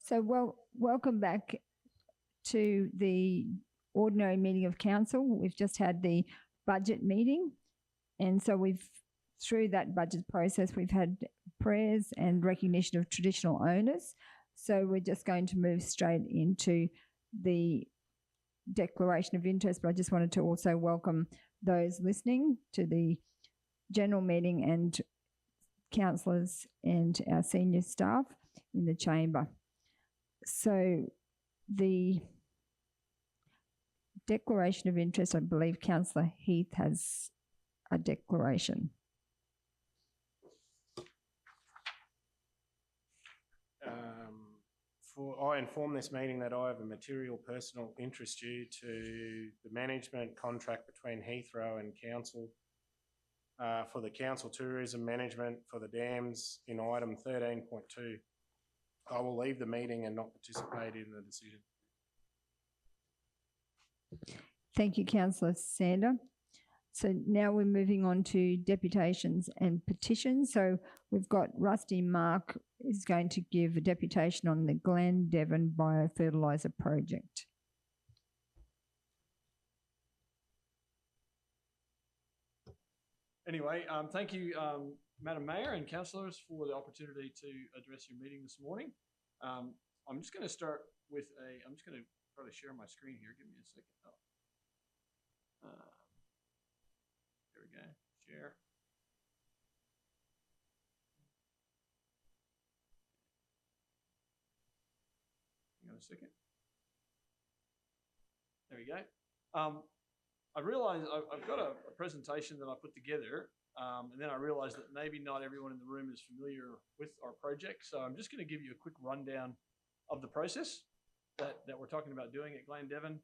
So, welcome back to the ordinary meeting of council. We've just had the budget meeting, and so through that budget process, we've had prayers and recognition of traditional owners. So we're just going to move straight into the declaration of interest, but I just wanted to also welcome those listening to the general meeting and councillors and our senior staff in the chamber. So the declaration of interest, I believe Councillor Heath has a declaration. I inform this meeting that I have a material personal interest due to the management contract between Heathrow and Council for the Council tourism management for the dams in item 13.2. I will leave the meeting and not participate in the decision. Thank you, Councillor Sander. So now we're moving on to deputations and petitions. So we've got Rusty Mark is going to give a deputation on the Glen Devon biofertiliser project. Anyway, thank you, Madam Mayor and councillors, for the opportunity to address your meeting this morning. I'm just going to start with I'm just going to try to share my screen here. Give me a second. There we go. Share. Hang on a second. There we go. I realized I've got a presentation that I put together, and then I realized that maybe not everyone in the room is familiar with our project. So I'm just going to give you a quick rundown of the process that we're talking about doing at Glen Devon.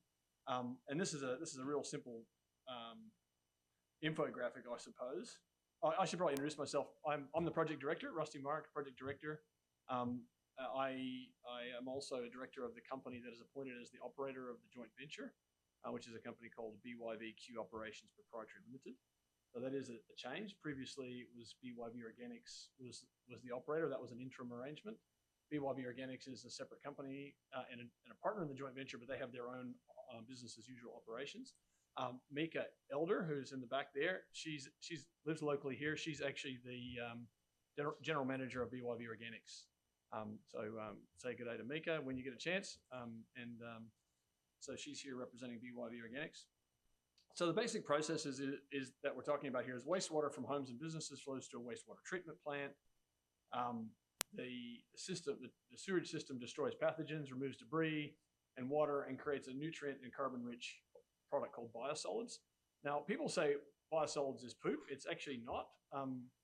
And this is a real simple infographic, I suppose. I should probably introduce myself. I'm the project director, Rusty Mark, project director. I am also a director of the company that is appointed as the operator of the joint venture, which is a company called BYVQ Operations Proprietary Limited. So that is a change. Previously, it was BYV Organics was the operator. That was an interim arrangement. BYV Organics is a separate company and a partner in the joint venture, but they have their own business as usual operations. Mika Elder, who's in the back there, she lives locally here. She's actually the general manager of BYV Organics. So say good day to Mika when you get a chance. So she's here representing BYV Organics. So the basic process is that we're talking about here is wastewater from homes and businesses flows to a wastewater treatment plant. The sewage system destroys pathogens, removes debris and water, and creates a nutrient and carbon-rich product called biosolids. Now, people say biosolids is poop. It's actually not.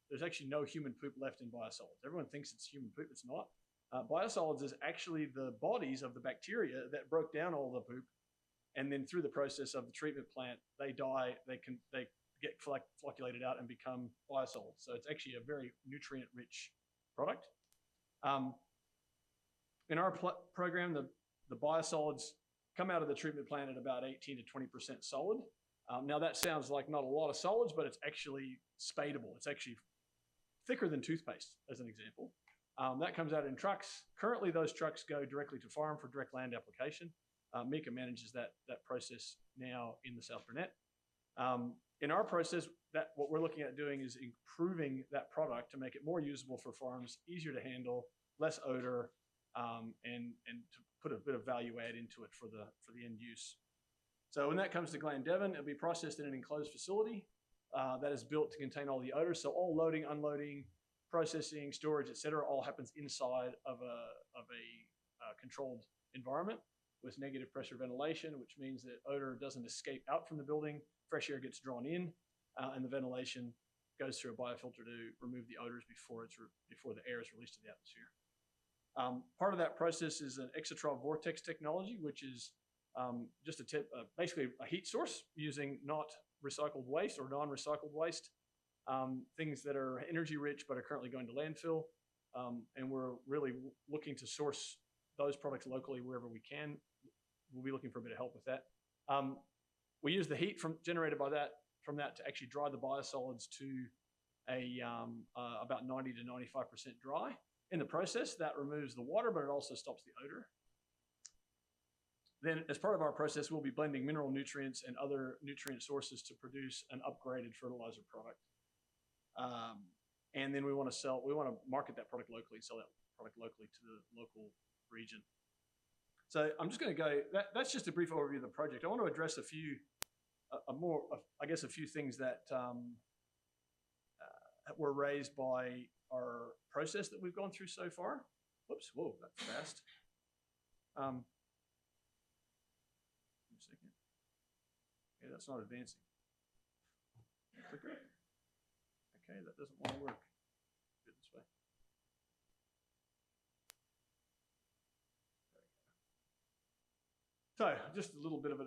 There's actually no human poop left in biosolids. Everyone thinks it's human poop. It's not. Biosolids is actually the bodies of the bacteria that broke down all the poop, and then through the process of the treatment plant, they die. They get flocculated out and become biosolids. So it's actually a very nutrient-rich product. In our program, the biosolids come out of the treatment plant at about 18 to 20% solid. Now that sounds like not a lot of solids, but it's actually spadable. It's actually thicker than toothpaste, as an example. That comes out in trucks. Currently, those trucks go directly to farm for direct land application. Mika manages that process now in the South Burnett. In our process, what we're looking at doing is improving that product to make it more usable for farms, easier to handle, less odor, and to put a bit of value add into it for the end use. So when that comes to Glen Devon, it'll be processed in an enclosed facility that is built to contain all the odors. So all loading, unloading, processing, storage, etc., all happens inside of a controlled environment with negative pressure ventilation, which means that odor doesn't escape out from the building. Fresh air gets drawn in, and the ventilation goes through a biofilter to remove the odors before the air is released to the atmosphere. Part of that process is an exotrol vortex technology, which is just basically a heat source using not recycled waste or non-recycled waste, things that are energy rich but are currently going to landfill. And we're really looking to source those products locally wherever we can. We'll be looking for a bit of help with that. We use the heat generated from that to actually dry the biosolids to about 90 to 95% dry. In the process, that removes the water, but it also stops the odor. Then, as part of our process, we'll be blending mineral nutrients and other nutrient sources to produce an upgraded fertilizer product. And then we want to market that product locally and sell that product locally to the local region. So I'm just going to go, that's just a brief overview of the project. I want to address a few things that were raised by our process that we've gone through so far. Whoops, whoa, that's fast. Wait a second. Okay, that's not advancing. Clicker. Okay, that doesn't want to work. Do it this way. So just a little bit of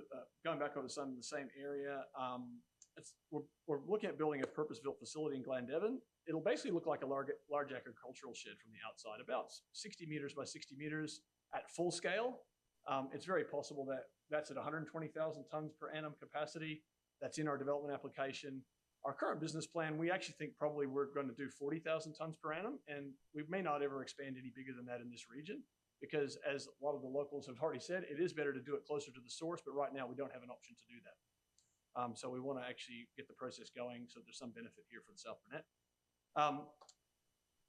going back over the same area. We're looking at building a purpose-built facility in Glandevin. It'll basically look like a large agricultural shed from the outside, about 60 meters by 60 meters at full scale. It's very possible that that's at 120,000 tons per annum capacity. That's in our development application. Our current business plan, we actually think probably we're going to do 40,000 tons per annum, and we may not ever expand any bigger than that in this region, because as a lot of the locals have already said, it is better to do it closer to the source, but right now we don't have an option to do that. So we want to actually get the process going so there's some benefit here for the South Burnett.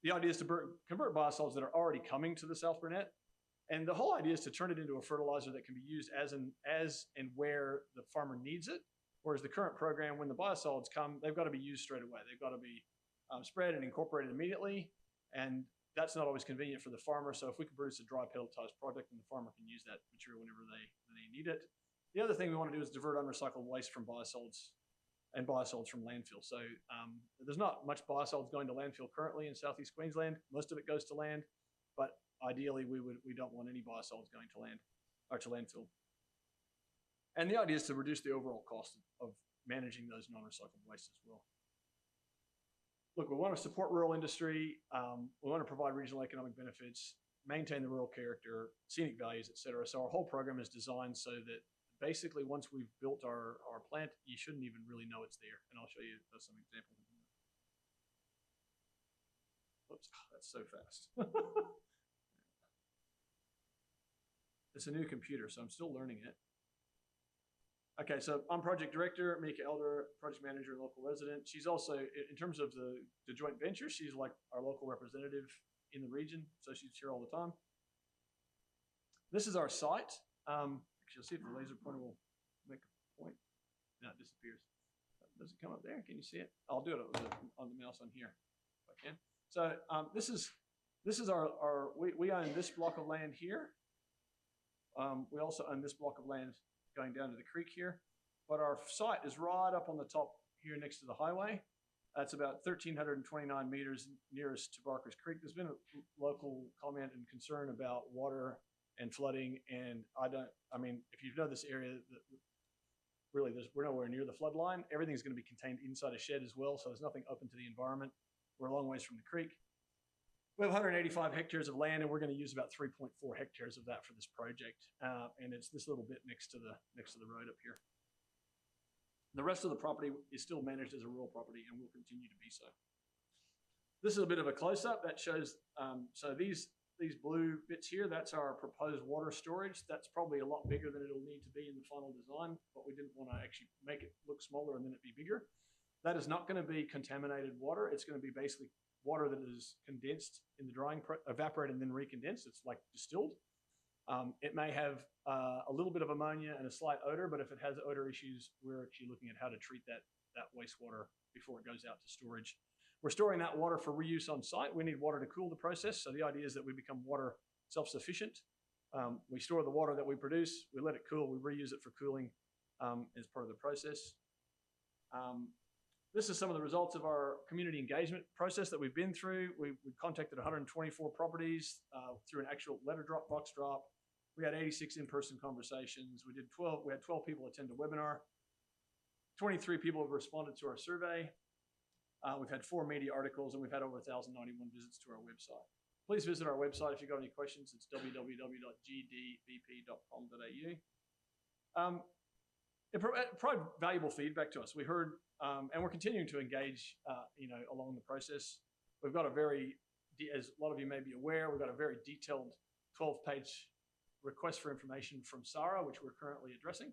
The idea is to convert biosolids that are already coming to the South Burnett, and the whole idea is to turn it into a fertilizer that can be used as and where the farmer needs it. Whereas the current program, when the biosolids come, they've got to be used straight away. They've got to be spread and incorporated immediately, and that's not always convenient for the farmer. So if we can produce a dry pelletized product, then the farmer can use that material whenever they need it. The other thing we want to do is divert unrecycled waste from biosolids and biosolids from landfill. So there's not much biosolids going to landfill currently in Southeast Queensland. Most of it goes to land, but ideally we don't want any biosolids going to land or to landfill. And the idea is to reduce the overall cost of managing those non-recycled waste as well. Look, we want to support rural industry. We want to provide regional economic benefits, maintain the rural character, scenic values, et cetera. So our whole program is designed so that basically once we've built our plant, you shouldn't even really know it's there. And I'll show you some examples. Oops, that's so fast. It's a new computer, so I'm still learning it. Okay, so I'm project director, Mika Elder, project manager and local resident. She's also, in terms of the joint venture, she's like our local representative in the region, so she's here all the time. This is our site. Actually, let's see if the laser pointer will make a point. No, it disappears. Does it come up there? Can you see it? I'll do it on the mouse on here if I can. So this is we own this block of land here. We also own this block of land going down to the creek here, but our site is right up on the top here next to the highway. That's about 1,329 meters nearest to Barker's Creek. There's been a local comment and concern about water and flooding, and if you know this area, we're nowhere near the flood line. Everything's going to be contained inside a shed as well, so there's nothing open to the environment. We're a long ways from the creek. We have 185 hectares of land, and we're going to use about 3.4 hectares of that for this project. And it's this little bit next to the road up here. The rest of the property is still managed as a rural property and will continue to be so. This is a bit of a close-up that shows, so these blue bits here, that's our proposed water storage. That's probably a lot bigger than it'll need to be in the final design, but we didn't want to actually make it look smaller and then it be bigger. That is not going to be contaminated water. It's going to be basically water that is condensed in the drying, evaporated and then recondensed. It's like distilled. It may have a little bit of ammonia and a slight odor, but if it has odor issues, we're actually looking at how to treat that wastewater before it goes out to storage. We're storing that water for reuse on site. We need water to cool the process. So the idea is that we become water self-sufficient. We store the water that we produce, we let it cool, we reuse it for cooling as part of the process. This is some of the results of our community engagement process that we've been through. We contacted 124 properties through an actual letter drop, box drop. We had 86 in-person conversations. We had 12 people attend a webinar. 23 people have responded to our survey. We've had 4 media articles, and we've had over 1,091 visits to our website. Please visit our website if you've got any questions. It's www.gdbp.com.au. It provided valuable feedback to us. We heard, and we're continuing to engage, along the process. We've got a very as a lot of you may be aware, we've got a very detailed 12-page request for information from SARA, which we're currently addressing.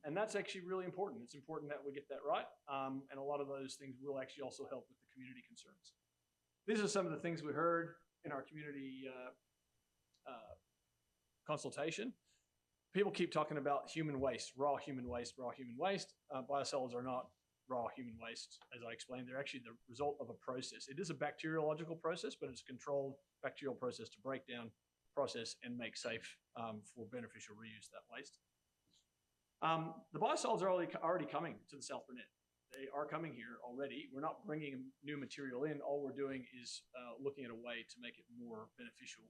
And that's actually really important. It's important that we get that right. And a lot of those things will actually also help with the community concerns. These are some of the things we heard in our community consultation. People keep talking about human waste, raw human waste, raw human waste. Biosolids are not raw human waste, as I explained. They're actually the result of a process. It is a bacteriological process, but it's a controlled bacterial process to break down, process, and make safe for beneficial reuse, that waste. The biosolids are already coming to the South Burnett. They are coming here already. We're not bringing new material in. All we're doing is looking at a way to make it more beneficial.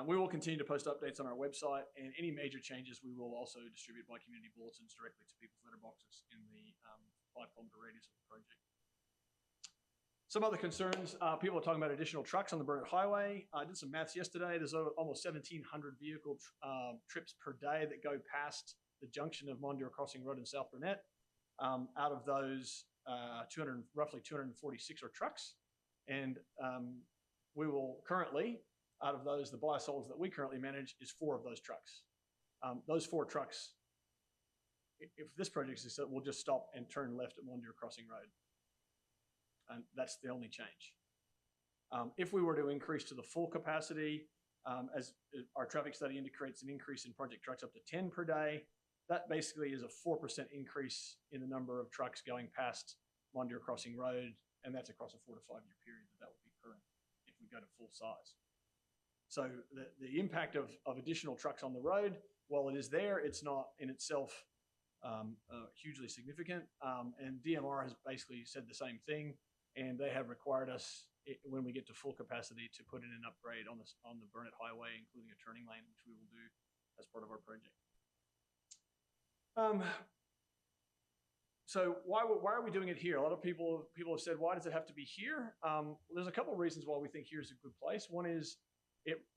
We will continue to post updates on our website, and any major changes we will also distribute by community bulletins directly to people's letterboxes in the 5-kilometer radius of the project. Some other concerns, people are talking about additional trucks on the Burnett Highway. I did some maths yesterday. There's almost 1,700 vehicle trips per day that go past the junction of Mondure Crossing Road and South Burnett. Out of those, roughly 246 are trucks. And we will currently, out of those, the biosolids that we currently manage is 4 of those trucks. Those 4 trucks, if this project is successful, will just stop and turn left at Mondure Crossing Road. And that's the only change. If we were to increase to the full capacity, as our traffic study indicates, an increase in project trucks up to 10 per day, that basically is a 4% increase in the number of trucks going past Mondure Crossing Road, and that's across a 4 to 5 year period that will be current if we go to full size. So the impact of additional trucks on the road, while it is there, it's not in itself hugely significant. And DMR has basically said the same thing, and they have required us, when we get to full capacity, to put in an upgrade on the Burnett Highway, including a turning lane, which we will do as part of our project. So why are we doing it here? A lot of people have said, why does it have to be here? Well, there's a couple of reasons why we think here's a good place. One is,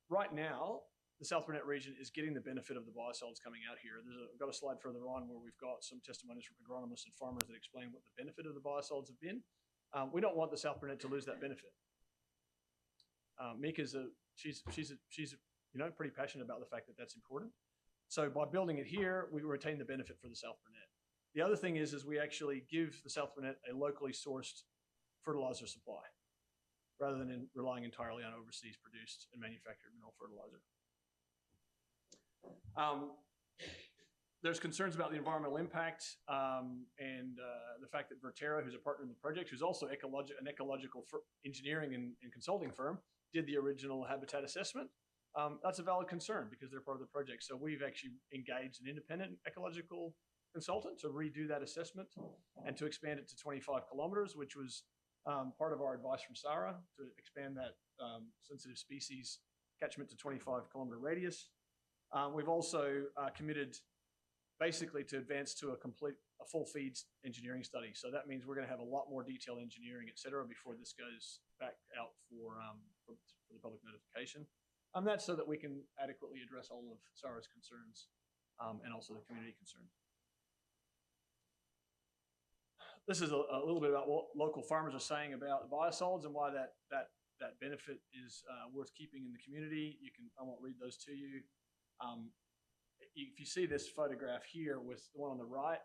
right now, the South Burnett region is getting the benefit of the biosolids coming out here. I've got a slide further on where we've got some testimonies from agronomists and farmers that explain what the benefit of the biosolids have been. We don't want the South Burnett to lose that benefit. Mika's she's pretty passionate about the fact that that's important. So by building it here, we retain the benefit for the South Burnett. The other thing is we actually give the South Burnett a locally sourced fertilizer supply, rather than relying entirely on overseas produced and manufactured mineral fertilizer. There's concerns about the environmental impact and the fact that Vertera, who's a partner in the project, who's also an ecological engineering and consulting firm, did the original habitat assessment. That's a valid concern because they're part of the project. So we've actually engaged an independent ecological consultant to redo that assessment and to expand it to 25 kilometers, which was part of our advice from SARA to expand that sensitive species catchment to 25-kilometer radius. We've also committed basically to advance to a full feeds engineering study. So that means we're going to have a lot more detailed engineering, et cetera, before this goes back out for the public notification. And that's so that we can adequately address all of SARA's concerns and also the community concerns. This is a little bit about what local farmers are saying about the biosolids and why that benefit is worth keeping in the community. I won't read those to you. If you see this photograph here with the one on the right,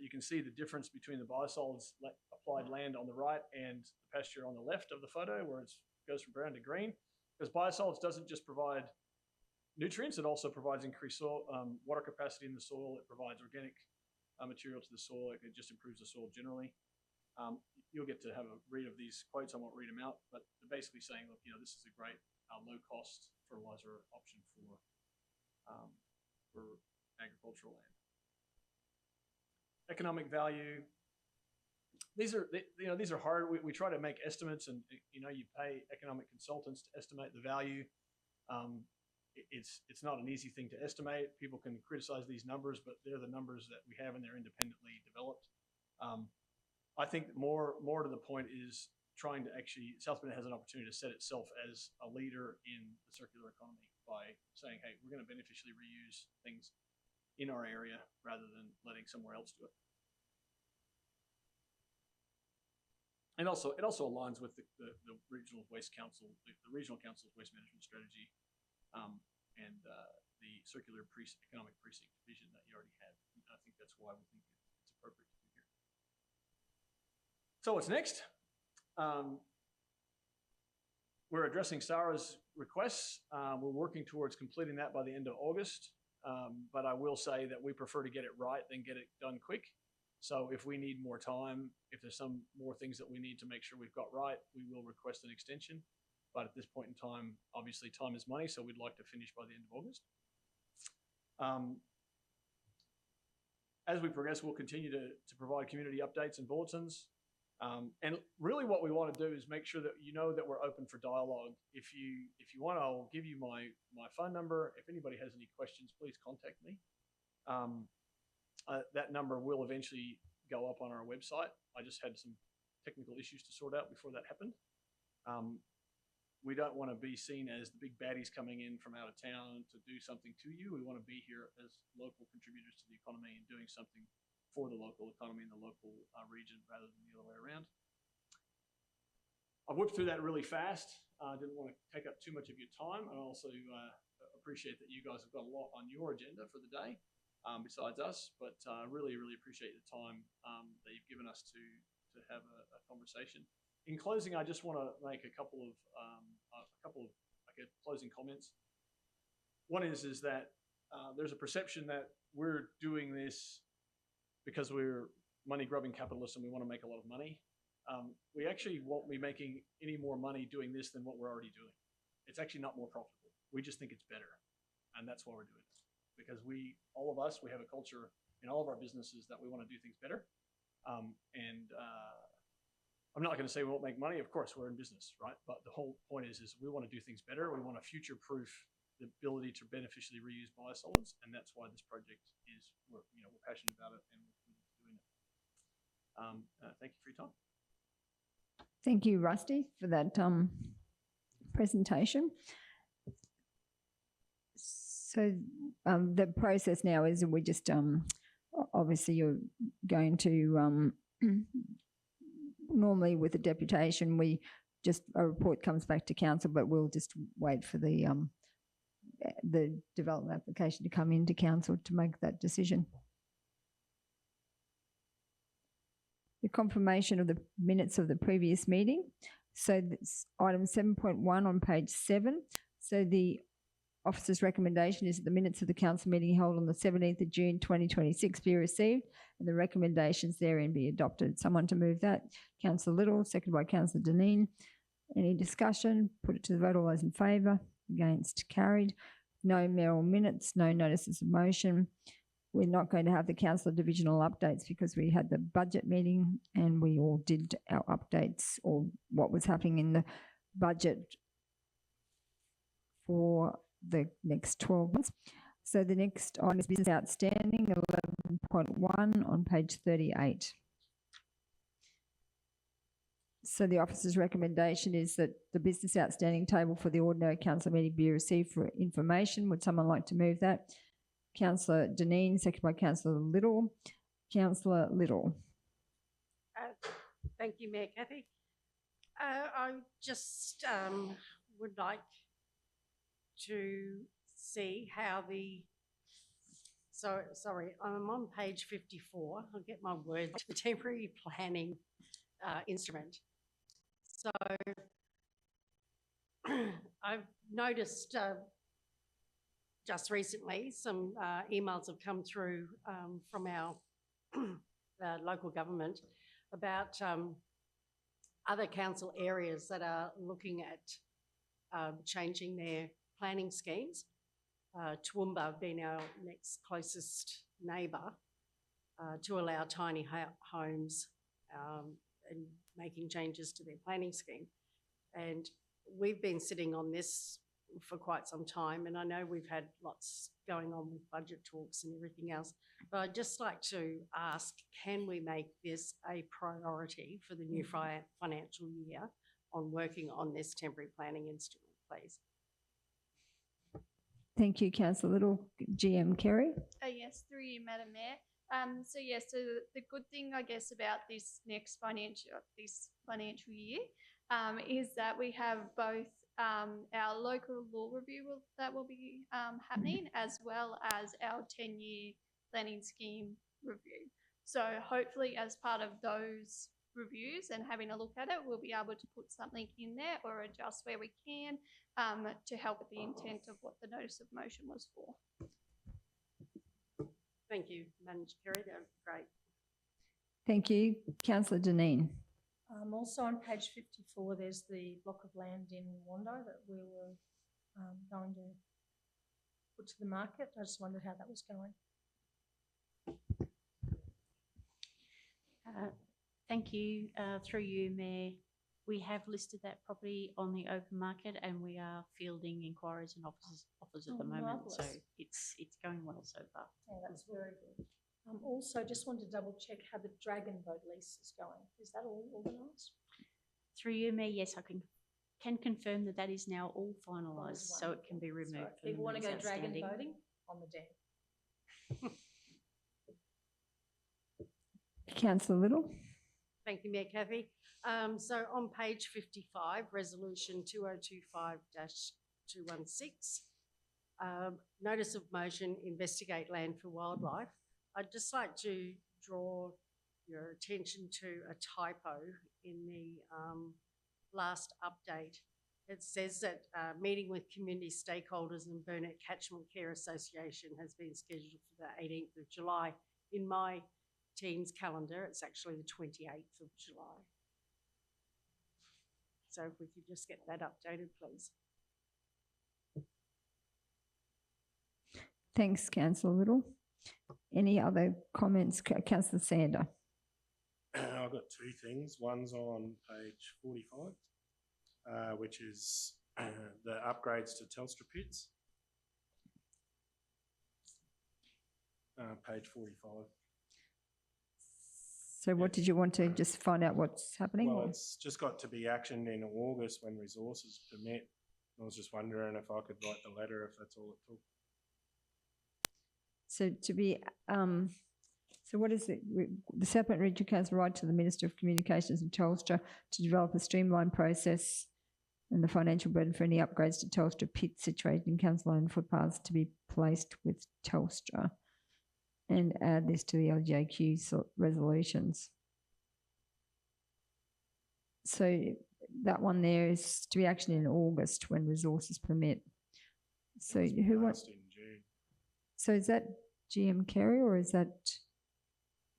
you can see the difference between the biosolids applied land on the right and the pasture on the left of the photo, where it goes from brown to green. Because biosolids doesn't just provide nutrients, it also provides increased soil, water capacity in the soil. It provides organic material to the soil. It just improves the soil generally. You'll get to have a read of these quotes. I won't read them out, but they're basically saying, look, this is a great low-cost fertilizer option for agricultural land. Economic value. These are hard. We try to make estimates, and you pay economic consultants to estimate the value. It's not an easy thing to estimate. People can criticize these numbers, but they're the numbers that we have, and they're independently developed. I think more to the point is trying to South Burnett has an opportunity to set itself as a leader in the circular economy by saying, hey, we're going to beneficially reuse things in our area rather than letting somewhere else do it. And also, it also aligns with the regional waste council, the regional council's waste management strategy, and the circular economic precinct vision that you already have. And I think that's why we think it's appropriate to be here. So what's next? We're addressing Sarah's requests. We're working towards completing that by the end of August. But I will say that we prefer to get it right than get it done quick. So if we need more time, if there's some more things that we need to make sure we've got right, we will request an extension. But at this point in time, obviously time is money, so we'd like to finish by the end of August. As we progress, we'll continue to provide community updates and bulletins. And really what we want to do is make sure that you know that we're open for dialogue. If you want, I'll give you my phone number. If anybody has any questions, please contact me. That number will eventually go up on our website. I just had some technical issues to sort out before that happened. We don't want to be seen as the big baddies coming in from out of town to do something to you. We want to be here as local contributors to the economy and doing something for the local economy and the local region rather than the other way around. I whipped through that really fast. I didn't want to take up too much of your time. I also appreciate that you guys have got a lot on your agenda for the day besides us, but really, really appreciate the time that you've given us to have a conversation. In closing, I just want to make a couple of closing comments. One is that there's a perception that we're doing this because we're money-grubbing capitalists and we want to make a lot of money. We actually won't be making any more money doing this than what we're already doing. It's actually not more profitable. We just think it's better, and that's why we're doing it. Because all of us, we have a culture in all of our businesses that we want to do things better. I'm not going to say we won't make money. Of course, we're in business, right? But the whole point is we want to do things better. We want to future-proof the ability to beneficially reuse biosolids, and that's why this project is, we're passionate about it and we're doing it. Thank you for your time. Thank you, Rusty, for that presentation. So the process now is we just obviously you're going to normally with a deputation we just a report comes back to council, but we'll just wait for the development application to come into council to make that decision. The confirmation of the minutes of the previous meeting. So that's item 7.1 on page 7. So the officer's recommendation is that the minutes of the council meeting held on the 17th of June 2026 be received and the recommendations therein be adopted. Someone to move that? Councillor Little, seconded by Councillor Deneen. Any discussion? Put it to the vote. All those in favour? Against? Carried. No mayoral minutes, no notices of motion. We're not going to have the council divisional updates because we had the budget meeting and we all did our updates or what was happening in the budget for the next 12 months. So the next item is business outstanding, 11.1 on page 38. So the officer's recommendation is that the business outstanding table for the ordinary council meeting be received for information. Would someone like to move that? Councillor Deneen, seconded by Councillor Little. Councillor Little. Thank you, Mayor Cathy. I just would like to see how sorry, I'm on page 54. I'll get my words. The temporary planning instrument. So I've noticed just recently some emails have come through from our local government about other council areas that are looking at changing their planning schemes. Toowoomba being our next closest neighbour, to allow tiny homes and making changes to their planning scheme. And we've been sitting on this for quite some time, and I know we've had lots going on with budget talks and everything else, but I'd just like to ask, can we make this a priority for the new financial year on working on this temporary planning instrument, please? Thank you, Councillor Little. GM Kerry. Yes, through you, Madam Mayor. So the good thing, I guess, about this financial year is that we have both our local law review that will be happening, as well as our 10-year planning scheme review. So hopefully, as part of those reviews and having a look at it, we'll be able to put something in there or adjust where we can to help with the intent of what the notice of motion was for. Thank you, Manager Kerry. That was great. Thank you. Councillor Dineen. Also on page 54, there's the block of land in Wando that we were going to put to the market. I just wondered how that was going. Thank you. Through you, Mayor, we have listed that property on the open market and we are fielding inquiries and offers at the moment. Marvellous. So it's going well so far. Yeah, that's very good. Also, just wanted to double check how the Dragon Boat lease is going. Is that all organised? Through you, Mayor, yes, I can confirm that that is now all finalised, so it can be removed. Right. from the People want to go minutes dragon outstanding. boating on the dam. Councillor Little. Thank you, Mayor Kathy. So on page 55, resolution 2025-216, notice of motion, investigate land for wildlife. I'd just like to draw your attention to a typo in the last update. It says that meeting with community stakeholders and Burnett Catchment Care Association has been scheduled for the 18th of July. In my team's calendar, it's actually the 28th of July. So if we could just get that updated, please. Thanks, Councillor Little. Any other comments? Councillor Sander. I've got two things. One's on page 45, which is the upgrades to Telstra pits. Page 45. So what did you want to just find out what's happening? Well, or- it's just got to be actioned in August when resources permit. I was just wondering if I could write the letter, if that's all it took. So to be, so what is it? The Southland Regional Council write to the Minister of Communications and Telstra to develop a streamlined process and the financial burden for any upgrades to Telstra pits situated in council-owned footpaths to be placed with Telstra, and add this to the LGAQ resolutions. So that one there is to be actioned in August when resources permit. So It was who wants? passed in June. So is that GM Kerry or is that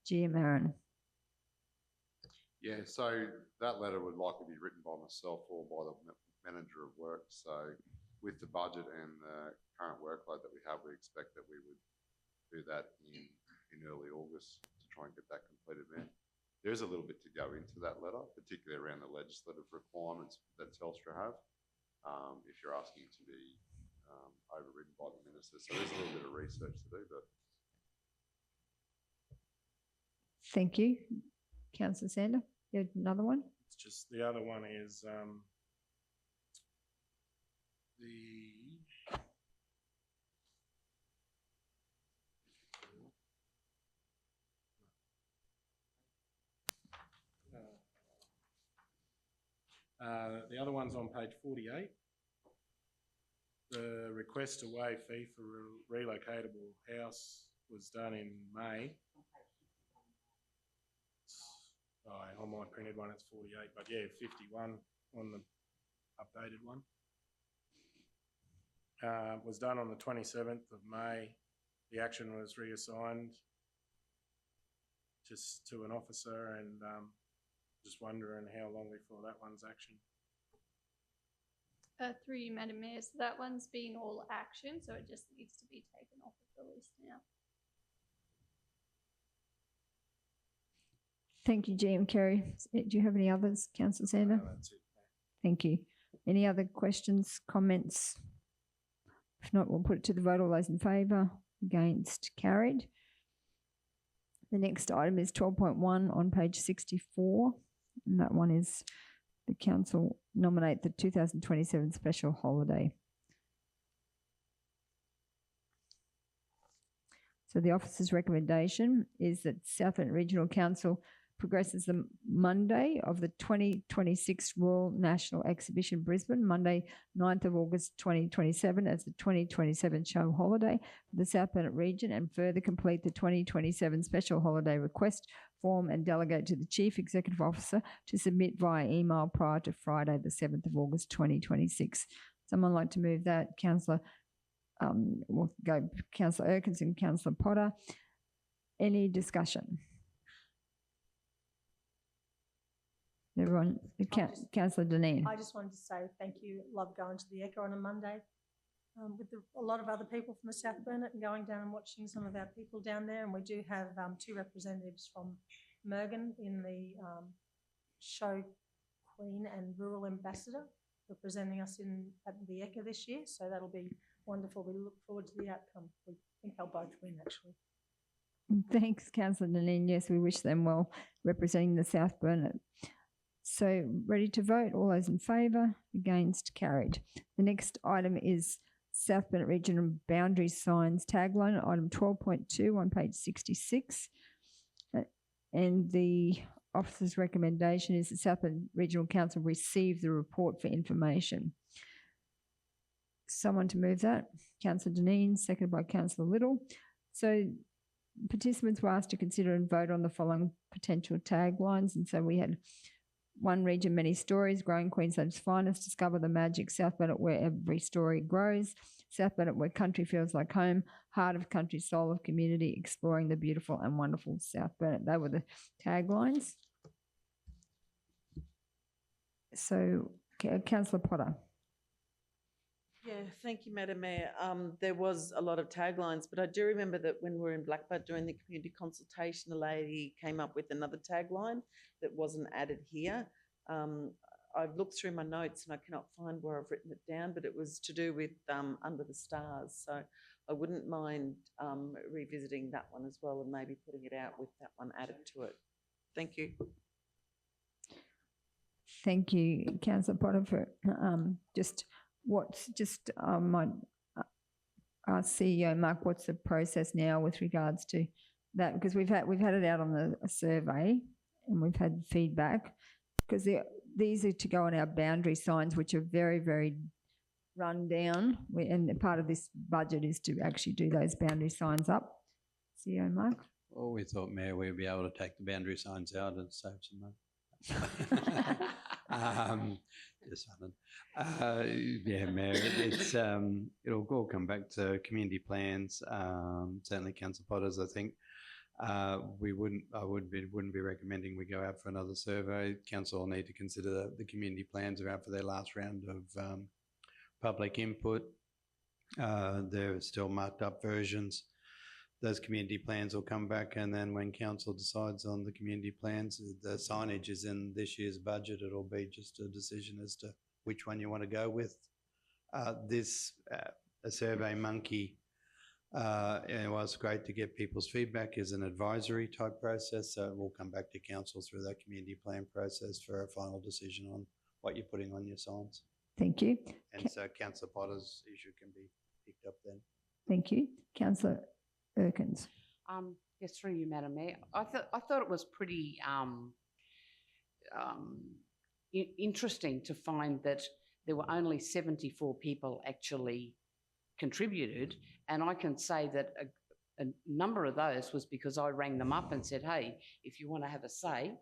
GM Aaron? Yeah, so that letter would likely be written by myself or by the manager of work. So with the budget and the current workload that we have, we expect that we would do that in early August to try and get that completed then. There is a little bit to go into that letter, particularly around the legislative requirements that Telstra have, if you're asking to be overridden by the minister. So there's a little bit of research to do, but Thank you. Councillor Sander, you had another one? It's just the other one is the other one's on page 48. The request to waive fee for relocatable house was done in May. Oh, on my printed one it's 48, but yeah, 51 on the updated one. Was done on the 27th of May. The action was reassigned just to an officer, and just wondering how long before that one's action. Through you, Madam Mayor, so that one's been all action, so it just needs to be taken off of the list now. Thank you, GM Kerry. Do you have any others, Councillor Sander? That's it. Thank you. Any other questions, comments? If not, we'll put it to the vote. All those in favour? Against? Carried. The next item is 12.1 on page 64, and that one is the council nominate the 2027 special holiday. So the officer's recommendation is that South Burnett Regional Council progresses the Monday of the 2026 Royal National Exhibition Brisbane, Monday 9th of August 2027 as the 2027 show holiday for the South Burnett region, and further complete the 2027 special holiday request form and delegate to the Chief Executive Officer to submit via email prior to Friday the 7th of August 2026. Someone like to move that? Councillor, we'll go Councillor Erkins and Councillor Potter. Any discussion? Everyone, Councillor Dineen. I just wanted to say thank you. Love going to the Echo on a Monday with a lot of other people from the South Burnett and going down and watching some of our people down there. And we do have 2 representatives from Mergen in the show Queen and Rural Ambassador representing us at the Echo this year. So that'll be wonderful. We look forward to the outcome. We think they'll both win, actually. Thanks, Councillor Dineen. Yes, we wish them well representing the South Burnett. So, ready to vote? All those in favour? Against? Carried. The next item is South Burnett Regional Boundary Signs tagline, item 12.2 on page 66. And the officer's recommendation is that South Burnett Regional Council receive the report for information. Someone to move that? Councillor Dineen, seconded by Councillor Little. So, participants were asked to consider and vote on the following potential taglines. And so we had one region, many stories, growing Queensland's finest, discover the magic, South Burnett where every story grows, South Burnett where country feels like home, heart of country, soul of community, exploring the beautiful and wonderful South Burnett. They were the taglines. So, Councillor Potter. Yeah, thank you, Madam Mayor. There was a lot of taglines, but I do remember that when we were in Blackbutt doing the community consultation, a lady came up with another tagline that wasn't added here. I've looked through my notes and I cannot find where I've written it down, but it was to do with Under the Stars. So I wouldn't mind revisiting that one as well and maybe putting it out with that one added to it. Thank you. Thank you, Councillor Potter, for might ask CEO Mark, what's the process now with regards to that? Because we've had it out on a survey and we've had feedback, because these are to go on our boundary signs, which are very, very run down. And part of this budget is to actually do those boundary signs up. CEO Mark? Well, we thought, Mayor, we'd be able to take the boundary signs out and save some money. Just fun. Yeah, Mayor, it'll all come back to community plans. Certainly, Councillor Potters, I think we wouldn't be recommending we go out for another survey. Council will need to consider the community plans are out for their last round of public input. They're still marked up versions. Those community plans will come back, and then when council decides on the community plans, the signage is in this year's budget. It'll be just a decision as to which one you want to go with. A Survey Monkey, it was great to get people's feedback, is an advisory type process, so we'll come back to council through that community plan process for a final decision on what you're putting on your signs. Thank you. And so Councillor Potter's issue can be picked up then. Thank you. Councillor Erkins. Yes, through you, Madam Mayor. I thought it was pretty interesting to find that there were only 74 people actually contributed, and I can say that a number of those was because I rang them up and said, hey, if you want to have a say,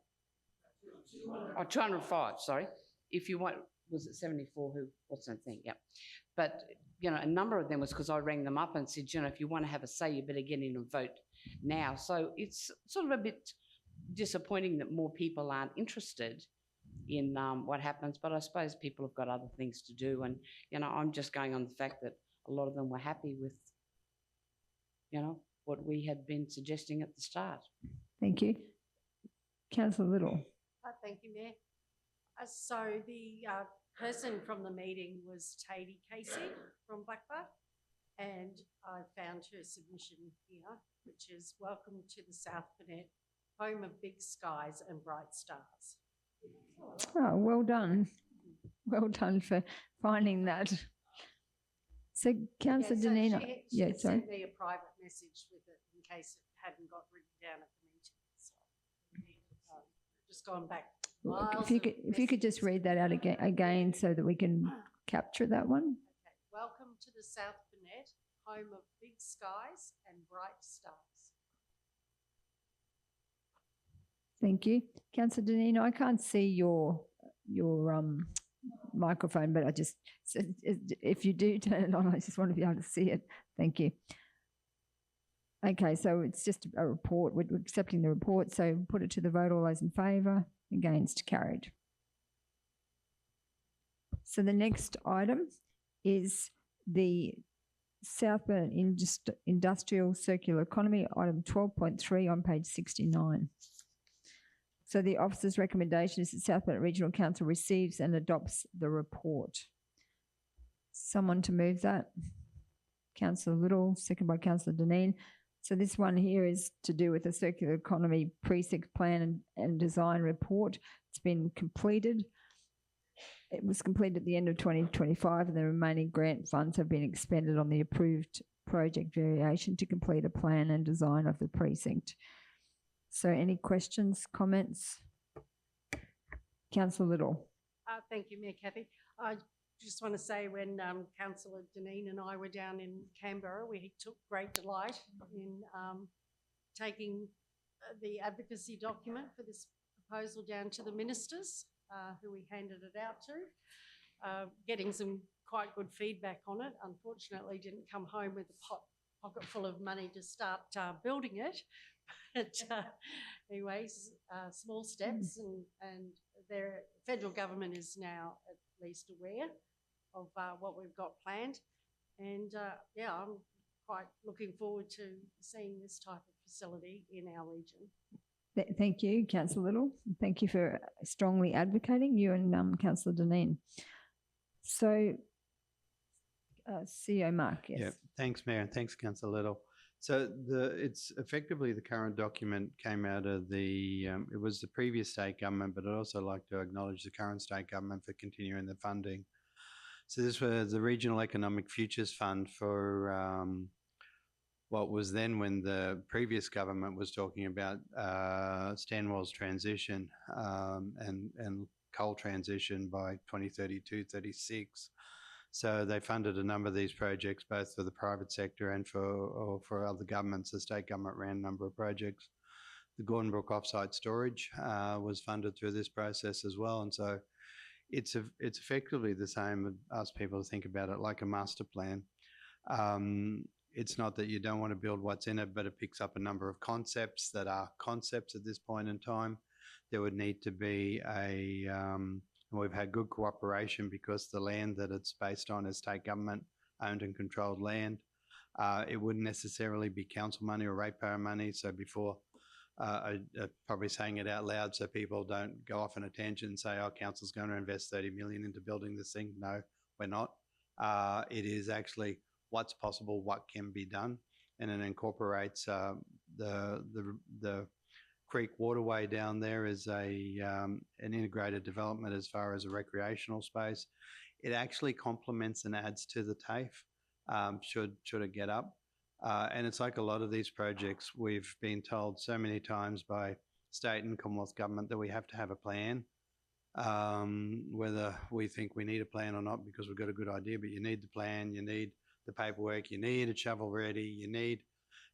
205, sorry, if you want, was it 74 who, what's the thing, yeah. But, you know, a number of them was because I rang them up and said, you know, if you want to have a say, you better get in and vote now. So it's sort of a bit disappointing that more people aren't interested in what happens, but I suppose people have got other things to do. And, you know, I'm just going on the fact that a lot of them were happy with, you know, what we had been suggesting at the start. Thank you. Councillor Little. Thank you, Mayor. So the person from the meeting was Tady Casey from Blackbutt, and I found her submission here, which is welcome to the South Burnett, home of big skies and bright stars. Oh, well done. Well done for finding that. So, Councillor Danina. She sent me a private message with it and case it hadn't got written down at the meeting. So, just gone back. If you could just read that out again so that we can capture that one. Okay. Welcome to the South Burnett, home of big skies and bright stars. Thank you. Councillor Danino, I can't see your microphone, but if you do turn it on, I just want to be able to see it. Thank you. Okay, so it's just a report. We're accepting the report, so put it to the vote. All those in favour? Against? Carried. So the next item is the South Burnett Industrial Circular Economy, item 12.3 on page 69. So the officer's recommendation is that South Burnett Regional Council receives and adopts the report. Someone to move that? Councillor Little, second by Councillor Deneen. So this one here is to do with the Circular Economy Precinct Plan and Design Report. It's been completed. It was completed at the end of 2025 and the remaining grant funds have been expended on the approved project variation to complete a plan and design of the precinct. So any questions, comments? Councillor Little. Thank you, Mayor Kathy. I just want to say when Councillor Deneen and I were down in Canberra, we took great delight in taking the advocacy document for this proposal down to the ministers, who we handed it out to, getting some quite good feedback on it. Unfortunately, didn't come home with a pocket full of money to start building it. But anyways, small steps, and the federal government is now at least aware of what we've got planned. And yeah, I'm quite looking forward to seeing this type of facility in our region. Thank you, Councillor Little. Thank you for strongly advocating, you and Councillor Deneen. So, CEO Mark, yes. Yeah, thanks, Mayor, and thanks, Councillor Little. So it's effectively the current document came out of it was the previous state government, but I'd also like to acknowledge the current state government for continuing the funding. So this was the Regional Economic Futures Fund for what was then, when the previous government was talking about Stanwell's transition and coal transition by 2032-36. So they funded a number of these projects, both for the private sector and for other governments. The state government ran a number of projects. The Gordon Brook offsite storage was funded through this process as well. And so it's effectively the same. Ask people to think about it like a master plan. It's not that you don't want to build what's in it, but it picks up a number of concepts that are concepts at this point in time. There would need to be and we've had good cooperation because the land that it's based on is state government owned and controlled land. It wouldn't necessarily be council money or ratepayer money. So before probably saying it out loud so people don't go off on a tangent and say, oh, council's going to invest 30 million into building this thing. No, we're not. It is actually what's possible, what can be done. And it incorporates the Creek waterway down there is an integrated development as far as a recreational space. It actually complements and adds to the TAFE should it get up. And it's like a lot of these projects, we've been told so many times by state and Commonwealth government that we have to have a plan, whether we think we need a plan or not because we've got a good idea, but you need the plan, you need the paperwork, you need it shovel ready,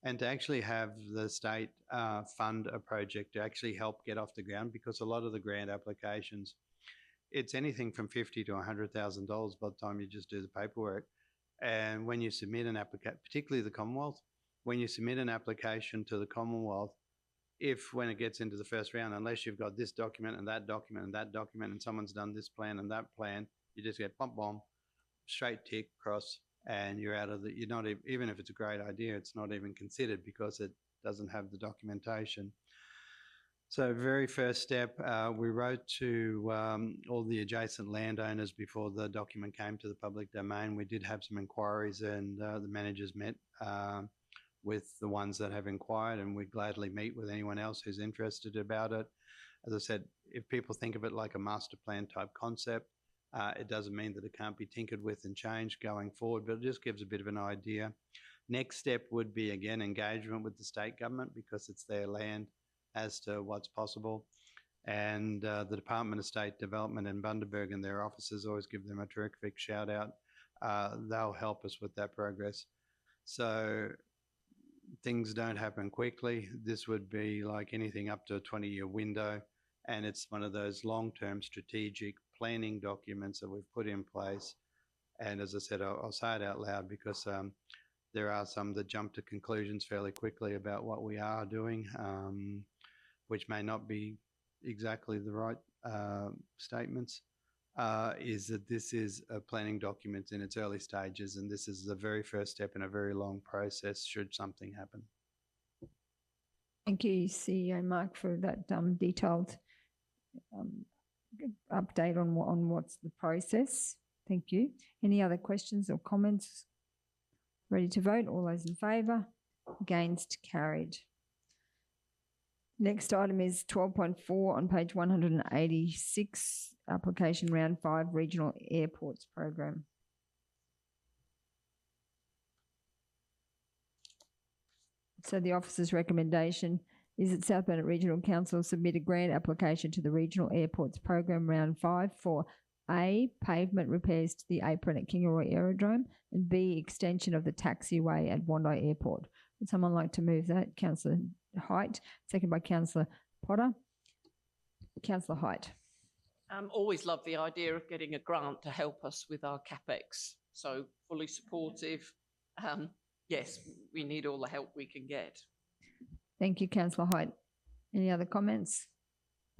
and to actually have the state fund a project to actually help get off the ground, because a lot of the grant applications, it's anything from $50,000 to $100,000 by the time you just do the paperwork. And when you submit an application, particularly the Commonwealth, when you submit an application to the Commonwealth, when it gets into the first round, unless you've got this document and that document and that document and someone's done this plan and that plan, you just get bump, straight tick, cross, and you're out of you're not, even if it's a great idea, it's not even considered because it doesn't have the documentation. So very first step, we wrote to all the adjacent landowners before the document came to the public domain. We did have some inquiries and the managers met with the ones that have inquired, and we'd gladly meet with anyone else who's interested about it. As I said, if people think of it like a master plan type concept, it doesn't mean that it can't be tinkered with and changed going forward, but it just gives a bit of an idea. Next step would be, again, engagement with the state government because it's their land as to what's possible. And the Department of State Development in Bundaberg and their officers always give them a terrific shout out. They'll help us with that progress. So things don't happen quickly. This would be like anything up to a 20-year window. And it's one of those long-term strategic planning documents that we've put in place. And as I said, I'll say it out loud because there are some that jump to conclusions fairly quickly about what we are doing, which may not be exactly the right statements, is that this is a planning document in its early stages, and this is the very first step in a very long process should something happen. Thank you, CEO Mark, for that detailed update on what's the process. Thank you. Any other questions or comments? Ready to vote? All those in favour? Against? Carried. Next item is 12.4 on page 186, application round 5, Regional Airports Program. So the officer's recommendation is that South Burnett Regional Council submit a grant application to the Regional Airports Program round 5 for A, pavement repairs to the apron at Kingaroy Aerodrome, and B, extension of the taxiway at Bondi Airport. Would someone like to move that? Councillor Height, second by Councillor Potter. Councillor Height. Always love the idea of getting a grant to help us with our CapEx. So fully supportive. Yes, we need all the help we can get. Thank you, Councillor Height. Any other comments?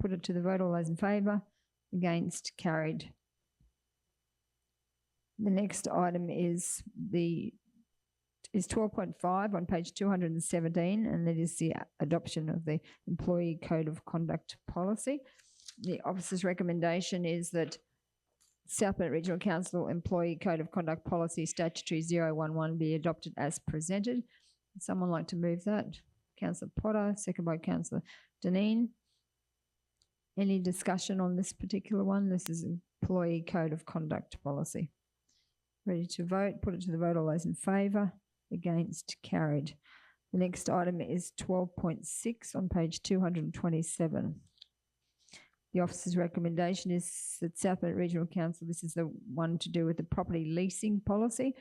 Put it to the vote. All those in favour? Against? Carried. The next item is 12.5 on page 217, and that is the adoption of the Employee Code of Conduct Policy. The officer's recommendation is that South Burnett Regional Council Employee Code of Conduct Policy Statutory 011 be adopted as presented. Would someone like to move that? Councillor Potter, second by Councillor Deneen. Any discussion on this particular one? This is Employee Code of Conduct Policy. Ready to vote? Put it to the vote. All those in favour? Against? Carried. The next item is 12.6 on page 227. The officer's recommendation is that South Burnett Regional Council, this is the one to do with the property leasing policy.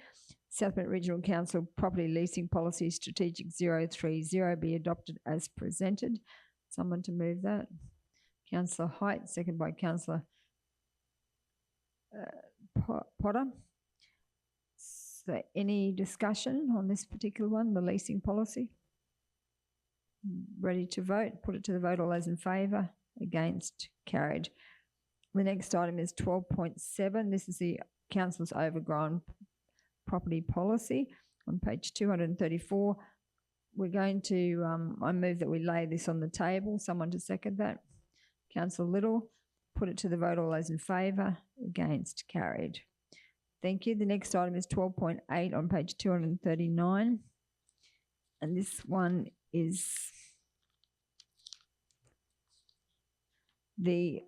South Burnett Regional Council Property Leasing Policy Strategic 030 be adopted as presented. Someone to move that? Councillor Height, second by Councillor Potter. So any discussion on this particular one, the leasing policy? Ready to vote? Put it to the vote. All those in favour? Against? Carried. The next item is 12.7. This is the Council's overgrown property policy on page 234. We're going to, I move that we lay this on the table. Someone to second that? Councillor Little. Put it to the vote. All those in favour? Against? Carried. Thank you. The next item is 12.8 on page 239. And this one is the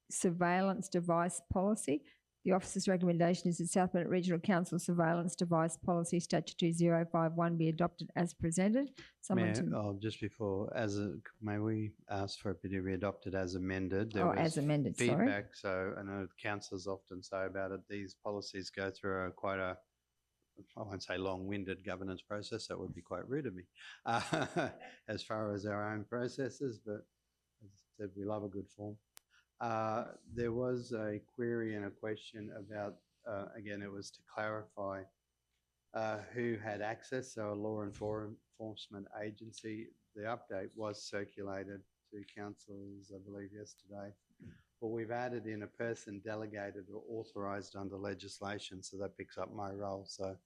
surveillance device policy. The officer's recommendation is that South Burnett Regional Council Surveillance Device Policy Statutory 051 be adopted as presented. Just before, may we ask for it to be adopted as amended? There was as amended, feedback, sorry. So I know councillors often say about it, these policies go through quite a, I won't say long-winded governance process, that would be quite rude of me, as far as our own processes, but as I said, we love a good form. There was a query and a question about, again, it was to clarify who had access, so a law enforcement agency. The update was circulated to councillors, I believe, yesterday. But we've added in a person delegated or authorised under legislation, so that picks up my role. So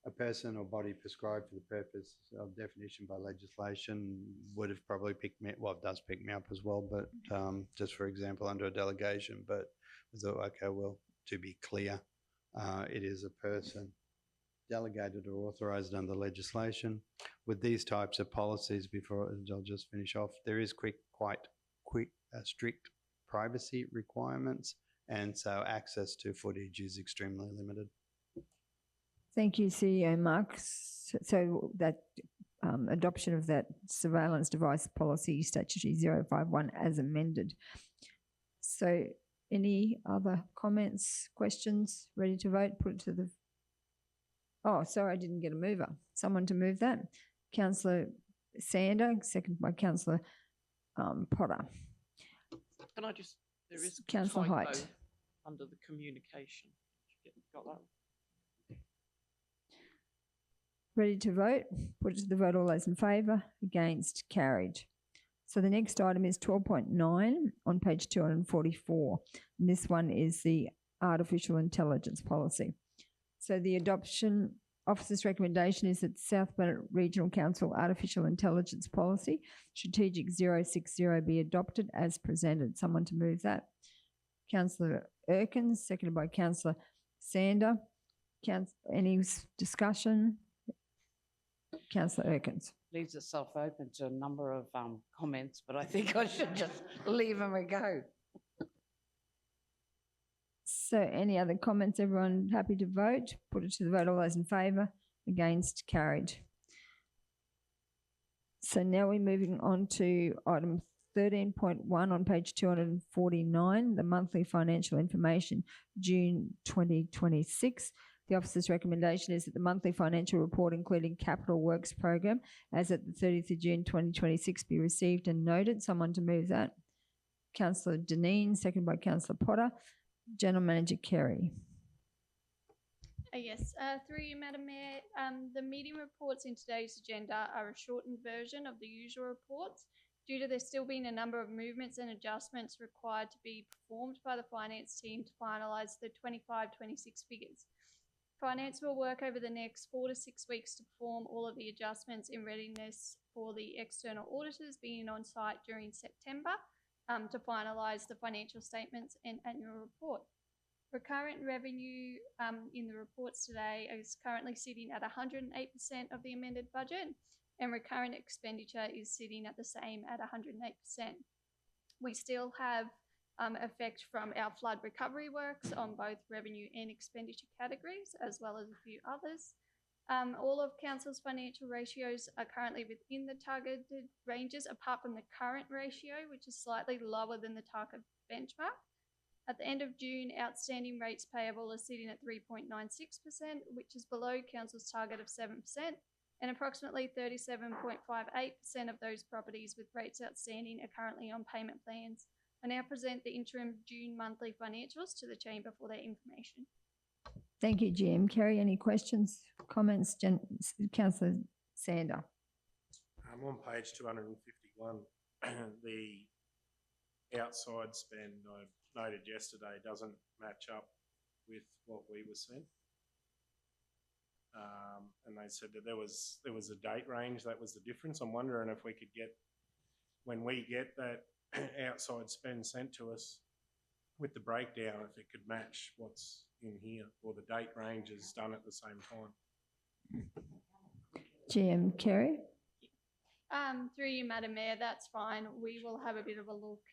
a person or body prescribed for the purpose of definition by legislation would have probably picked me, well, it does pick me up as well, but just for example, under a delegation. But I thought, okay, well, to be clear, it is a person delegated or authorised under legislation. With these types of policies, before I'll just finish off, there is quite strict privacy requirements, and so access to footage is extremely limited. Thank you, CEO Mark. So that adoption of that surveillance device policy statutory 051 as amended. So any other comments, questions? Ready to vote? Put it to the... Oh, sorry, I didn't get a mover. Someone to move that. Councillor Sander, second by Councillor Potter. Can I just, there is a Councillor typo Height. under the communication. Got that? Ready to vote? Put it to the vote. All those in favour? Against? Carried. So the next item is 12.9 on page 244. And this one is the artificial intelligence policy. So the adoption officer's recommendation is that South Bennett Regional Council Artificial Intelligence Policy Strategic 060 be adopted as presented. Someone to move that. Councillor Erkins, seconded by Councillor Sander. Any discussion? Councillor Erkins. Leaves itself open to a number of comments, but I think I should just leave them and go. So any other comments? Everyone happy to vote? Put it to the vote. All those in favour? Against? Carried. So now we're moving on to item 13.1 on page 249, the monthly financial information, June 2026. The officer's recommendation is that the monthly financial report, including capital works program, as at the 30th of June 2026, be received and noted. Someone to move that. Councillor Deneen, second by Councillor Potter. General Manager Kerry. Yes, through you, Madam Mayor. The meeting reports in today's agenda are a shortened version of the usual reports due to there still being a number of movements and adjustments required to be performed by the finance team to finalise the 25-26 figures. Finance will work over the next 4 to 6 weeks to perform all of the adjustments in readiness for the external auditors being on site during September to finalise the financial statements and annual report. Recurrent revenue in the reports today is currently sitting at 108% of the amended budget, and recurrent expenditure is sitting at the same at 108%. We still have effect from our flood recovery works on both revenue and expenditure categories, as well as a few others. All of Council's financial ratios are currently within the targeted ranges, apart from the current ratio, which is slightly lower than the target benchmark. At the end of June, outstanding rates payable are sitting at 3.96%, which is below Council's target of 7%, and approximately 37.58% of those properties with rates outstanding are currently on payment plans. I now present the interim June monthly financials to the Chamber for their information. Thank you, GM Kerry. Any questions, comments? Councillor Sander. I'm on page 251. The outside spend I noted yesterday doesn't match up with what we were seeing. And they said that there was a date range that was the difference. I'm wondering if we could get, when we get that outside spend sent to us with the breakdown, if it could match what's in here, or the date range is done at the same time. GM Kerry. Through you, Madam Mayor, that's fine. We will have a bit of a look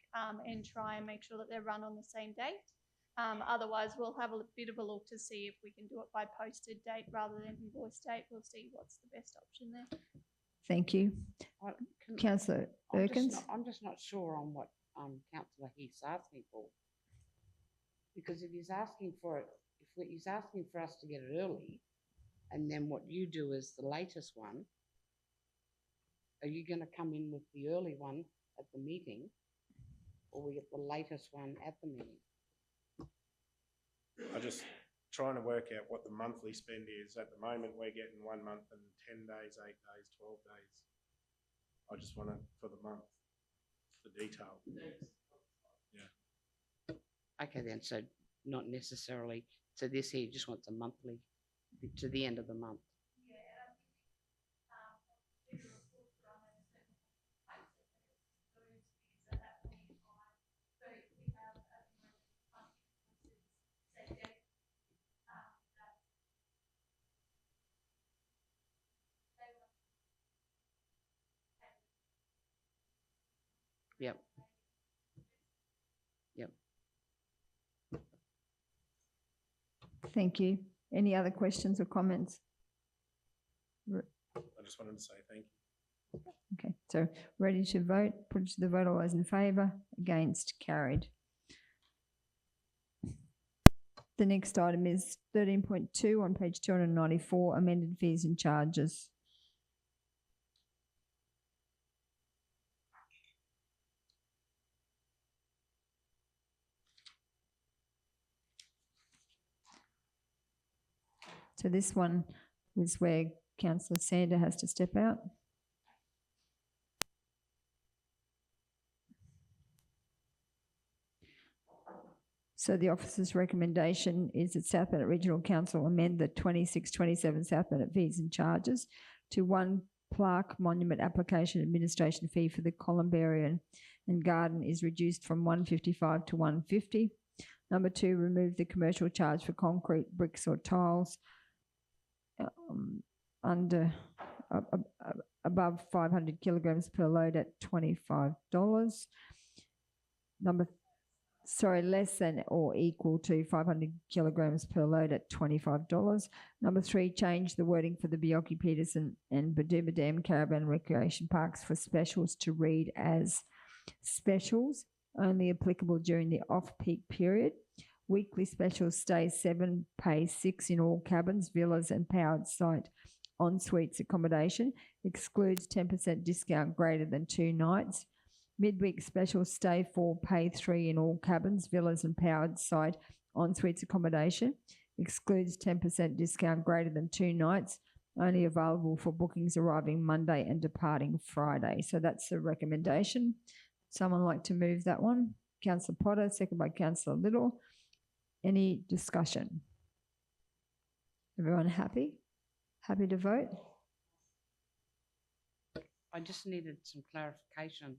and try and make sure that they're run on the same date. Otherwise, we'll have a bit of a look to see if we can do it by posted date rather than invoice date. We'll see what's the best option there. Thank you. Councillor Erkins. I'm just not sure on what Councillor Heath's asking for. Because if he's asking for it, if he's asking for us to get it early, and then what you do is the latest one, are you going to come in with the early one at the meeting, or we get the latest one at the meeting? I'm just trying to work out what the monthly spend is. At the moment, we're getting 1 month and 10 days, 8 days, 12 days. I just want it for the month, the detail. Yeah. Okay then, so not necessarily, so this here just wants a monthly to the end of the month. Yep. Yep. Thank you. Any other questions or comments? I just wanted to say thank you. Okay, so ready to vote, put it to the vote, all those in favour, against, carried. The next item is 13.2 on page 294, amended fees and charges. So this one was where Councillor Sander has to step out. So the officer's recommendation is that South Bennett Regional Council amend the 26-27 South Bennett fees and charges to one plaque monument application administration fee for the columbarium and garden is reduced from $155 to $150. Number 2, remove the commercial charge for concrete, bricks or tiles above 500 kilograms per load at $25. Less than or equal to 500 kilograms per load at $25. Number 3, change the wording for the Bioki Peterson and Badooma Dam Caravan Recreation Parks for specials to read as specials, only applicable during the off-peak period. Weekly specials stay 7, pay 6 in all cabins, villas and powered site en-suites accommodation, excludes 10% discount greater than 2 nights. Midweek specials stay 4, pay 3 in all cabins, villas and powered site en-suites accommodation, excludes 10% discount greater than 2 nights, only available for bookings arriving Monday and departing Friday. So that's the recommendation. Someone like to move that one? Councillor Potter, second by Councillor Little. Any discussion? Everyone happy? Happy to vote? I just needed some clarification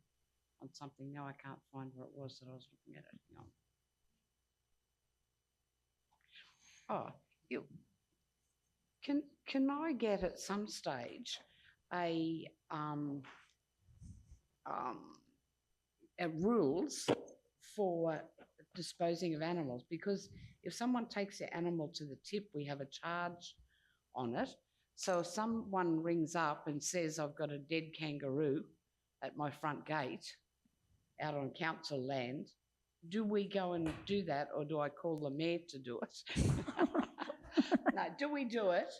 on something. Now I can't find where it was that I was looking at it. Hang on. Can I get at some stage a rules for disposing of animals? Because if someone takes their animal to the tip, we have a charge on it. So if someone rings up and says, I've got a dead kangaroo at my front gate out on council land, do we go and do that, or do I call the mayor to do it? No, do we do it,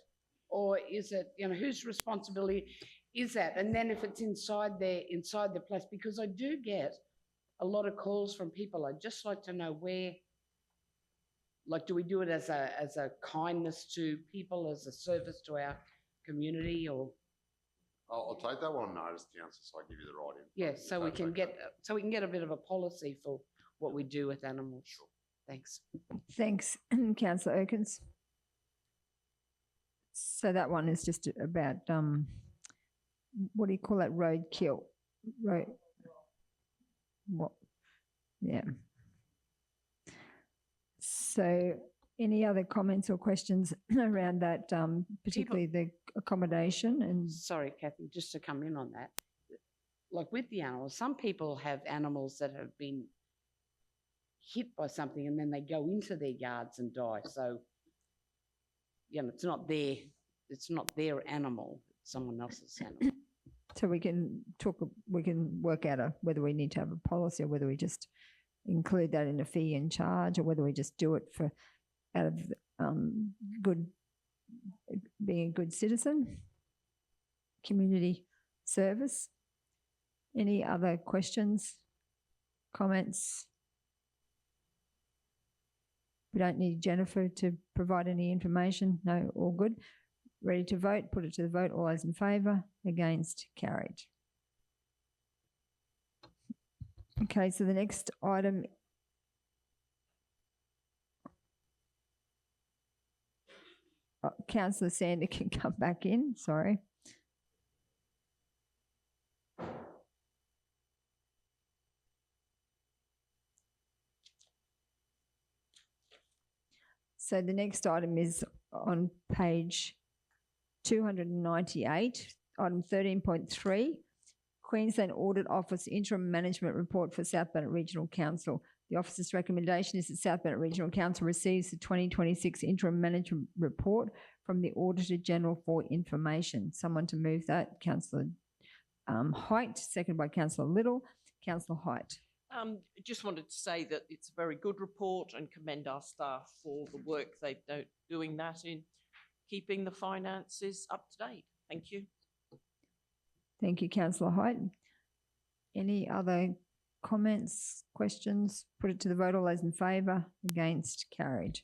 or is it, whose responsibility is that? And then if it's inside the place, because I do get a lot of calls from people, I'd just like to know where, like, do we do it as a kindness to people, as a service to our community, or? I'll take that one on notice, Council, so I give you the right info. Yes, so we can get a bit of a policy for what we do with animals. Sure. Thanks. Thanks, Councillor Erkins. So that one is just about, what do you call that, roadkill? What? Yeah. So any other comments or questions around that, particularly the accommodation? And sorry, Kathy, just to come in on that. Like with the animals, some people have animals that have been hit by something and then they go into their yards and die. So, it's not their animal, it's someone else's animal. So we can work out whether we need to have a policy or whether we just include that in a fee and charge, or whether we just do it out of being a good citizen, community service. Any other questions, comments? We don't need Jennifer to provide any information. No, all good. Ready to vote? Put it to the vote. All those in favour? Against? Carried. Okay, so the next item Councillor Sander can come back in, sorry. So the next item is on page 298, item 13.3, Queensland Audit Office Interim Management Report for South Bennett Regional Council The officer's recommendation is that South Bennett Regional Council receives the 2026 interim management report from the Auditor General for information. Someone to move that. Councillor Height, seconded by Councillor Little. Councillor Height. Just wanted to say that it's a very good report and commend our staff for the work they're doing that in keeping the finances up to date. Thank you. Thank you, Councillor Height. Any other comments, questions? Put it to the vote. All those in favour? Against? Carried.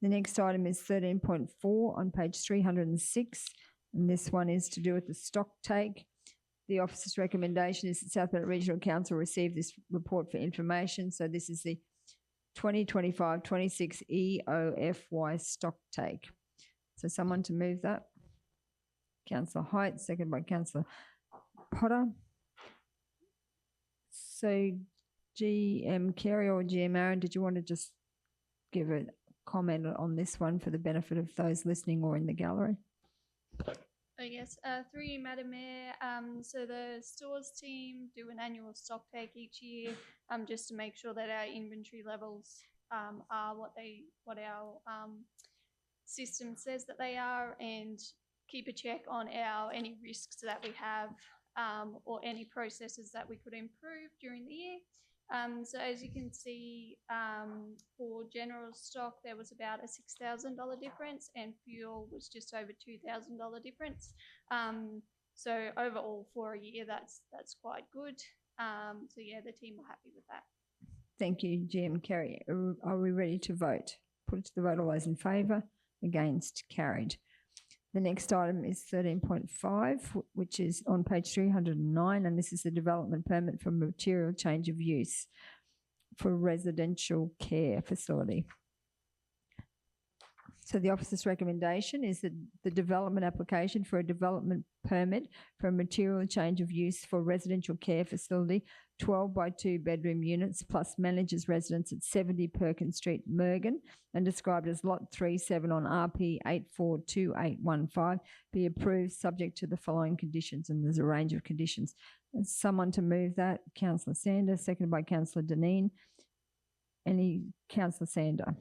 The next item is 13.4 on page 306, and this one is to do with the stock take. The officer's recommendation is that South Bennett Regional Council receive this report for information. So this is the 2025-26 EOFY stock take. So someone to move that. Councillor Height, seconded by Councillor Potter. So GM Carey or GM Aaron, did you want to just give a comment on this one for the benefit of those listening or in the gallery? Yes, through you, Madam Mayor. So the stores team do an annual stock take each year, just to make sure that our inventory levels are what our system says that they are, and keep a check on any risks that we have, or any processes that we could improve during the year. So as you can see, for general stock, there was about a $6,000 difference, and fuel was just over $2,000 difference. So overall for a year, that's quite good. So yeah, the team are happy with that. Thank you, GM Carey. Are we ready to vote? Put it to the vote. All those in favour? Against? Carried. The next item is 13.5, which is on page 309, and this is the development permit for material change of use for residential care facility. So the officer's recommendation is that the development application for a development permit for a material change of use for residential care facility, 12 by 2 bedroom units plus manager's residence at 70 Perkins Street, Mergen, and described as Lot 37 on RP 842815, be approved subject to the following conditions, and there's a range of conditions. Someone to move that. Councillor Sander, seconded by Councillor Deneen. Any Councillor Sander?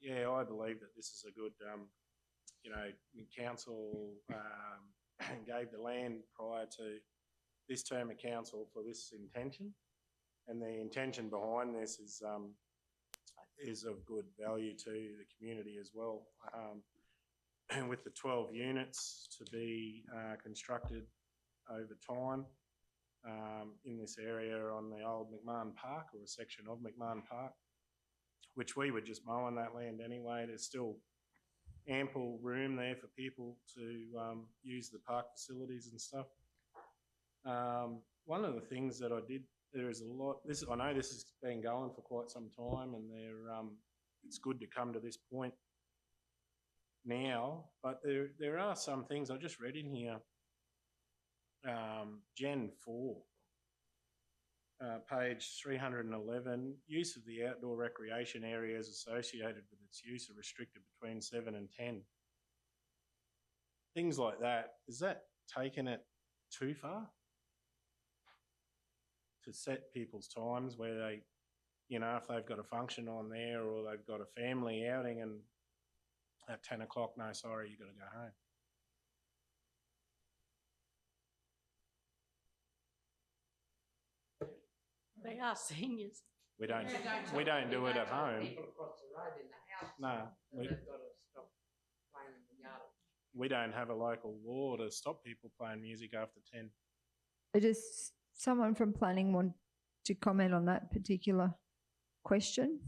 Yeah, I believe that this is a good, council gave the land prior to this term of council for this intention, and the intention behind this is of good value to the community as well. With the 12 units to be constructed over time in this area on the old McMahon Park, or a section of McMahon Park, which we would just mow on that land anyway. There's still ample room there for people to use the park facilities and stuff. One of the things that I did, there is a lot, I know this has been going for quite some time, and it's good to come to this point now, but there are some things I just read in here. Gen 4. Page 311, use of the outdoor recreation areas associated with its use are restricted between 7 and 10. Things like that, is that taking it too far? To set people's times where they, if they've got a function on there, or they've got a family outing, and at 10 o'clock, no, sorry, you've got to go home. They are seniors. We don't do it at home. People across the road in the house. No, They've got to stop playing in the yard. we don't have a local law to stop people playing music after 10. Does someone from planning want to comment on that particular question?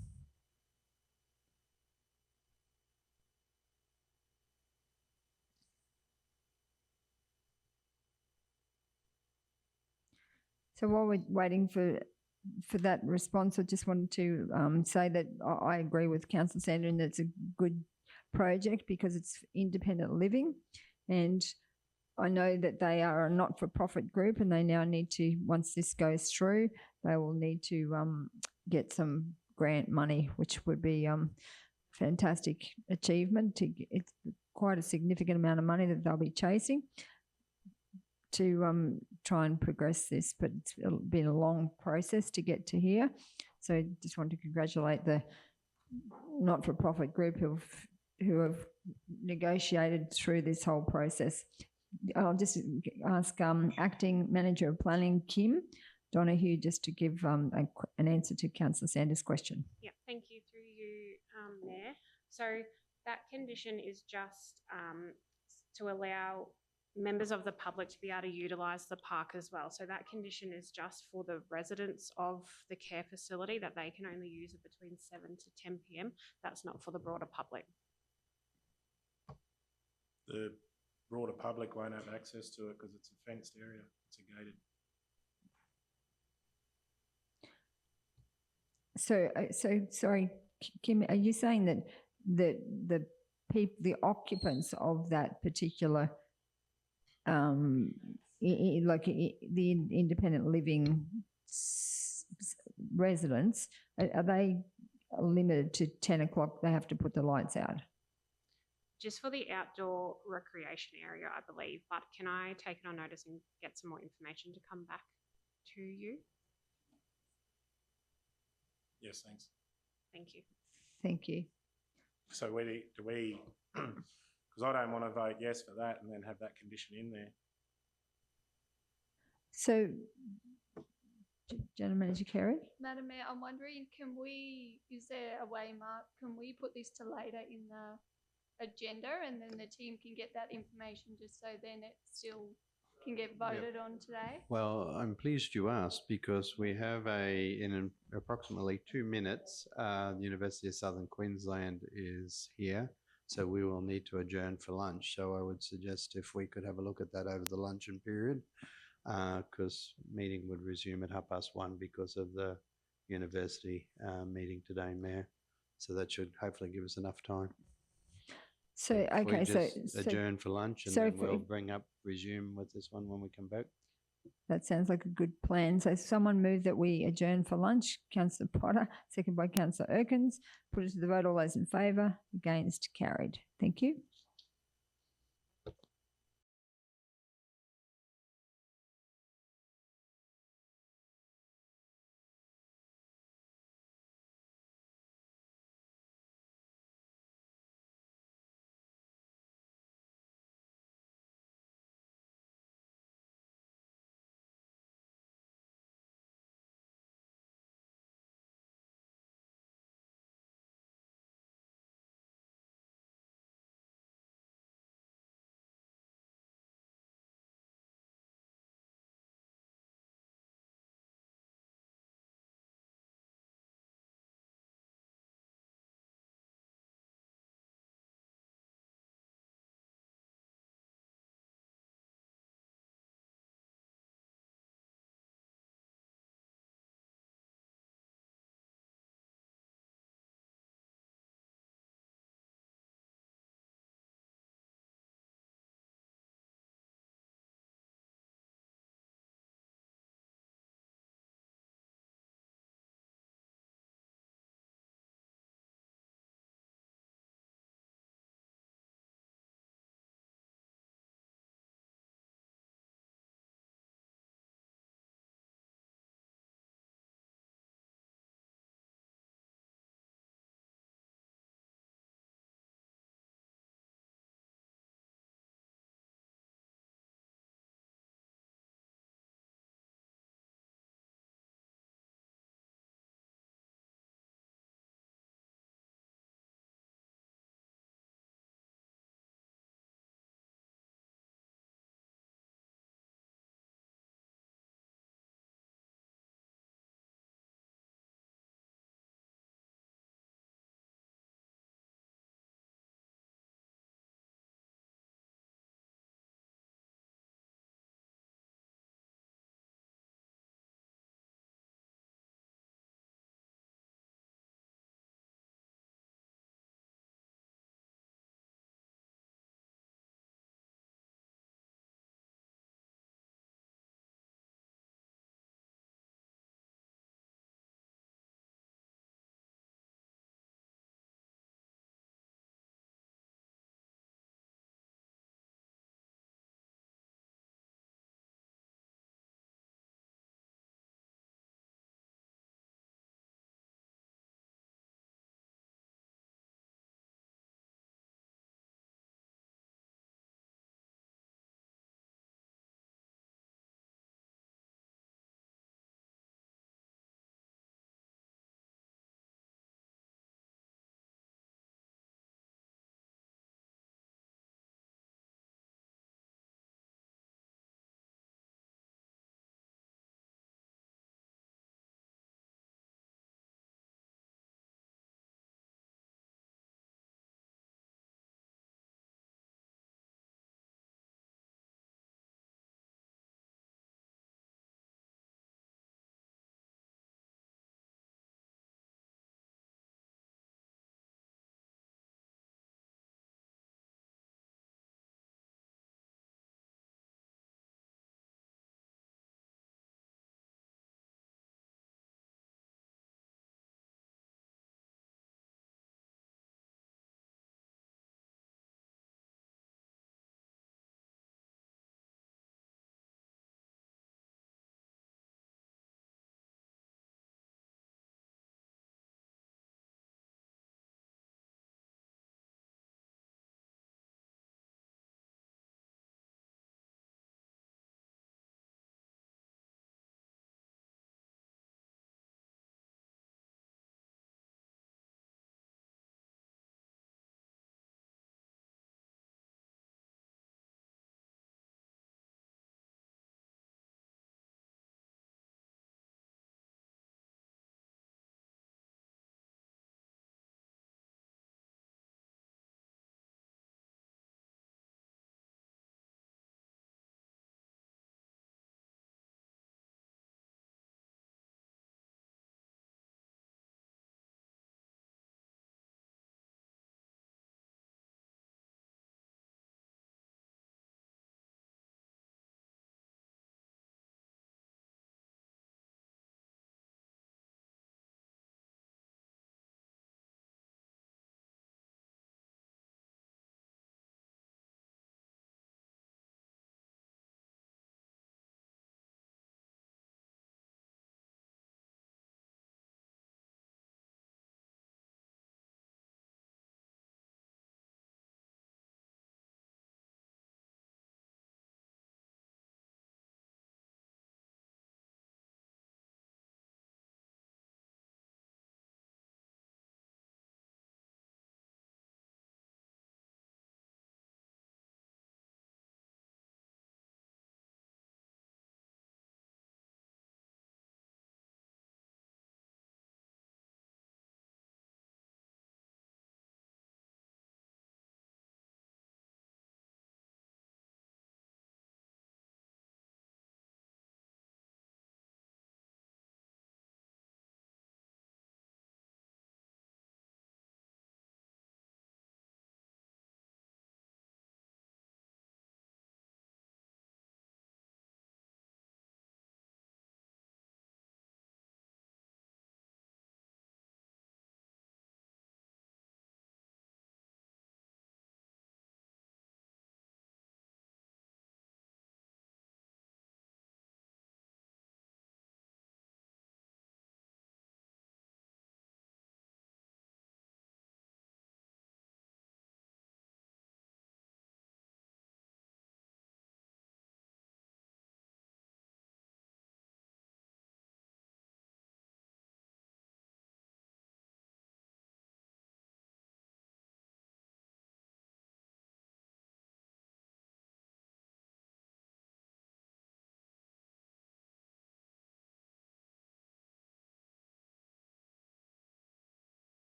So while we're waiting for that response, I just wanted to say that I agree with Councillor Sander, and it's a good project because it's independent living, and I know that they are a not-for-profit group, and they now need to, once this goes through, they will need to get some grant money, which would be fantastic achievement. It's quite a significant amount of money that they'll be chasing. to try and progress this, but it's been a long process to get to here. So just want to congratulate the not-for-profit group who have negotiated through this whole process. I'll just ask Acting Manager of Planning, Kim Donahue, just to give an answer to Councillor Sanders' question. Yeah, thank you through you, Mayor. So that condition is just to allow members of the public to be able to utilise the park as well. So that condition is just for the residents of the care facility, that they can only use it between 7 to 10 p.m. That's not for the broader public. The broader public won't have access to it because it's a fenced area. It's a gated. So sorry, Kim, are you saying that the occupants of that particular the independent living residents, are they limited to 10 o'clock? They have to put the lights out? Just for the outdoor recreation area, I believe, but can I take it on notice and get some more information to come back to you? Yes, thanks. Thank you. Thank you. So do we, because I don't want to vote yes for that and then have that condition in there. So, General Manager Carey? Madam Mayor, I'm wondering, is there a way, Mark, can we put this to later in the agenda and then the team can get that information just so then it still can get voted on today? Well, I'm pleased you asked because we have in approximately 2 minutes, the University of Southern Queensland is here. So we will need to adjourn for lunch. So I would suggest if we could have a look at that over the luncheon period, because meeting would resume at 1:30 because of the university meeting today, Mayor. So that should hopefully give us enough time. So, If we okay, just adjourn for lunch and so then if we'll resume with this one when we come back. that sounds like a good plan. So someone move that we adjourn for lunch. Councillor Potter, second by Councillor Erkins. Put it to the vote. All those in favour? Against? Carried. Thank you.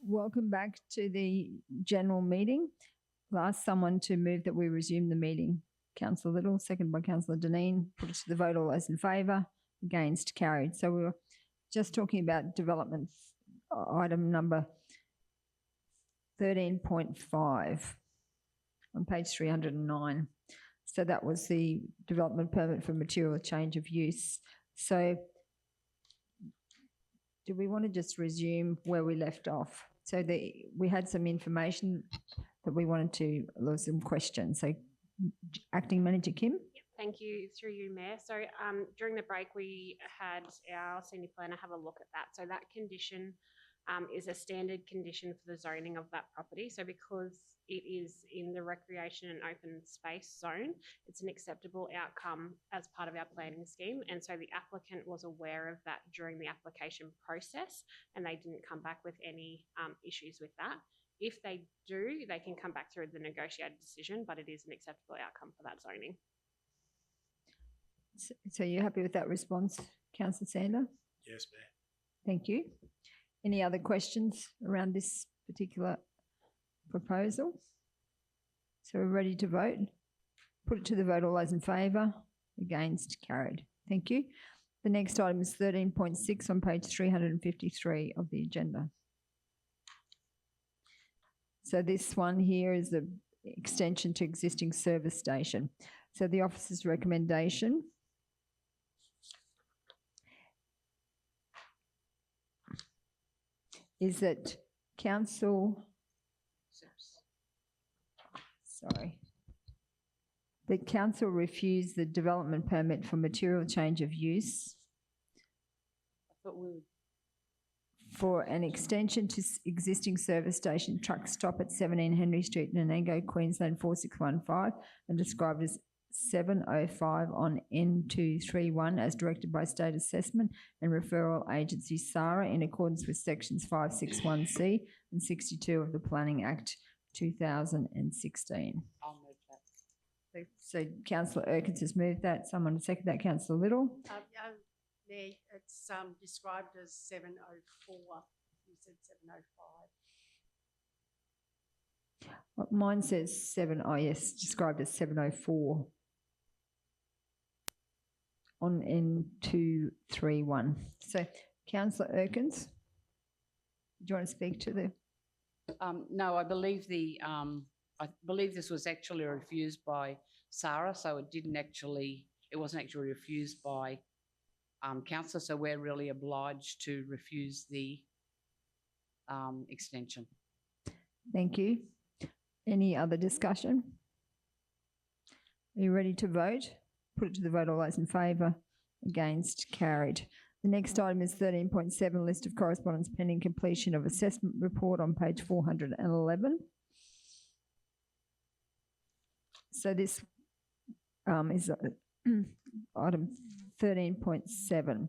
Welcome back to the general meeting. I'll ask someone to move that we resume the meeting. Councillor Little, second by Councillor Deneen. Put it to the vote. All those in favour? Against? Carried. So we were just talking about development item number 13.5 on page 309. So that was the development permit for material change of use. So do we want to just resume where we left off? So we had some information that we wanted to, there were some questions. So Acting Manager Kim? Thank you, through you, Mayor. So during the break, we had our senior planner have a look at that. So that condition is a standard condition for the zoning of that property. So because it is in the recreation and open space zone, it's an acceptable outcome as part of our planning scheme. And so the applicant was aware of that during the application process, and they didn't come back with any issues with that. If they do, they can come back through the negotiated decision, but it is an acceptable outcome for that zoning. So you're happy with that response, Councillor Sander? Yes, Mayor. Thank you. Any other questions around this particular proposal? So we're ready to vote. Put it to the vote. All those in favour? Against? Carried. Thank you. The next item is 13.6 on page 353 of the agenda. So this one here is the extension to existing service station. So the officer's recommendation is that that council refuse the development permit for material change of use for an extension to existing service station truck stop at 17 Henry Street, Nanango, Queensland 4615, and described as 705 on N231 as directed by State Assessment and Referral Agency SARA in accordance with sections 561C and 62 of the Planning Act 2016. I'll move that. So Councillor Erkins has moved that. Someone to second that. Councillor Little? Mayor, it's described as 704. You said 705. Mine says yes, described as 704 on N231. So, Councillor Erkins, do you want to speak to the? No, I believe this was actually refused by SARA, so it wasn't actually refused by council, so we're really obliged to refuse the extension. Thank you. Any other discussion? Are you ready to vote? Put it to the vote. All those in favour? Against? Carried. The next item is 13.7, list of correspondence pending completion of assessment report on page 411. So this is item 13.7.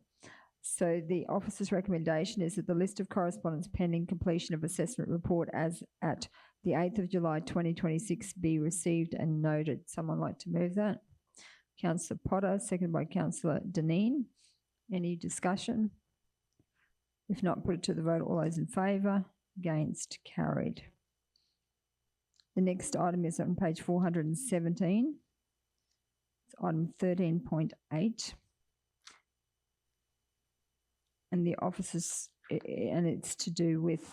So the officer's recommendation is that the list of correspondence pending completion of assessment report as at the 8th of July 2026 be received and noted. Someone like to move that? Councillor Potter, seconded by Councillor Deneen. Any discussion? If not, put it to the vote. All those in favour? Against? Carried. The next item is on page 417. It's item 13.8. And the officers, and it's to do with,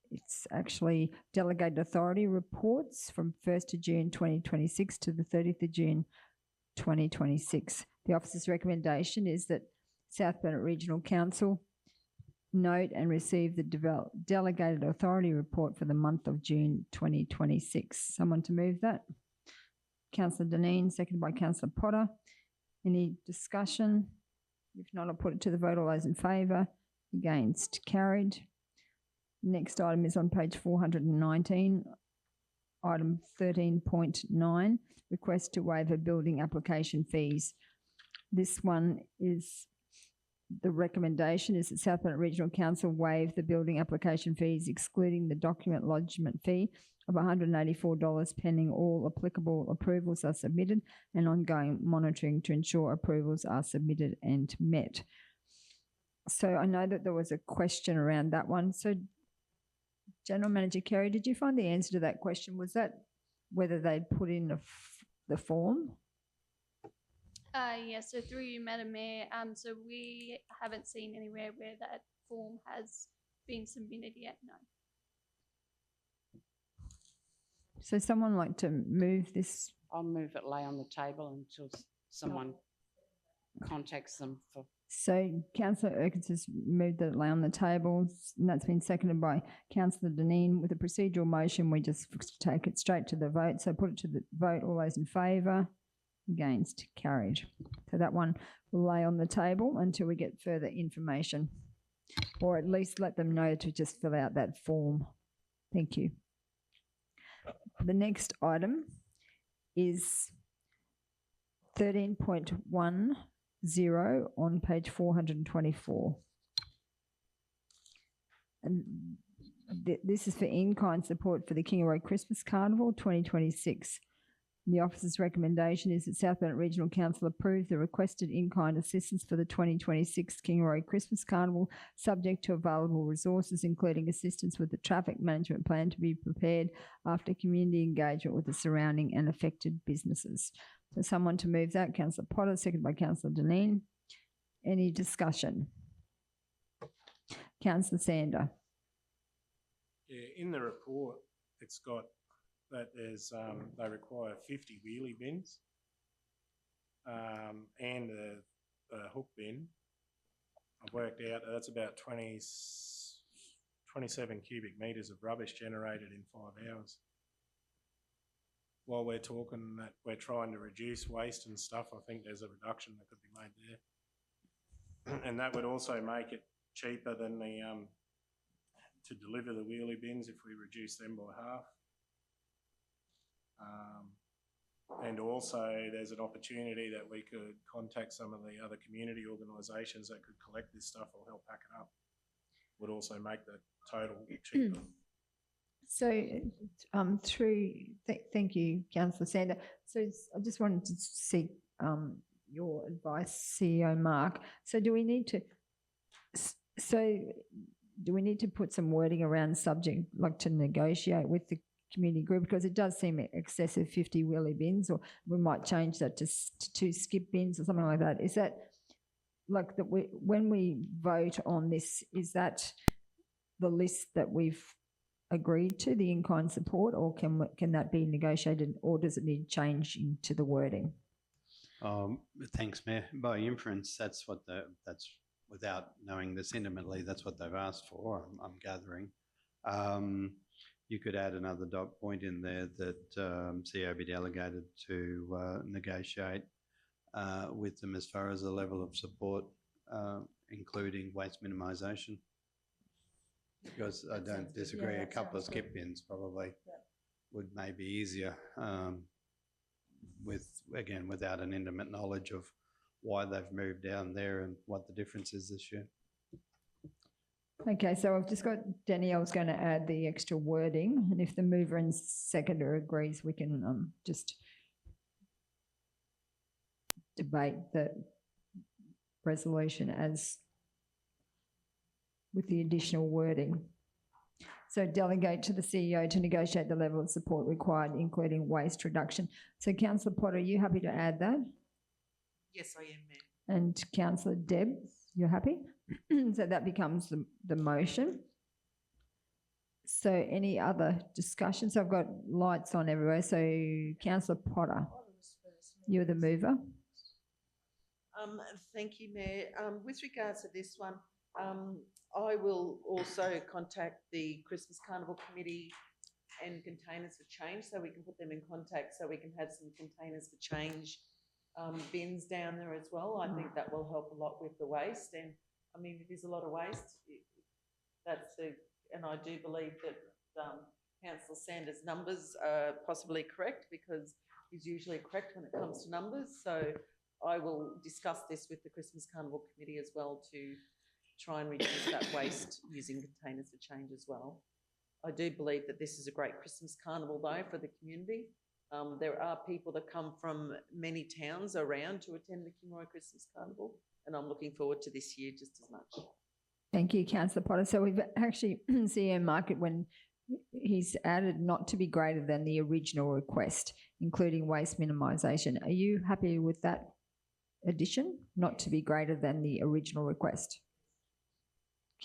it's actually delegated authority reports from 1st of June 2026 to the 30th of June 2026. The officer's recommendation is that South Burnett Regional Council note and receive the delegated authority report for the month of June 2026. Someone to move that? Councillor Deneen, seconded by Councillor Potter. Any discussion? If not, I'll put it to the vote. All those in favour? Against? Carried. Next item is on page 419, item 13.9, request to waive a building application fees. This one is, the recommendation is that South Burnett Regional Council waive the building application fees, excluding the document lodgement fee of $184 pending all applicable approvals are submitted and ongoing monitoring to ensure approvals are submitted and met. So I know that there was a question around that one. So General Manager Kerry, did you find the answer to that question? Was that whether they'd put in the form? Yes, so through you, Madam Mayor, so we haven't seen anywhere where that form has been submitted yet, no. So someone like to move this? I'll move it lay on the table until someone contacts them for. So Councillor Urquhart has moved that it lay on the table, and that's been seconded by Councillor Deneen. With a procedural motion, we just take it straight to the vote. So put it to the vote. All those in favour? Against? Carried. So that one will lay on the table until we get further information, or at least let them know to just fill out that form. Thank you. The next item is 13.10 on page 424. And this is for in-kind support for the Kingaroy Christmas Carnival 2026. The officer's recommendation is that South Burnett Regional Council approve the requested in-kind assistance for the 2026 Kingaroy Christmas Carnival, subject to available resources, including assistance with the traffic management plan to be prepared after community engagement with the surrounding and affected businesses. So someone to move that, Councillor Potter, seconded by Councillor Deneen. Any discussion? Councillor Sander. Yeah, in the report, it's got that there's they require 50 wheelie bins and a hook bin. I've worked out that's about 27 cubic metres of rubbish generated in 5 hours. While we're talking that we're trying to reduce waste and stuff, I think there's a reduction that could be made there. And that would also make it cheaper than the to deliver the wheelie bins if we reduce them by half. And also there's an opportunity that we could contact some of the other community organisations that could collect this stuff or help pack it up. Would also make the total cheaper. So thank you, Councillor Sander. So I just wanted to seek your advice, CEO Mark. So do we need to put some wording around subject, like to negotiate with the community group, because it does seem excessive, 50 wheelie bins, or we might change that to 2 skip bins or something like that. Is that like that when we vote on this, is that the list that we've agreed to, the in-kind support, or can that be negotiated, or does it need change into the wording? Thanks, Mayor. By inference, that's without knowing this intimately, that's what they've asked for, I'm gathering. You could add another dot point in there that CEO be delegated to negotiate with them as far as the level of support, including waste minimisation. Because I don't disagree, a couple of skip bins probably would maybe easier without an intimate knowledge of why they've moved down there and what the difference is this year. Okay, so I've just got Danielle's going to add the extra wording, and if the mover and seconder agrees, we can just debate the resolution as with the additional wording. So delegate to the CEO to negotiate the level of support required, including waste reduction. So Councillor Potter, are you happy to add that? Yes, I am, Mayor. And Councillor Deb, you're happy? So that becomes the motion. So any other discussion? So I've got lights on everywhere. So Councillor Potter, you're the mover. Thank you, Mayor. With regards to this one, I will also contact the Christmas Carnival Committee and Containers for Change, so we can put them in contact, so we can have some Containers for Change bins down there as well. I think that will help a lot with the waste, and I mean, it is a lot of waste. And I do believe that Councillor Sanders' numbers are possibly correct, because he's usually correct when it comes to numbers. So I will discuss this with the Christmas Carnival Committee as well to try and reduce that waste using Containers for Change as well. I do believe that this is a great Christmas carnival though for the community. There are people that come from many towns around to attend the Kingaroy Christmas Carnival, and I'm looking forward to this year just as much. Thank you, Councillor Potter. So we've actually, CEO Market, when he's added not to be greater than the original request, including waste minimisation. Are you happy with that addition? Not to be greater than the original request?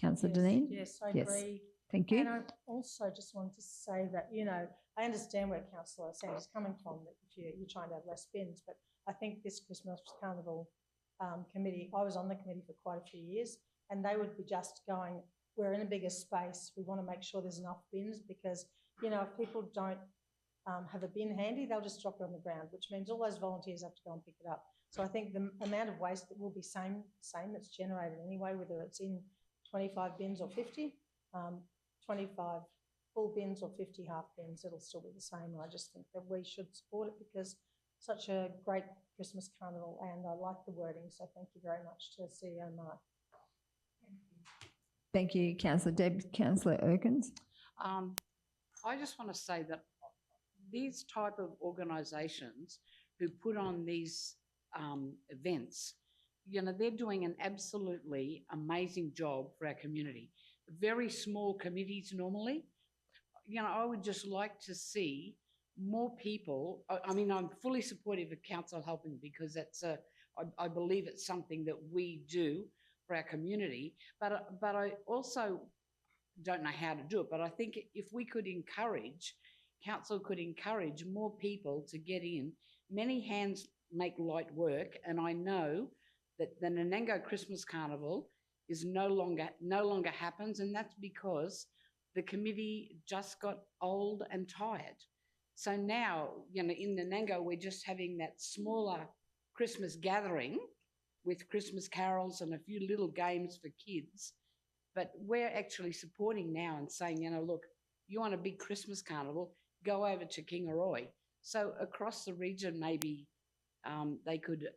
Councillor Deneen? Yes, I Yes. agree. Thank you. And I also just wanted to say that, you know, I understand where Councillor Sanders is coming from, that if you're trying to have less bins, but I think this Christmas Carnival committee, I was on the committee for quite a few years, and they would be just going, we're in a bigger space, we want to make sure there's enough bins, because, you know, if people don't have a bin handy, they'll just drop it on the ground, which means all those volunteers have to go and pick it up. So I think the amount of waste that will be same that's generated anyway, whether it's in 25 bins or 50, 25 full bins or 50 half bins, it'll still be the same. And I just think that we should support it because such a great Christmas carnival, and I like the wording. So thank you very much to CEO Mark. Thank you, Councillor Deb. Councillor Erkins? I just want to say that these type of organisations who put on these events, you know, they're doing an absolutely amazing job for our community. Very small committees normally. You know, I would just like to see more people. I mean, I'm fully supportive of council helping because that's I believe it's something that we do for our community. But I also don't know how to do it. But I think if we could encourage, council could encourage more people to get in. Many hands make light work, and I know that the Nanango Christmas Carnival is no longer happens, and that's because the committee just got old and tired. So now, you know, in Nanango, we're just having that smaller Christmas gathering with Christmas carols and a few little games for kids. But we're actually supporting now and saying, you know, look, you want a big Christmas carnival, go over to Kingaroy. So across the region, maybe they could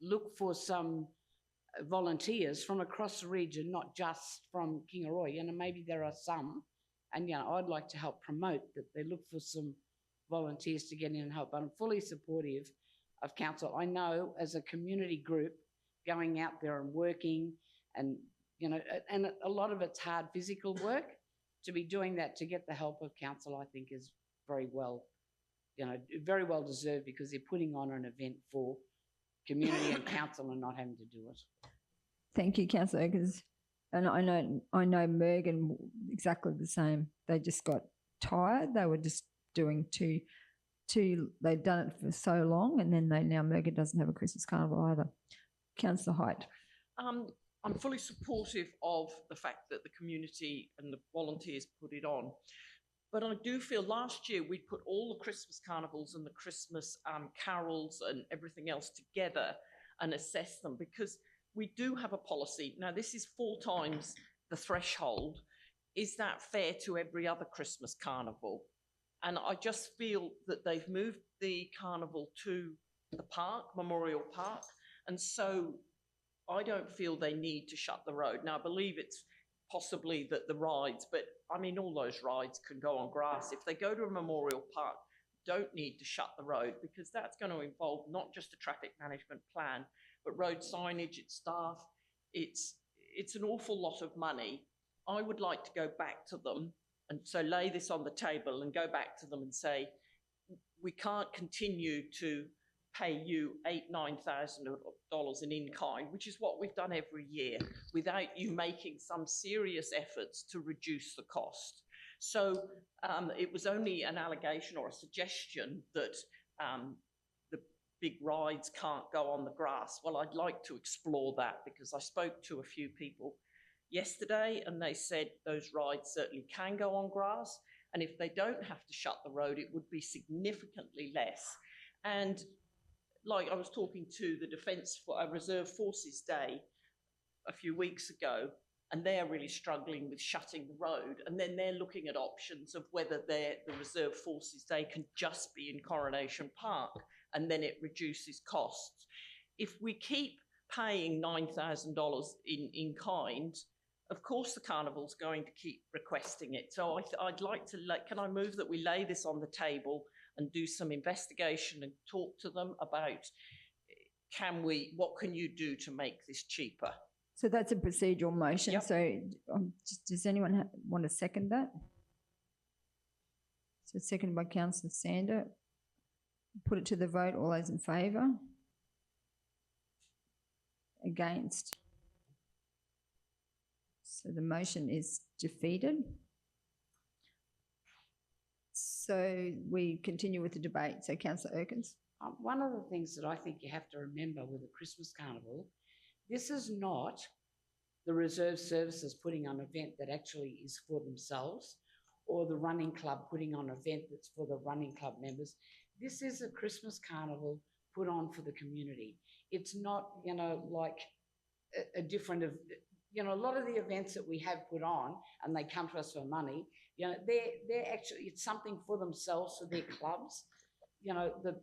look for some volunteers from across the region, not just from Kingaroy. You know, maybe there are some, and, you know, I'd like to help promote that they look for some volunteers to get in and help. But I'm fully supportive of council. I know as a community group going out there and working, and, you know, and a lot of it's hard physical work. To be doing that, to get the help of council, I think is very well, you know, very well deserved, because they're putting on an event for community and council and not having to do it. Thank you, Councillor Erkins. And I know Mergen exactly the same. They just got tired. They were just doing they'd done it for so long, and then now Mergen doesn't have a Christmas carnival either. Councillor Height. I'm fully supportive of the fact that the community and the volunteers put it on. But I do feel last year we put all the Christmas carnivals and the Christmas carols and everything else together and assessed them, because we do have a policy. Now, this is 4 times the threshold. Is that fair to every other Christmas carnival? And I just feel that they've moved the carnival to the park, Memorial Park, and so I don't feel they need to shut the road. Now, I believe it's possibly that the rides, but I mean, all those rides can go on grass. If they go to a Memorial Park, don't need to shut the road, because that's going to involve not just a traffic management plan, but road signage, its staff. It's an awful lot of money. I would like to go back to them and so lay this on the table and go back to them and say, we can't continue to pay you $8,000-9,000 in kind, which is what we've done every year, without you making some serious efforts to reduce the cost. So it was only an allegation or a suggestion that the big rides can't go on the grass. Well, I'd like to explore that, because I spoke to a few people yesterday and they said those rides certainly can go on grass, and if they don't have to shut the road, it would be significantly less. And like, I was talking to the Defence Reserve Forces Day a few weeks ago, and they're really struggling with shutting the road, and then they're looking at options of whether the Reserve Forces Day can just be in Coronation Park, and then it reduces costs. If we keep paying $9,000 in kind, of course the carnival's going to keep requesting it. So I'd like to, can I move that we lay this on the table and do some investigation and talk to them about, what can you do to make this cheaper? So that's a procedural motion. Yep. So does anyone want to second that? So seconded by councillor Sander. Put it to the vote. All those in favour? Against? So the motion is defeated. So we continue with the debate. So councillor Erkins. One of the things that I think you have to remember with the Christmas Carnival, this is not the reserve services putting on an event that actually is for themselves, or the running club putting on an event that's for the running club members. This is a Christmas Carnival put on for the community. It's not, you know, like a different, you know, a lot of the events that we have put on and they come to us for money, you know, they're actually, it's something for themselves, for their clubs. You know, the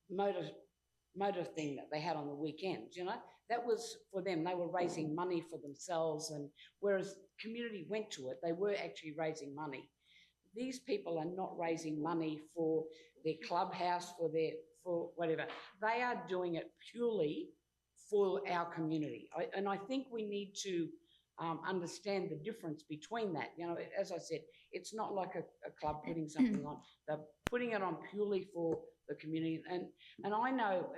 motor thing that they had on the weekend, you know, that was for them. They were raising money for themselves, and whereas community went to it, they were actually raising money. These people are not raising money for their clubhouse, for whatever. They are doing it purely for our community. And I think we need to understand the difference between that. You know, as I said, it's not like a club putting something on. They're putting it on purely for the community. And I know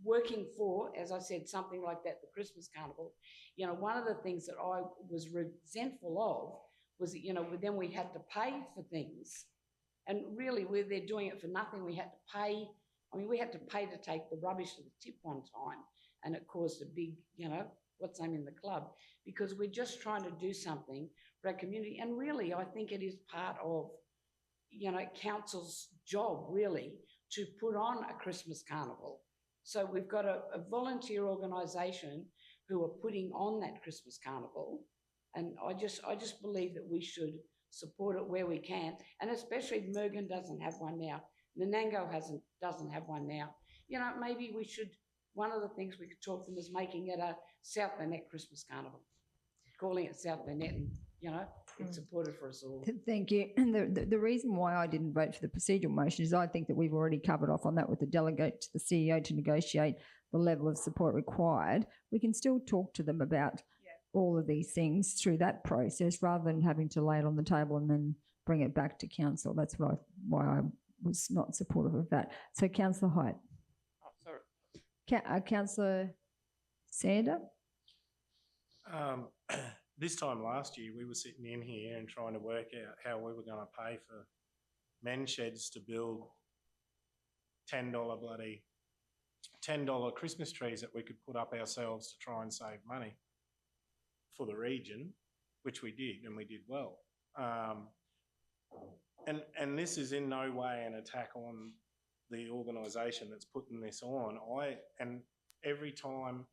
working for, as I said, something like that, the Christmas Carnival, you know, one of the things that I was resentful of was that, you know, then we had to pay for things. And really, where they're doing it for nothing, we had to pay. I mean, we had to pay to take the rubbish to the tip one time, and it caused a big, you know, what's name in the club, because we're just trying to do something for our community. And really, I think it is part of, you know, council's job, really, to put on a Christmas Carnival. So we've got a volunteer organisation who are putting on that Christmas Carnival, and I just believe that we should support it where we can, and especially Mergen doesn't have one now. Nanango doesn't have one now. You know, maybe we should, one of the things we could talk to them is making it a South Burnett Christmas Carnival, calling it South Burnett, and, you know, it's supported for us all. Thank you. And the reason why I didn't vote for the procedural motion is I think that we've already covered off on that with the delegate to the CEO to negotiate the level of support required. We can still talk to them about all of these things through that process rather than having to lay it on the table and then bring it back to council. That's why I was not supportive of that. So councillor Hyde. Oh, sorry. Councillor Sander. This time last year, we were sitting in here and trying to work out how we were going to pay for men's sheds to build $10 Christmas trees that we could put up ourselves to try and save money for the region, which we did, and we did well. And this is in no way an attack on the organisation that's putting this on. And every time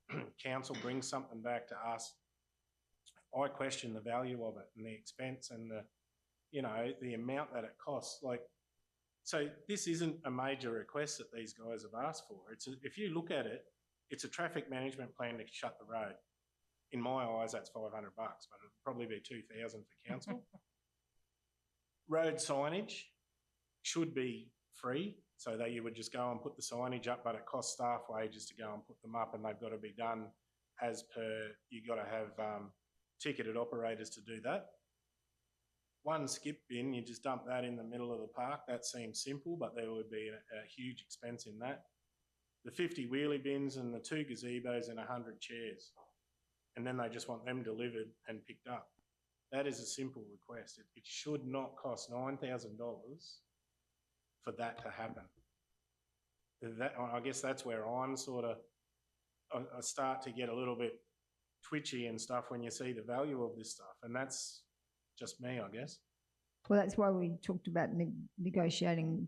council brings something back to us, I question the value of it and the expense and the, you know, the amount that it costs. Like, so this isn't a major request that these guys have asked for. If you look at it, it's a traffic management plan to shut the road. In my eyes, that's $500, but it'll probably be $2,000 for council. Road signage should be free, so that you would just go and put the signage up, but it costs staff wages to go and put them up, and they've got to be done as per, you've got to have ticketed operators to do that. One skip bin, you just dump that in the middle of the park. That seems simple, but there would be a huge expense in that. The 50 wheelie bins and the 2 gazebos and 100 chairs. And then they just want them delivered and picked up. That is a simple request. It should not cost $9,000 for that to happen. I guess that's where I'm sort of, I start to get a little bit twitchy and stuff when you see the value of this stuff. And that's just me, I guess. Well, that's why we talked about negotiating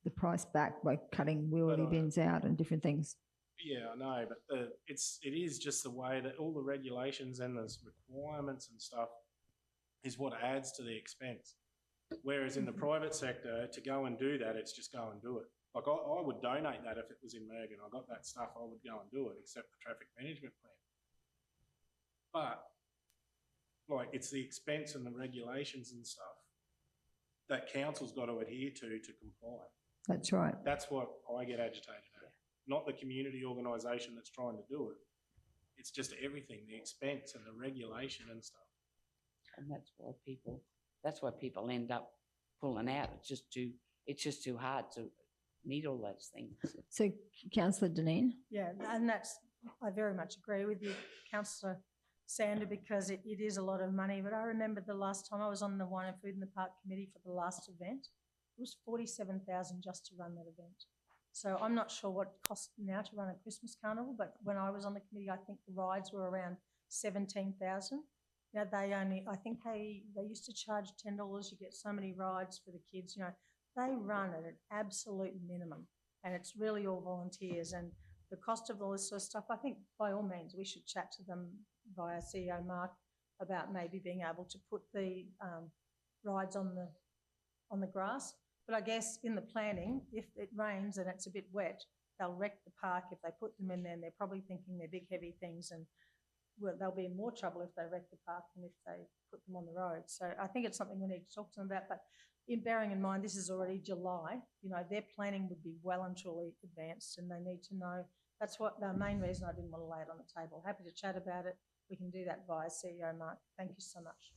the price back by cutting wheelie bins out and different things. Yeah, I know, but it is just the way that all the regulations and the requirements and stuff is what adds to the expense. Whereas in the private sector, to go and do that, it's just go and do it. Like I would donate that if it was in Mergen. I got that stuff, I would go and do it, except the traffic management plan. But like, it's the expense and the regulations and stuff that council's got to adhere to comply. That's right. That's what I get agitated at. Not the community organisation that's trying to do it. It's just everything, the expense and the regulation and stuff. And that's why people That's why people end up pulling out. It's just too hard to meet all those things. So, Councillor Deneen? Yeah, and I very much agree with you, Councillor Sander, because it is a lot of money. But I remember the last time I was on the Wine and Food in the Park committee for the last event, it was $47,000 just to run that event. So I'm not sure what it costs now to run a Christmas carnival, but when I was on the committee, I think the rides were around $17,000. Now I think they used to charge $10. You get so many rides for the kids. They run at an absolute minimum, and it's really all volunteers. And the cost of all this sort of stuff, I think by all means we should chat to them via CEO Mark about maybe being able to put the rides on the grass. But I guess in the planning, if it rains and it's a bit wet, they'll wreck the park if they put them in there, and they're probably thinking they're big heavy things, and they'll be in more trouble if they wreck the park than if they put them on the road. So I think it's something we need to talk to them about. But bearing in mind this is already July, their planning would be well and truly advanced, and they need to know. That's what the main reason I didn't want to lay it on the table. Happy to chat about it. We can do that via CEO Mark. Thank you so much.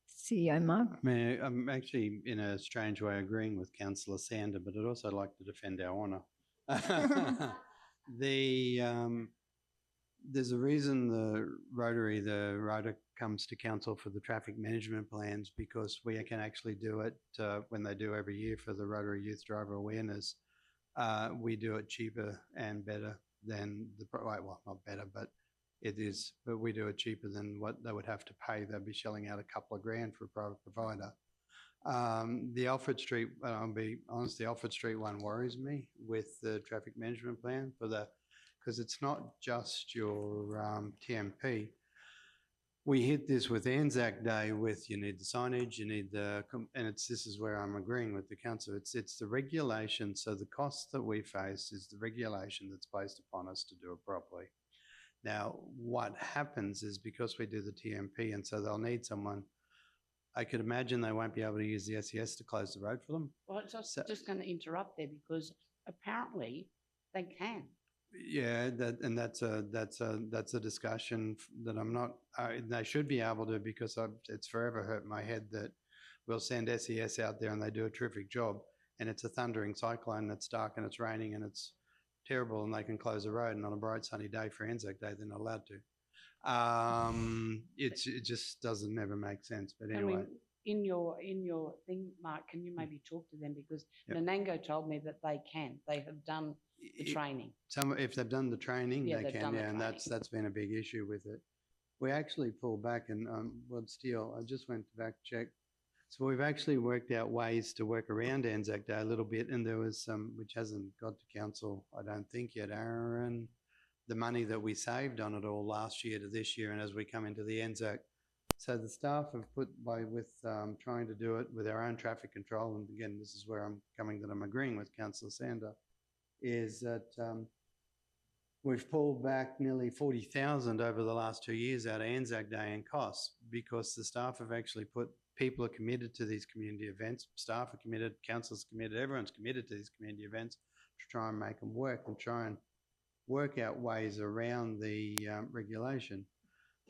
CEO Mark? Mayor, I'm actually in a strange way agreeing with Councillor Sander, but I'd also like to defend our honour. There's a reason the Rota comes to council for the traffic management plans, because we can actually do it when they do every year for the Rotary Youth Driver Awareness. We do it cheaper and better than not better, but it is. But we do it cheaper than what they would have to pay. They'd be shelling out a couple of grand for a private provider. The Alfred Street, I'll be honest, the Alfred Street one worries me with the traffic management plan because it's not just your TMP. We hit this with Anzac Day with you need the signage, you need this is where I'm agreeing with the council. It's the regulation. So the cost that we face is the regulation that's placed upon us to do it properly. Now, what happens is because we do the TMP, and so they'll need someone, I could imagine they won't be able to use the SES to close the road for them. Well, I was just going to interrupt there because apparently they can. Yeah, that's a discussion that I'm not. They should be able to, because it's forever hurt my head that we'll send SES out there and they do a terrific job, and it's a thundering cyclone, and it's dark and it's raining and it's terrible, and they can close the road, and on a bright sunny day for Anzac Day they're not allowed to. It just doesn't never make sense. But anyway. In your thing, Mark, can you maybe talk to them, because Nanango told me that they can. They have done the training. If they've done the training, they can. Yeah, and training. that's been a big issue with it. We actually pulled back, and Steele, I just went back to check. So we've actually worked out ways to work around Anzac Day a little bit, and there was some which hasn't got to council, I don't think yet, Aaron. The money that we saved on it all last year to this year, and as we come into the Anzac. So the staff have trying to do it with our own traffic control, and again, this is where I'm coming that I'm agreeing with Councillor Sander, is that we've pulled back nearly 40,000 over the last 2 years out of Anzac Day in costs, because the staff have actually people are committed to these community events, staff are committed, councillors are committed, everyone's committed to these community events to try and make them work and try and work out ways around the regulation.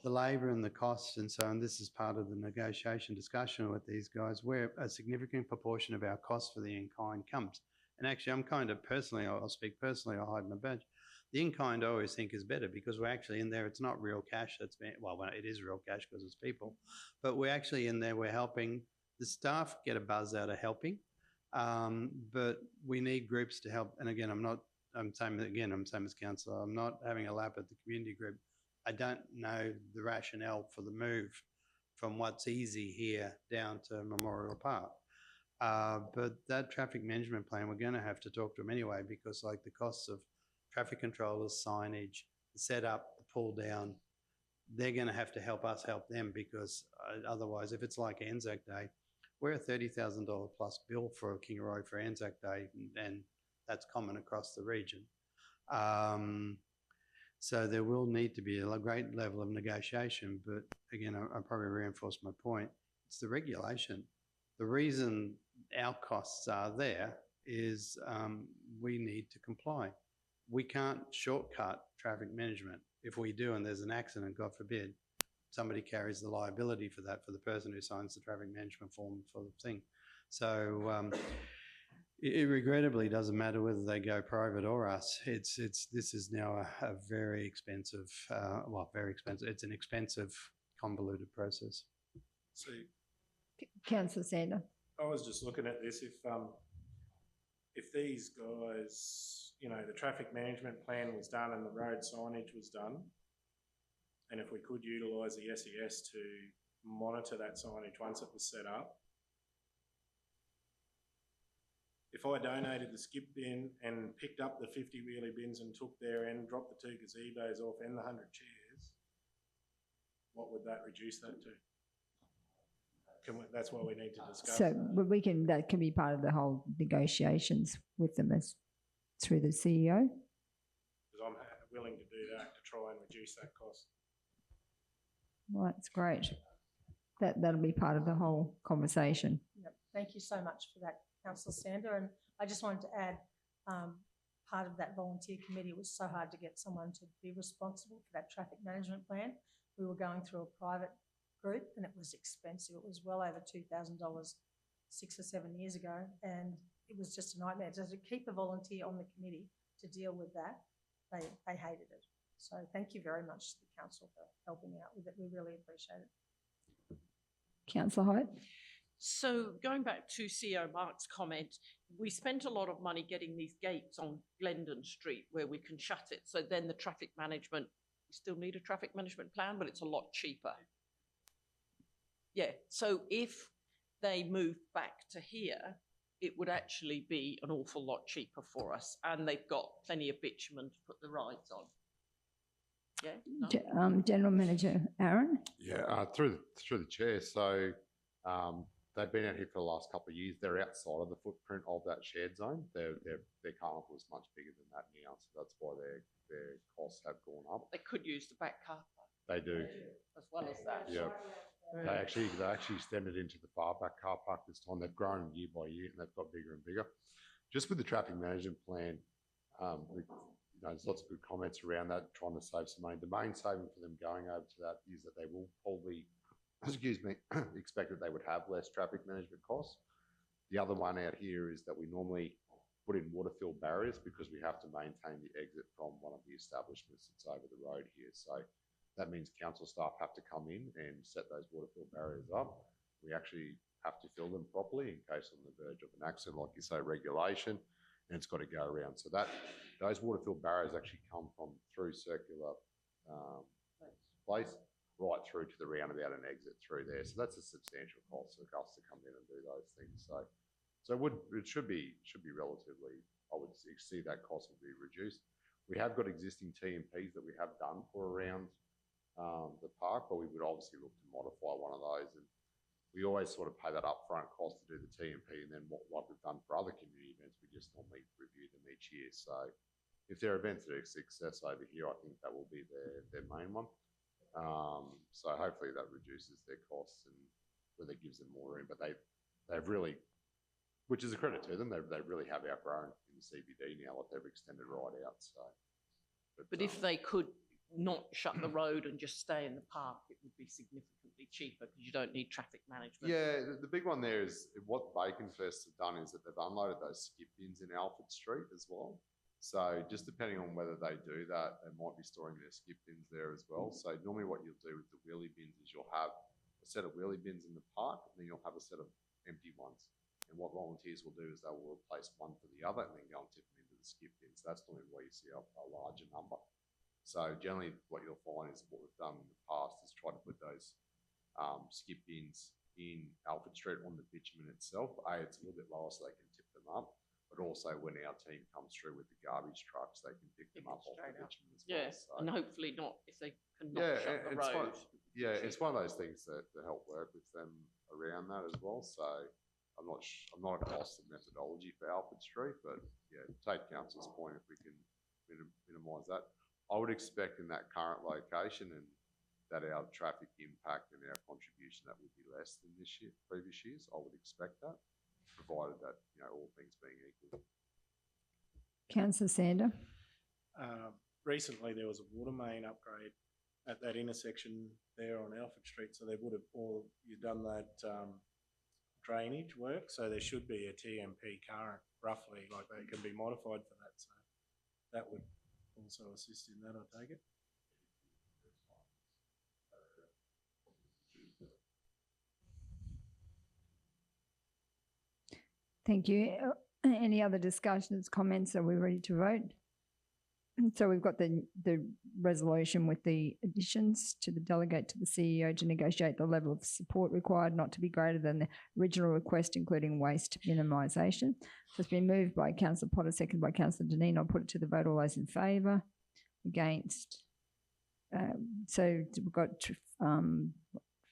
The labour and the costs and so on, this is part of the negotiation discussion with these guys, where a significant proportion of our costs for the in-kind comes. And actually, I'm kind of personally, I'll speak personally, I'll hide my badge. The in-kind I always think is better, because we're actually in there, it's not real cash that's been, well, it is real cash because it's people, but we're actually in there, we're helping. The staff get a buzz out of helping, but we need groups to help. And again, I'm same as councillor, I'm not having a lap at the community group. I don't know the rationale for the move from what's easy here down to Memorial Park. But that traffic management plan, we're going to have to talk to them anyway, because like the costs of traffic controllers, signage, the setup, the pull down, they're going to have to help us help them, because otherwise, if it's like Anzac Day, we're a $30,000 plus bill for Kingaroy for Anzac Day, and that's common across the region. So there will need to be a great level of negotiation, but again, I probably reinforce my point. It's the regulation. The reason our costs are there is we need to comply. We can't shortcut traffic management. If we do and there's an accident, God forbid, somebody carries the liability for that, for the person who signs the traffic management form for the thing. So it regrettably doesn't matter whether they go private or us. This is now a very expensive, very expensive. It's an expensive, convoluted process. So Councillor Sander. I was just looking at this, if these guys, you know, the traffic management plan was done and the road signage was done, and if we could utilise the SES to monitor that signage once it was set up, if I donated the skip bin and picked up the 50 wheelie bins and took their end, dropped the 2 gazebos off and the 100 chairs, what would that reduce that to? That's what we need to discuss. So that can be part of the whole negotiations with them as through the CEO. Because I'm willing to do that to try and reduce that cost. Well, that's great. That'll be part of the whole conversation. Yep. Thank you so much for that, Councillor Sander. And I just wanted to add, part of that volunteer committee was so hard to get someone to be responsible for that traffic management plan. We were going through a private group and it was expensive. It was well over $2,000 6 or 7 years ago, and it was just a nightmare. So to keep a volunteer on the committee to deal with that, they hated it. So thank you very much to the council for helping out with it. We really appreciate it. Councillor Hyde. So going back to CEO Mark's comment, we spent a lot of money getting these gates on Glendon Street where we can shut it. So then the traffic management, we still need a traffic management plan, but it's a lot cheaper. Yeah, so if they moved back to here, it would actually be an awful lot cheaper for us, and they've got plenty of bitumen to put the rides on. Yeah. No? General Manager Aaron. Yeah, through the chair. So they've been out here for the last couple of years. They're outside of the footprint of that shared zone. Their carnival is much bigger than that now, so that's why their costs have gone up. They could use the back car park. They do. As well as that. Yeah. They actually extended into the far back car park this time. They've grown year by year and they've got bigger and bigger. Just with the traffic management plan, there's lots of good comments around that, trying to save some money. The main saving for them going over to that is that they will probably, expect that they would have less traffic management costs. The other one out here is that we normally put in water fill barriers because we have to maintain the exit from one of the establishments that's over the road here. So that means council staff have to come in and set those water fill barriers up. We actually have to fill them properly in case on the verge of an accident, like you say, regulation, and it's got to go around. So those water fill barriers actually come from through circular place right through to the roundabout and exit through there. So that's a substantial cost for us to come in and do those things. So it should be relatively, I would see that cost will be reduced. We have got existing TMPs that we have done for around the park, but we would obviously look to modify one of those, and we always sort of pay that upfront cost to do the TMP, and then what we've done for other community events, we just normally review them each year. So if there are events that are a success over here, I think that will be their main one. So hopefully that reduces their costs and whether it gives them more room, but they've really, which is a credit to them, they really have outgrown in the CBD now, like they've extended right out. So, but if they could not shut the road and just stay in the park, it would be significantly cheaper because you don't need traffic management. Yeah, the big one there is what Bacon Fest have done is that they've unloaded those skip bins in Alfred Street as well. So just depending on whether they do that, they might be storing their skip bins there as well. So normally what you'll do with the wheelie bins is you'll have a set of wheelie bins in the park, and then you'll have a set of empty ones. And what volunteers will do is they will replace one for the other and then go and tip them into the skip bins. So that's normally where you see a larger number. So generally what you'll find is what we've done in the past is try to put those skip bins in Alfred Street on the bitumen itself. It's a little bit lower so they can tip them up, but also when our team comes through with the garbage trucks, they can pick them up off the bitumen as well. So. And hopefully not if they cannot shut the road. It's one of those things that help work with them around that as well. So I'm not across the methodology for Alfred Street, but yeah, take council's point if we can minimise that. I would expect in that current location and that our traffic impact and our contribution that would be less than previous years. I would expect that, provided that, all things being equal. Councillor Sander. Recently there was a water main upgrade at that intersection there on Alfred Street, so they would have, or you've done that drainage work, so there should be a TMP current roughly, like they can be modified for that, so that would also assist in that, I take it. Thank you. Any other discussions, comments? Are we ready to vote? So we've got the resolution with the additions to the delegate to the CEO to negotiate the level of support required not to be greater than the original request, including waste minimisation. So it's been moved by Councillor Potter, seconded by Councillor Deneen. I'll put it to the vote. All those in favour? Against? So we've got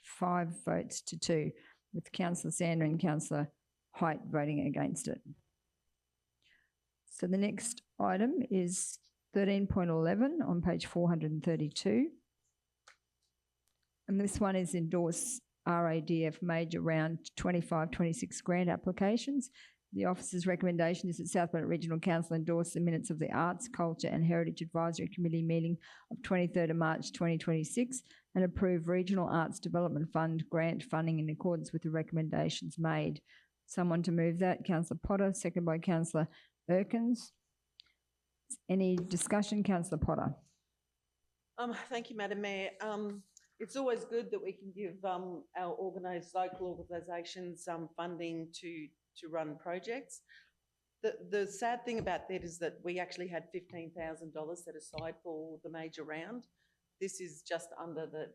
5 votes to 2, with Councillor Sander and Councillor Height voting against it. So the next item is 13.11 on page 432. And this one is endorse RADF major round 25-26 grant applications. The officer's recommendation is that South Burnett Regional Council endorse the minutes of the Arts, Culture and Heritage Advisory Committee meeting of 23rd of March 2026 and approve Regional Arts Development Fund grant funding in accordance with the recommendations made. Someone to move that? Councillor Potter, seconded by Councillor Erkins. Any discussion? Councillor Potter. Thank you, Madam Mayor. It's always good that we can give our local organisations funding to run projects. The sad thing about that is that we actually had $15,000 set aside for the major round. This is just under the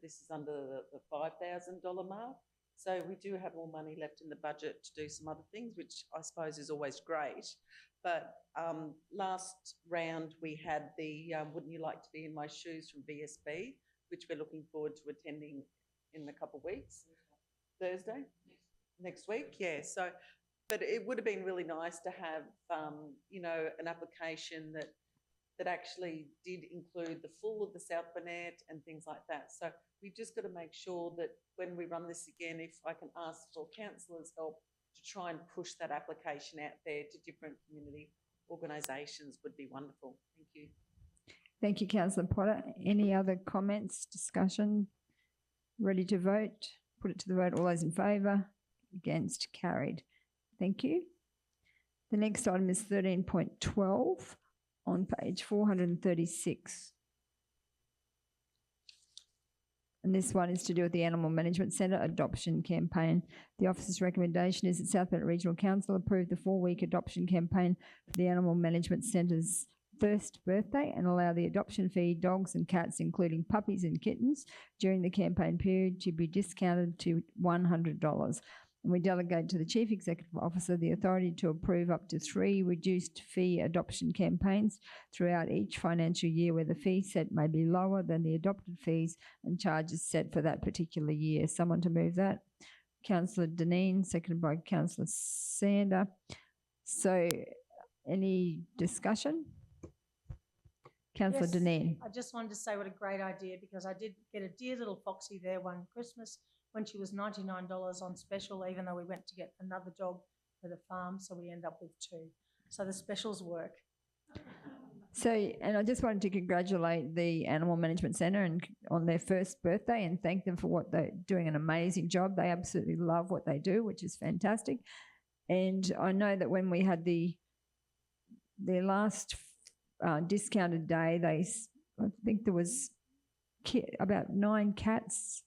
$5,000 mark. So we do have more money left in the budget to do some other things, which I suppose is always great. But last round we had the Wouldn't You Like to Be in My Shoes from VSB, which we're looking forward to attending in a couple of weeks. Thursday? Next week, yeah. So, but it would have been really nice to have, you know, an application that actually did include the full of the South Burnett and things like that. So we've just got to make sure that when we run this again, if I can ask for councillors' help to try and push that application out there to different community organisations would be wonderful. Thank you. Thank you, Councillor Potter. Any other comments, discussion? Ready to vote? Put it to the vote. All those in favour? Against? Carried. Thank you. The next item is 13.12 on page 436. And this one is to do with the Animal Management Centre adoption campaign. The officer's recommendation is that South Burnett Regional Council approve the 4-week adoption campaign for the Animal Management Centre's first birthday and allow the adoption fee dogs and cats, including puppies and kittens, during the campaign period to be discounted to $100. And we delegate to the Chief Executive Officer the authority to approve up to 3 reduced fee adoption campaigns throughout each financial year where the fee set may be lower than the adopted fees and charges set for that particular year. Someone to move that? Councillor Deneen, seconded by Councillor Sander. So any discussion? Councillor Yes, Deneen. I just wanted to say what a great idea, because I did get a dear little foxy there one Christmas when she was $99 on special, even though we went to get another dog for the farm, so we end up with 2. So the specials work. So, and I just wanted to congratulate the Animal Management Centre and on their first birthday and thank them for what they're doing, an amazing job. They absolutely love what they do, which is fantastic. And I know that when we had their last discounted day, I think there was about 9 cats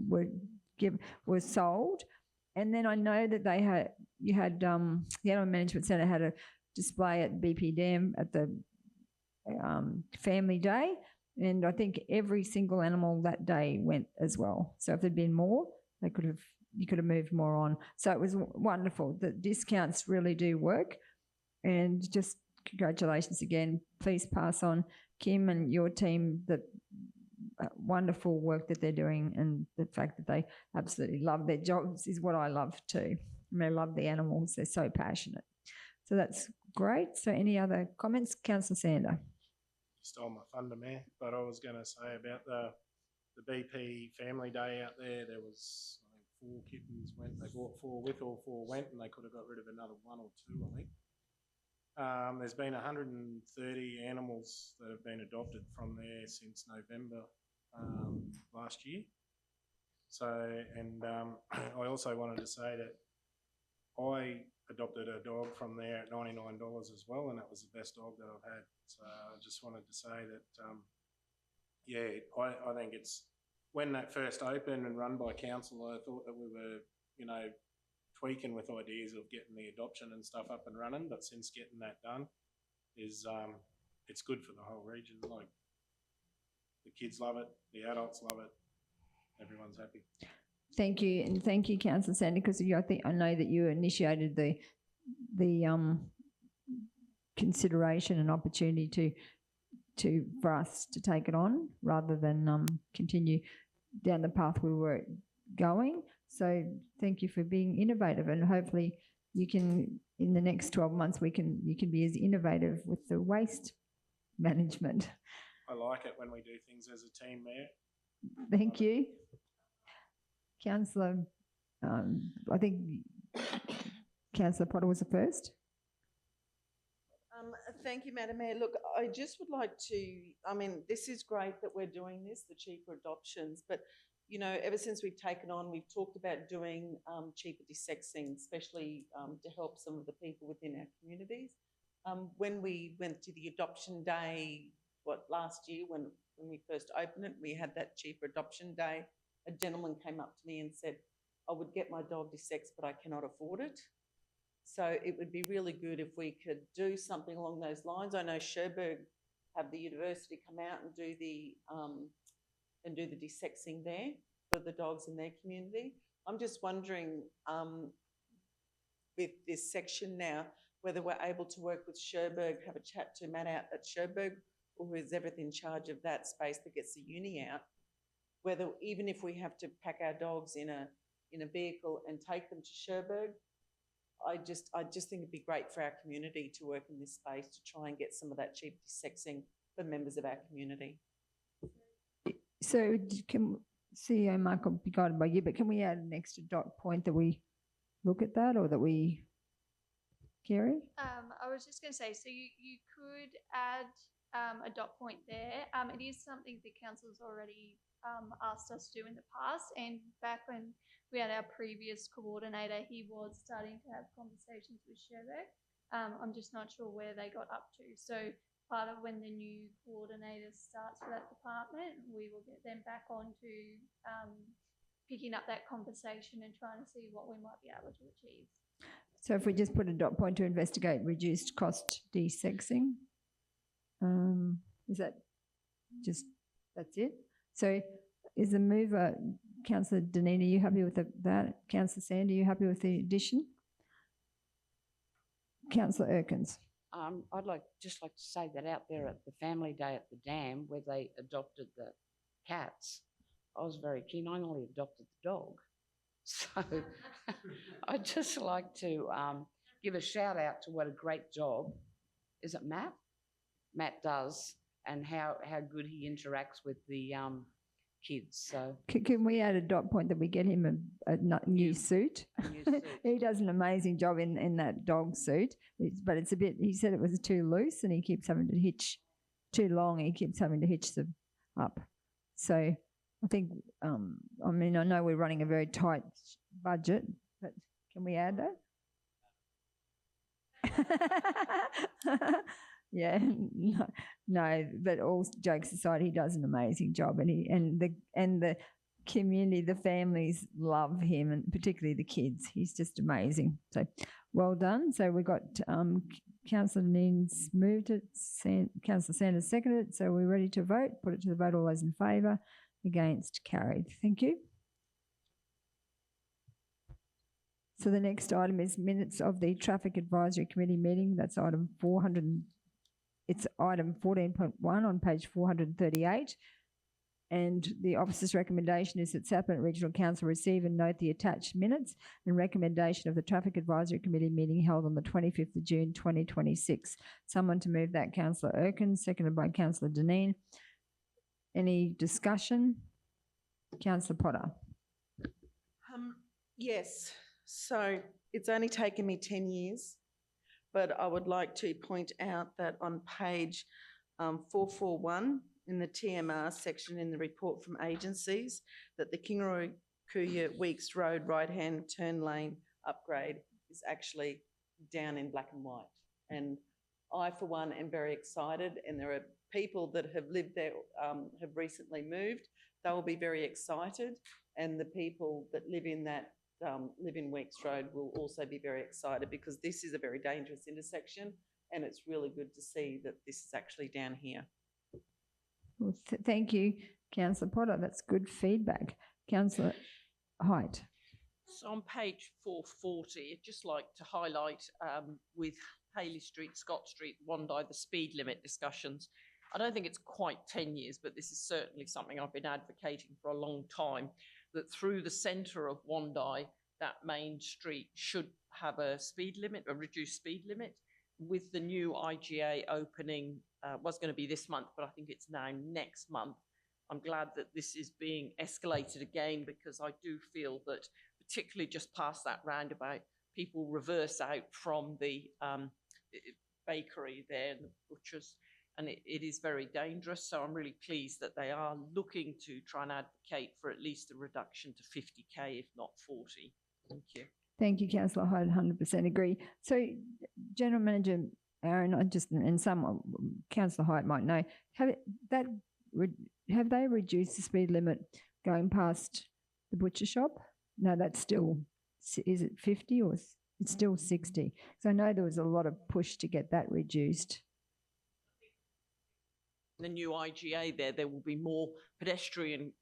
were sold, and then I know that the Animal Management Centre had a display at BP Dam at the family day, and I think every single animal that day went as well. So if there'd been more, you could have moved more on. So it was wonderful. The discounts really do work, and just congratulations again. Please pass on Kim and your team the wonderful work that they're doing, and the fact that they absolutely love their jobs is what I love too. And they love the animals. They're so passionate. So that's great. So any other comments? Councillor Sander. You stole my thunder, Mayor, but I was going to say about the BP family day out there, there was, I think, 4 kittens went. They bought 4 with or 4 went, and they could have got rid of another 1 or 2, I think. There's been 130 animals that have been adopted from there since November last year. So, and I also wanted to say that I adopted a dog from there at $99 as well, and that was the best dog that I've had. So I just wanted to say that, I think it's, when that first opened and run by council, I thought that we were, tweaking with ideas of getting the adoption and stuff up and running, but since getting that done is, it's good for the whole region. Like, the kids love it, the adults love it, everyone's happy. Thank you, and thank you, Councillor Sandy, because I know that you initiated the consideration and opportunity for us to take it on rather than continue down the path we were going. So thank you for being innovative, and hopefully you can, in the next 12 months, you can be as innovative with the waste management. I like it when we do things as a team, Mayor. Thank you. Councillor, I think Councillor Potter was the first. Thank you, Madam Mayor. Look, I just would like to, this is great that we're doing this, the cheaper adoptions, but, ever since we've taken on, we've talked about doing cheaper desexing, especially to help some of the people within our communities. When we went to the adoption day, last year, when we first opened it, we had that cheaper adoption day. A gentleman came up to me and said, I would get my dog desexed, but I cannot afford it. So it would be really good if we could do something along those lines. I know Cherbourg have the university come out and do the desexing there for the dogs in their community. I'm just wondering, with this section now, whether we're able to work with Cherbourg, have a chat to Matt out at Cherbourg, or who is everything in charge of that space that gets the uni out, whether even if we have to pack our dogs in a vehicle and take them to Cherbourg, I just think it'd be great for our community to work in this space to try and get some of that cheap desexing for members of our community. So can CEO Michael be guided by you, but can we add an extra dot point that we look at that, or that we, Kerry? I was just going to say, so you could add a dot point there. It is something the council's already asked us to do in the past, and back when we had our previous coordinator, he was starting to have conversations with Cherbourg. I'm just not sure where they got up to. So part of when the new coordinator starts for that department, we will get them back on to picking up that conversation and trying to see what we might be able to achieve. So if we just put a dot point to investigate reduced cost desexing, is that just, that's it? So is the mover, Councillor Deneen, are you happy with that? Councillor Sandy, are you happy with the addition? Councillor Erkins. I'd just like to say that out there at the family day at the dam where they adopted the cats, I was very keen. I only adopted the dog. So I'd just like to give a shout out to what a great job, is it Matt? Matt does, and how good he interacts with the kids. So can we add a dot point that we get him a new suit? He does an amazing job in that dog suit, but it's a bit, he said it was too loose and he keeps having to hitch, too long, he keeps having to hitch them up. So I think, I know we're running a very tight budget, but can we add that? Yeah, no, but all jokes aside, he does an amazing job, and the community, the families love him, and particularly the kids. He's just amazing. So, well done. So we got Councillor Neen's moved it, Councillor Sanders seconded it. So we're ready to vote. Put it to the vote. All those in favour, against, carried. Thank you. So the next item is minutes of the Traffic Advisory Committee meeting. That's item 400. It's item 14.1 on page 438. And the officer's recommendation is that South Burnett Regional Council receive and note the attached minutes and recommendation of the Traffic Advisory Committee meeting held on the 25th of June 2026. Someone to move that, Councillor Erkin, seconded by Councillor Deneen. Any discussion? Councillor Potter. Yes. So it's only taken me 10 years, but I would like to point out that on page 441 in the TMR section in the report from agencies that the Kingaroy-Kuya Weeks Road right-hand turn lane upgrade is actually down in black and white. And I, for one, am very excited, and there are people that have lived there, have recently moved. They will be very excited, and the people that live in that live in Weeks Road will also be very excited, because this is a very dangerous intersection, and it's really good to see that this is actually down here. Well, thank you, Councillor Potter. That's good feedback. Councillor Height. So on page 440, I'd just like to highlight with Haley Street, Scott Street, Wondai, the speed limit discussions. I don't think it's quite 10 years, but this is certainly something I've been advocating for a long time, that through the centre of Wondai, that main street should have a speed limit, a reduced speed limit. With the new IGA opening, was going to be this month, but I think it's now next month. I'm glad that this is being escalated again, because I do feel that particularly just past that roundabout, people reverse out from the bakery there and the butchers, and it is very dangerous. So I'm really pleased that they are looking to try and advocate for at least a reduction to 50k, if not 40. Thank you. Thank you, Councillor Hyde. 100% agree. So, General Manager Aaron, and some Councillor Hyde might know, have they reduced the speed limit going past the butcher shop? No, that's still, is it 50 or it's still 60? So I know there was a lot of push to get that reduced. The new IGA there will be more pedestrian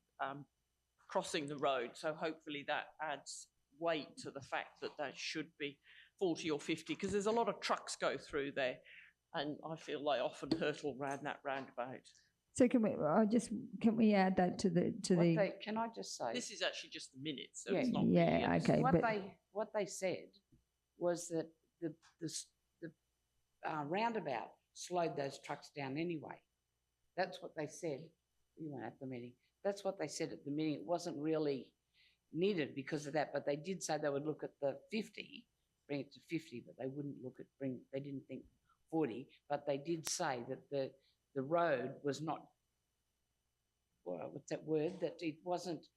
crossing the road. So hopefully that adds weight to the fact that that should be 40 or 50, because there's a lot of trucks go through there, and I feel they often hurtle round that roundabout. So can we add that to the Can I just say? This is actually just the minutes, so Yeah. it's not Yeah, really okay. What they said was that the roundabout slowed those trucks down anyway. That's what they said. You weren't at the meeting. That's what they said at the meeting. It wasn't really needed because of that, but they did say they would look at the 50, bring it to 50, but they wouldn't look at they didn't think 40, but they did say that the road was not, well, what's that word, that it wasn't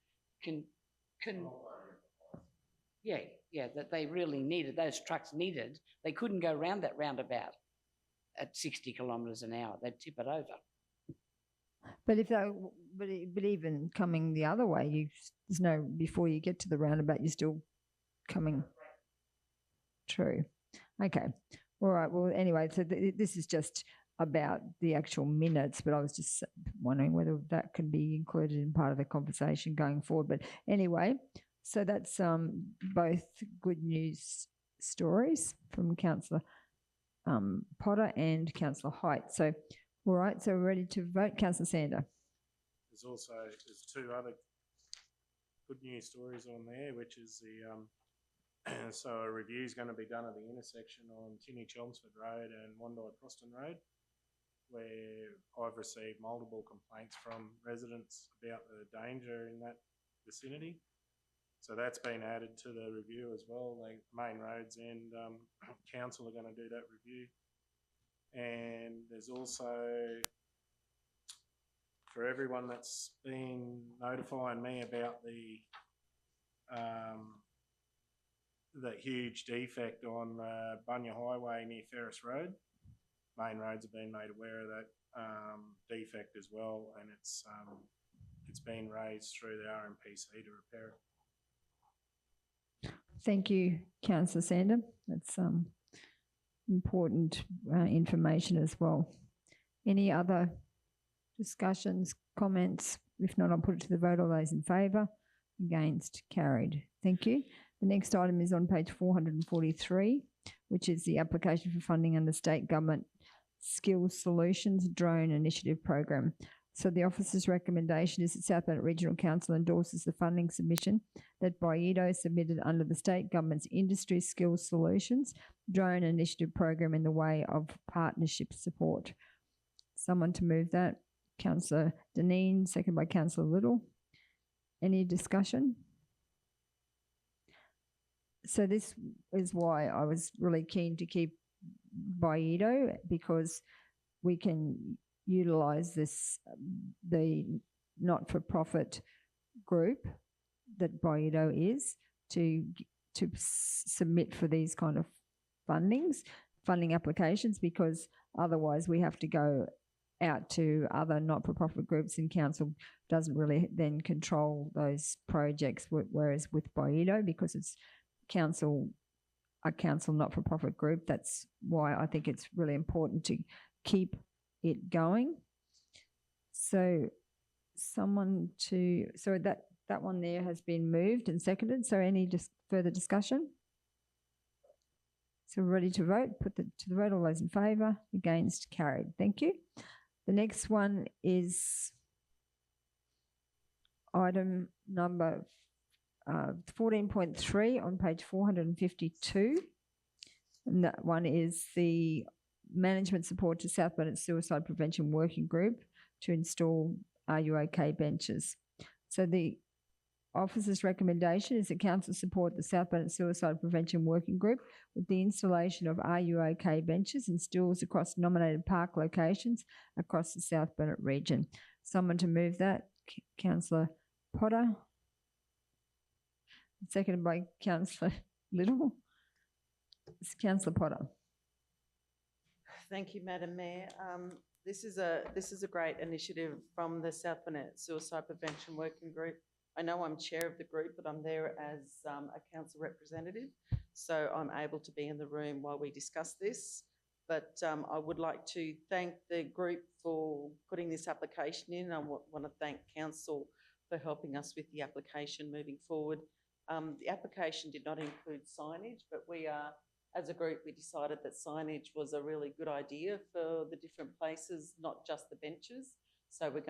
that they really needed, those trucks needed, they couldn't go around that roundabout at 60 kilometres an hour. They'd tip it over. But but even coming the other way, there's no, before you get to the roundabout, you're still coming. True. Okay. All right. Well, anyway, so this is just about the actual minutes, but I was just wondering whether that could be included in part of the conversation going forward. But anyway, so that's both good news stories from Councillor Potter and Councillor Height. So, all right, so we're ready to vote. Councillor Sander. There's two other good news stories on there, which is the so a review is going to be done at the intersection on Tinny-Chelmsford Road and Wondai-Proston Road, where I've received multiple complaints from residents about the danger in that vicinity. So that's been added to the review as well. The main roads and council are going to do that review. And there's also, for everyone that's been notifying me about the huge defect on Bunya Highway near Ferris Road, main roads have been made aware of that defect as well, and it's been raised through the RMPC to repair it. Thank you, Councillor Sander. That's important information as well. Any other discussions, comments? If not, I'll put it to the vote. All those in favour? Against? Carried. Thank you. The next item is on page 443, which is the application for funding under State Government Skills Solutions Drone Initiative Program. So the officer's recommendation is that South Burnett Regional Council endorses the funding submission that Baido submitted under the State Government's Industry Skills Solutions Drone Initiative Program in the way of partnership support. Someone to move that? Councillor Deneen, second by Councillor Little. Any discussion? So this is why I was really keen to keep Baido, because we can utilise this, the not-for-profit group that Boedo is to submit for these kind of funding applications, because otherwise we have to go out to other not-for-profit groups, and council doesn't really then control those projects, whereas with Boedo, because it's a council not-for-profit group, that's why I think it's really important to keep it going. So that one there has been moved and seconded. So any further discussion? So we're ready to vote. Put to the vote. All those in favour? Against? Carried. Thank you. The next one is item number 14.3 on page 452. And that one is the management support to South Burnett Suicide Prevention Working Group to install Are You OK benches. So the officer's recommendation is that council support the South Burnett Suicide Prevention Working Group with the installation of Are You OK benches and stools across nominated park locations across the South Burnett region. Someone to move that? Councillor Potter. Seconded by Councillor Little. It's Councillor Potter. Thank you, Madam Mayor. This is a great initiative from the South Burnett Suicide Prevention Working Group. I know I'm chair of the group, but I'm there as a council representative, so I'm able to be in the room while we discuss this. But I would like to thank the group for putting this application in. I want to thank council for helping us with the application moving forward. The application did not include signage, but as a group, we decided that signage was a really good idea for the different places, not just the benches. So we're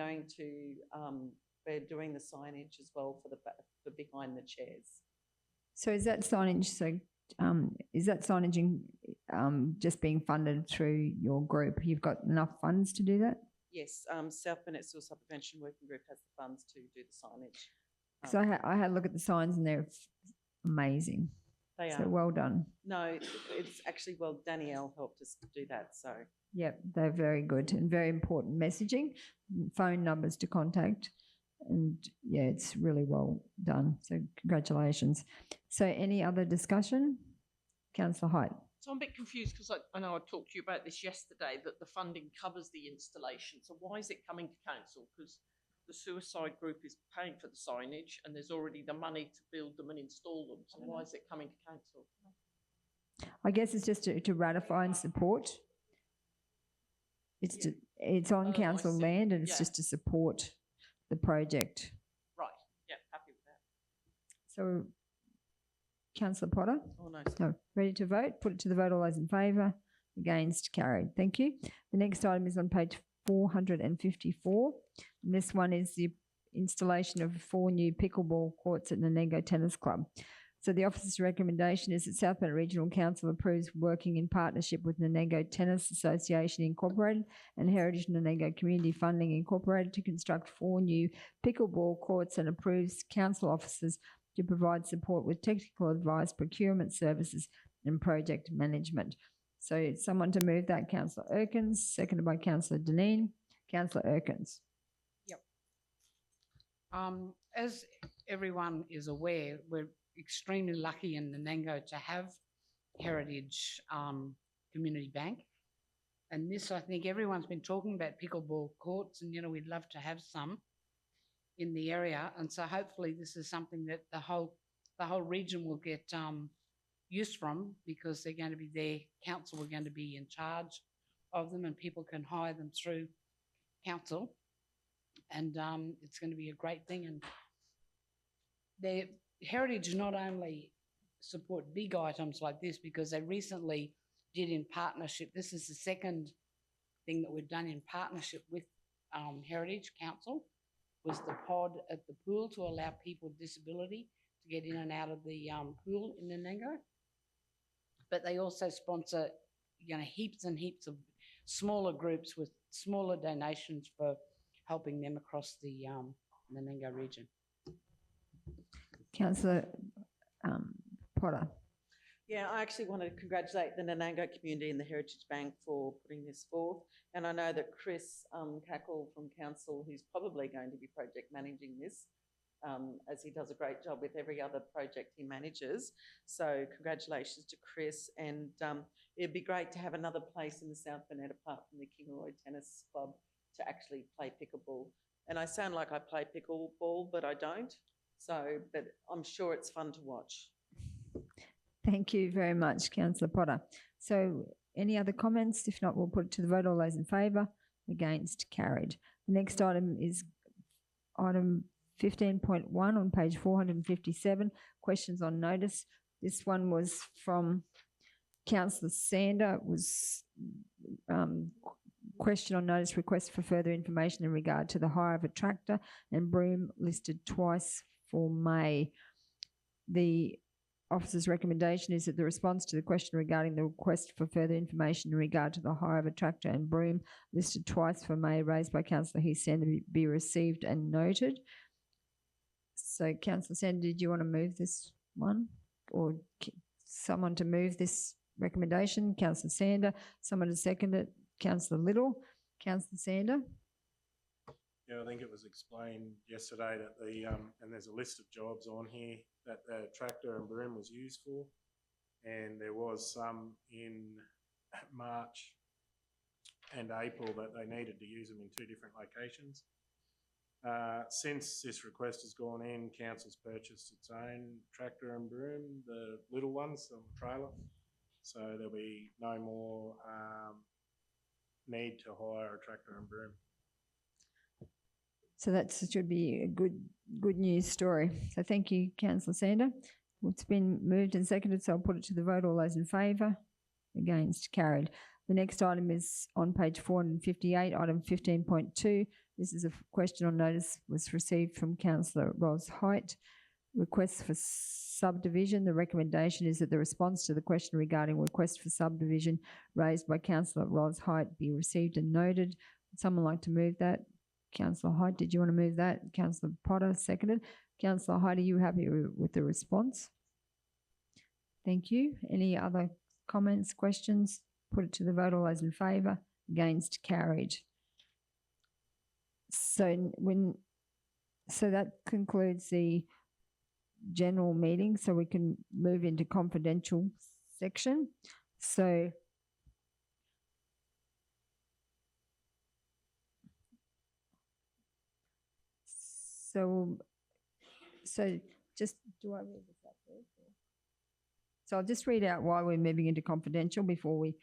we're doing the signage as well for behind the chairs. So is that signage? Just being funded through your group? You've got enough funds to do that? Yes, South Burnett Suicide Prevention Working Group has the funds to do the signage. So I had a look at the signs and they're amazing. They are. So well done. No, it's actually, Danielle helped us do that, so. Yep, they're very good and very important messaging, phone numbers to contact, and yeah, it's really well done. So congratulations. So any other discussion? Councillor Height. So I'm a bit confused because I know I talked to you about this yesterday, that the funding covers the installation. So why is it coming to council? Because the suicide group is paying for the signage and there's already the money to build them and install them. So why is it coming to council? I guess it's just to ratify and support. It's on council land and it's just to support the project. Right, yeah, happy with that. So, Councillor Potter? Oh, no. So, ready to vote? Put it to the vote. All those in favour? Against? Carried. Thank you. The next item is on page 454. And this one is the installation of 4 new pickleball courts at Nanengo Tennis Club. So the officer's recommendation is that South Burnett Regional Council approves working in partnership with Nanengo Tennis Association Incorporated and Heritage Nanengo Community Funding Incorporated to construct 4 new pickleball courts, and approves council officers to provide support with technical advice, procurement services and project management. So someone to move that? Councillor Erkins, seconded by Councillor Deneen. Councillor Erkins. Yep. As everyone is aware, we're extremely lucky in Nanengo to have Heritage Community Bank. And this, I think everyone's been talking about pickleball courts, and, we'd love to have some in the area. And so hopefully this is something that the whole region will get use from, because they're going to be there. Council are going to be in charge of them and people can hire them through council. And it's going to be a great thing. And their Heritage not only support big items like this, because they recently did in partnership, this is the second thing that we've done in partnership with Heritage Council, was the pod at the pool to allow people with disability to get in and out of the pool in Nanengo. But they also sponsor, heaps and heaps of smaller groups with smaller donations for helping them across the Nanengo region. Councillor Potter. Yeah, I actually want to congratulate the Nanango community and the Heritage Bank for putting this forth. And I know that Chris Cackle from Council, who's probably going to be project managing this, as he does a great job with every other project he manages. So congratulations to Chris. And it'd be great to have another place in the South Burnett apart from the Kingaroy Tennis Club to actually play pickleball. And I sound like I play pickleball, but I don't. So, but I'm sure it's fun to watch. Thank you very much, Councillor Potter. So any other comments? If not, we'll put it to the vote. All those in favour? Against? Carried. The next item is item 15.1 on page 457, questions on notice. This one was from Councillor Sander. It was question on notice, request for further information in regard to the hire of a tractor and broom listed twice for May. The officer's recommendation is that the response to the question regarding the request for further information in regard to the hire of a tractor and broom listed twice for May raised by Councillor Heath Sander be received and noted. So, Councillor Sander, did you want to move this one? Or someone to move this recommendation? Councillor Sander. Someone to second it? Councillor Little. Councillor Sander. Yeah, I think it was explained yesterday that the, and there's a list of jobs on here that the tractor and broom was used for. And there was some in March and April that they needed to use them in two different locations. Since this request has gone in, Council's purchased its own tractor and broom, the little ones on the trailer. So there'll be no more need to hire a tractor and broom. So that should be a good news story. So thank you, Councillor Sander. It's been moved and seconded, so I'll put it to the vote. All those in favour? Against? Carried. The next item is on page 458, item 15.2. This is a question on notice was received from Councillor Ros Height. Requests for subdivision. The recommendation is that the response to the question regarding request for subdivision raised by Councillor Ros Height be received and noted. Would someone like to move that? Councillor Height, did you want to move that? Councillor Potter, seconded. Councillor Height, are you happy with the response? Thank you. Any other comments, questions? Put it to the vote. All those in favour? Against? Carried. So that concludes the general meeting, so we can move into confidential section. So just do I read this up first? So I'll just read out why we're moving into confidential before we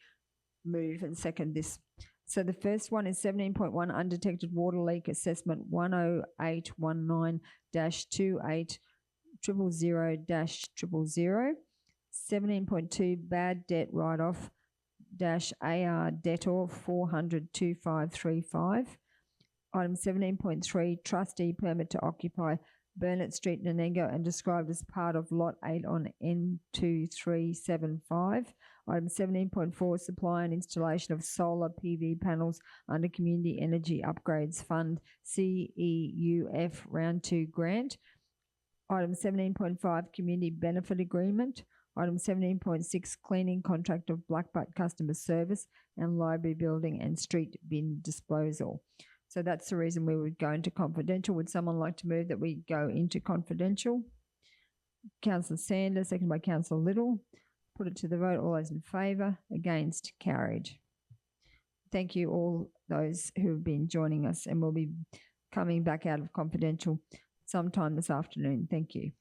move and second this. So the first one is 17.1 undetected water leak assessment 10819-28 000-000. 17.2 bad debt write-off -AR debtor 400-2535. Item 17.3 trustee permit to occupy Burnett Street, Nanango, and described as part of Lot 8 on N2375. Item 17.4 supply and installation of solar PV panels under Community Energy Upgrades Fund CEUF Round 2 grant. Item 17.5 community benefit agreement. Item 17.6 cleaning contract of Blackbutt customer service and library building and street bin disposal. So that's the reason we would go into confidential. Would someone like to move that we go into confidential? Councillor Sanders, seconded by Councillor Little. Put it to the vote. All those in favour? Against? Carried. Thank you all those who have been joining us, and we'll be coming back out of confidential sometime this afternoon. Thank you.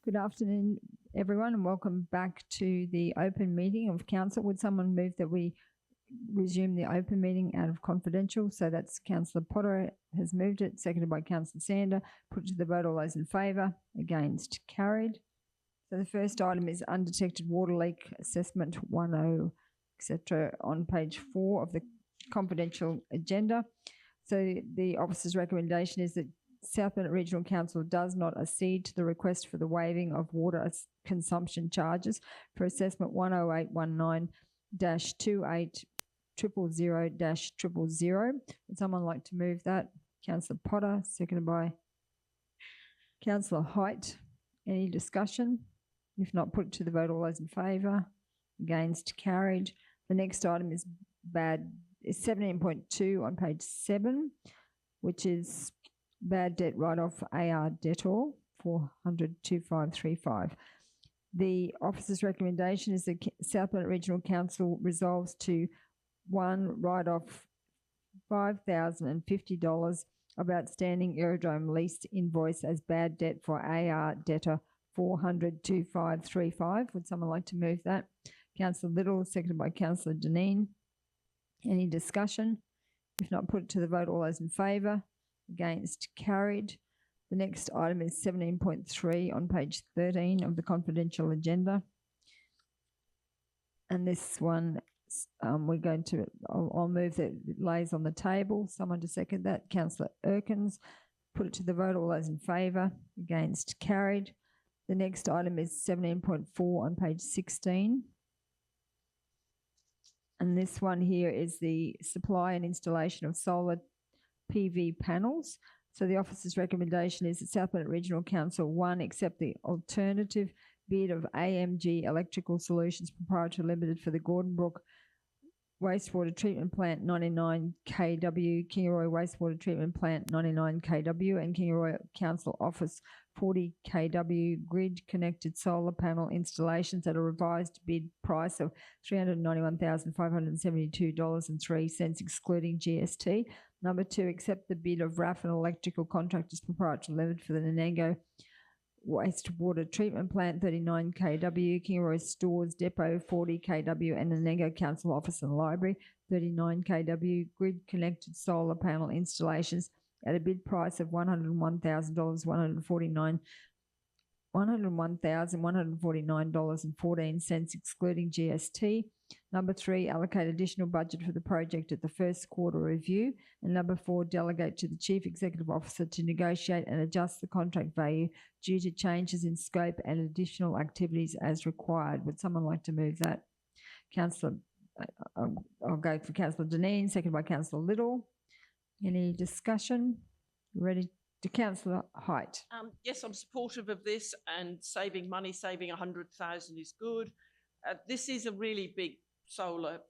Good afternoon, everyone, and welcome back to the open meeting of council. Would someone move that we resume the open meeting out of confidential? So that's Councillor Potter has moved it, seconded by Councillor Sander. Put to the vote. All those in favour? Against? Carried. So the first item is undetected water leak assessment 10, etc. on page 4 of the confidential agenda. So the officer's recommendation is that South Burnett Regional Council does not accede to the request for the waiving of water consumption charges for assessment 10819-280000-000. Would someone like to move that? Councillor Potter, seconded by Councillor Height. Any discussion? If not, put it to the vote. All those in favour? Against? Carried. The next item is 17.2 on page 7, which is bad debt write-off AR debtor 400-2535. The officer's recommendation is that South Burnett Regional Council resolves to 1. Write off $5,050 of outstanding aerodrome lease invoice as bad debt for AR debtor 400-2535. Would someone like to move that? Councillor Little, seconded by Councillor Deneen. Any discussion? If not, put it to the vote. All those in favour? Against? Carried. The next item is 17.3 on page 13 of the confidential agenda. And this one, we're going to, I'll move that it lays on the table. Someone to second that. Councillor Erkins. Put it to the vote. All those in favour? Against? Carried. The next item is 17.4 on page 16. And this one here is the supply and installation of solar PV panels. So the officer's recommendation is that South Burnett Regional Council 1 accept the alternative bid of AMG Electrical Solutions Proprietary Limited for the Gordon Brook Wastewater Treatment Plant 99 kW, Kingaroy Wastewater Treatment Plant 99 kW, and Kingaroy Council Office 40 kW grid connected solar panel installations at a revised bid price of $391,572.03 excluding GST. Number 2, accept the bid of Raffin Electrical Contractors Proprietary Limited for the Nanango Wastewater Treatment Plant 39 kW, Kingaroy Stores Depot 40 kW, and Nanango Council Office and Library 39 kW grid connected solar panel installations at a bid price of $101,149.14 excluding GST. Number 3, allocate additional budget for the project at the first quarter review. And number 4, delegate to the Chief Executive Officer to negotiate and adjust the contract value due to changes in scope and additional activities as required. Would someone like to move that? Councillor, I'll go for Councillor Deneen, seconded by Councillor Little. Any discussion? Ready to Councillor Height. Yes, I'm supportive of this, and saving money, saving 100,000 is good. This is a really big solar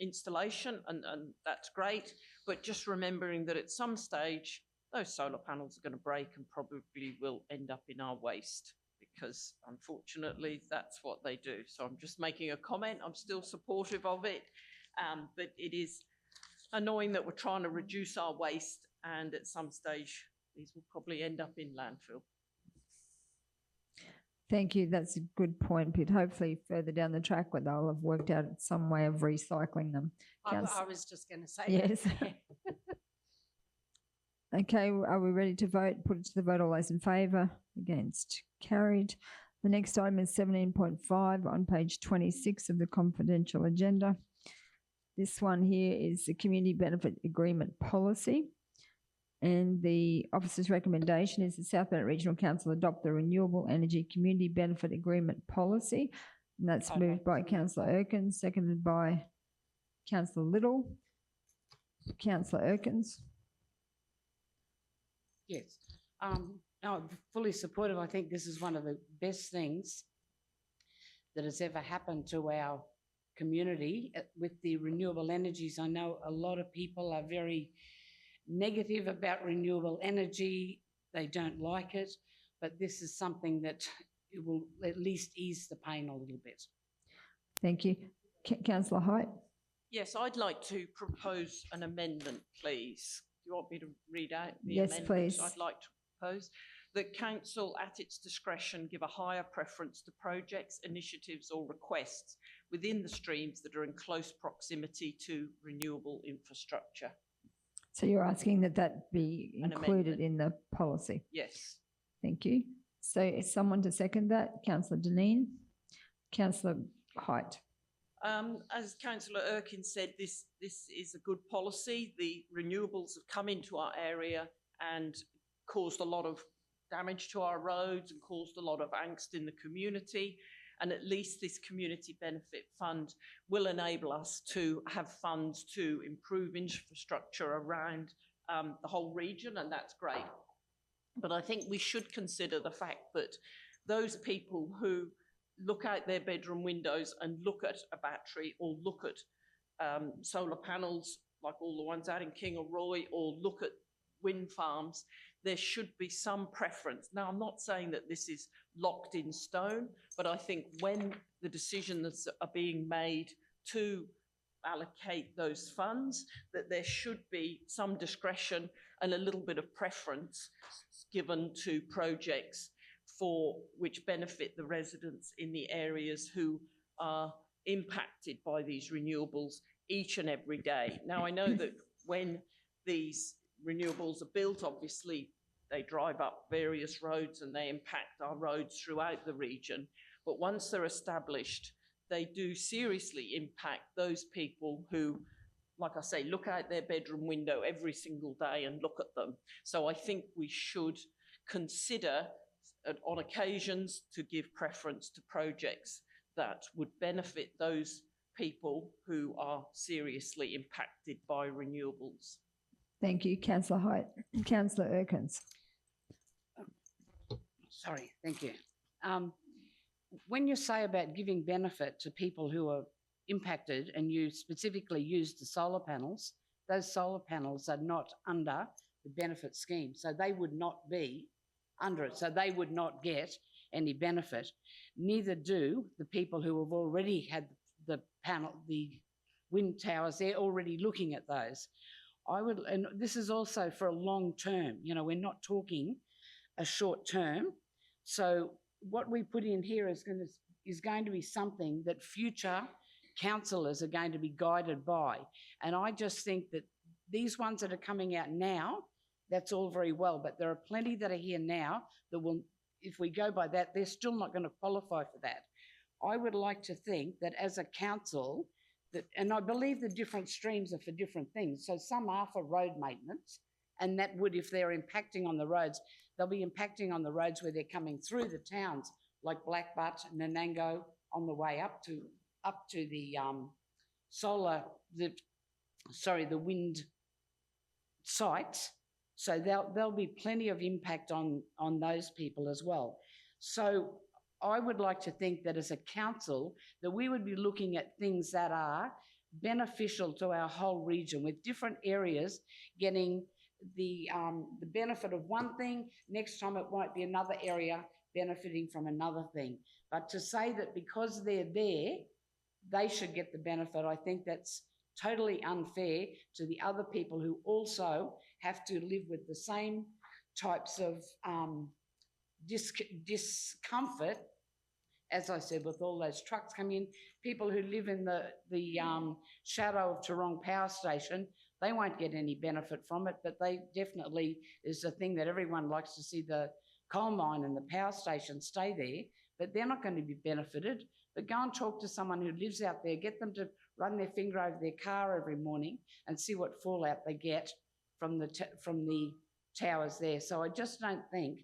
installation, and that's great. But just remembering that at some stage, those solar panels are going to break and probably will end up in our waste, because unfortunately that's what they do. So I'm just making a comment. I'm still supportive of it, but it is annoying that we're trying to reduce our waste, and at some stage these will probably end up in landfill. Thank you. That's a good point, Pete. Hopefully further down the track where they'll have worked out some way of recycling them. I was just going to say yes. that. Okay, are we ready to vote? Put it to the vote. All those in favour? Against? Carried. The next item is 17.5 on page 26 of the confidential agenda. This one here is the Community Benefit Agreement Policy. And the officer's recommendation is the South Burnett Regional Council adopt the Renewable Energy Community Benefit Agreement Policy. And that's moved by Councillor Erkins, seconded by Councillor Little. Councillor Erkins. Yes, I'm fully supportive. I think this is one of the best things that has ever happened to our community with the renewable energies. I know a lot of people are very negative about renewable energy. They don't like it, but this is something that it will at least ease the pain a little bit. Thank you. Councillor Height. Yes, I'd like to propose an amendment, please. Do you want me to read out the yes, amendment please. I'd like to propose? that council at its discretion give a higher preference to projects, initiatives or requests within the streams that are in close proximity to renewable infrastructure. So you're asking that that be An included amendment. in the policy? Yes. Thank you. So is someone to second that? Councillor Deneen? Councillor Height? As Councillor Erkin said, this is a good policy. The renewables have come into our area and caused a lot of damage to our roads and caused a lot of angst in the community. And at least this community benefit fund will enable us to have funds to improve infrastructure around the whole region, and that's great. But I think we should consider the fact that those people who look out their bedroom windows and look at a battery or look at solar panels, like all the ones out in Kingaroy, or look at wind farms, there should be some preference. Now, I'm not saying that this is locked in stone, but I think when the decisions are being made to allocate those funds, that there should be some discretion and a little bit of preference given to projects for which benefit the residents in the areas who are impacted by these renewables each and every day. Now, I know that when these renewables are built, obviously they drive up various roads and they impact our roads throughout the region. But once they're established, they do seriously impact those people who, like I say, look out their bedroom window every single day and look at them. So I think we should consider on occasions to give preference to projects that would benefit those people who are seriously impacted by renewables. Thank you, Councillor Height. Councillor Erkins. Sorry, thank you. When you say about giving benefit to people who are impacted and you specifically use the solar panels, those solar panels are not under the benefit scheme. So they would not be under it. So they would not get any benefit. Neither do the people who have already had the wind towers. They're already looking at those. And this is also for a long term. You know, we're not talking a short term. So what we put in here is going to be something that future councillors are going to be guided by. And I just think that these ones that are coming out now, that's all very well, but there are plenty that are here now that will, if we go by that, they're still not going to qualify for that. I would like to think that as a council, and I believe the different streams are for different things. So some are for road maintenance, and that would, if they're impacting on the roads, they'll be impacting on the roads where they're coming through the towns, like Blackbutt, Nanango, on the way up to the the wind sites. So there'll be plenty of impact on those people as well. So I would like to think that as a council, that we would be looking at things that are beneficial to our whole region, with different areas getting the benefit of one thing, next time it might be another area benefiting from another thing. But to say that because they're there, they should get the benefit, I think that's totally unfair to the other people who also have to live with the same types of discomfort, as I said, with all those trucks coming in. People who live in the shadow of Toorong Power Station, they won't get any benefit from it, but they definitely is a thing that everyone likes to see the coal mine and the power station stay there, but they're not going to be benefited. But go and talk to someone who lives out there, get them to run their finger over their car every morning and see what fallout they get from the towers there. So I just don't think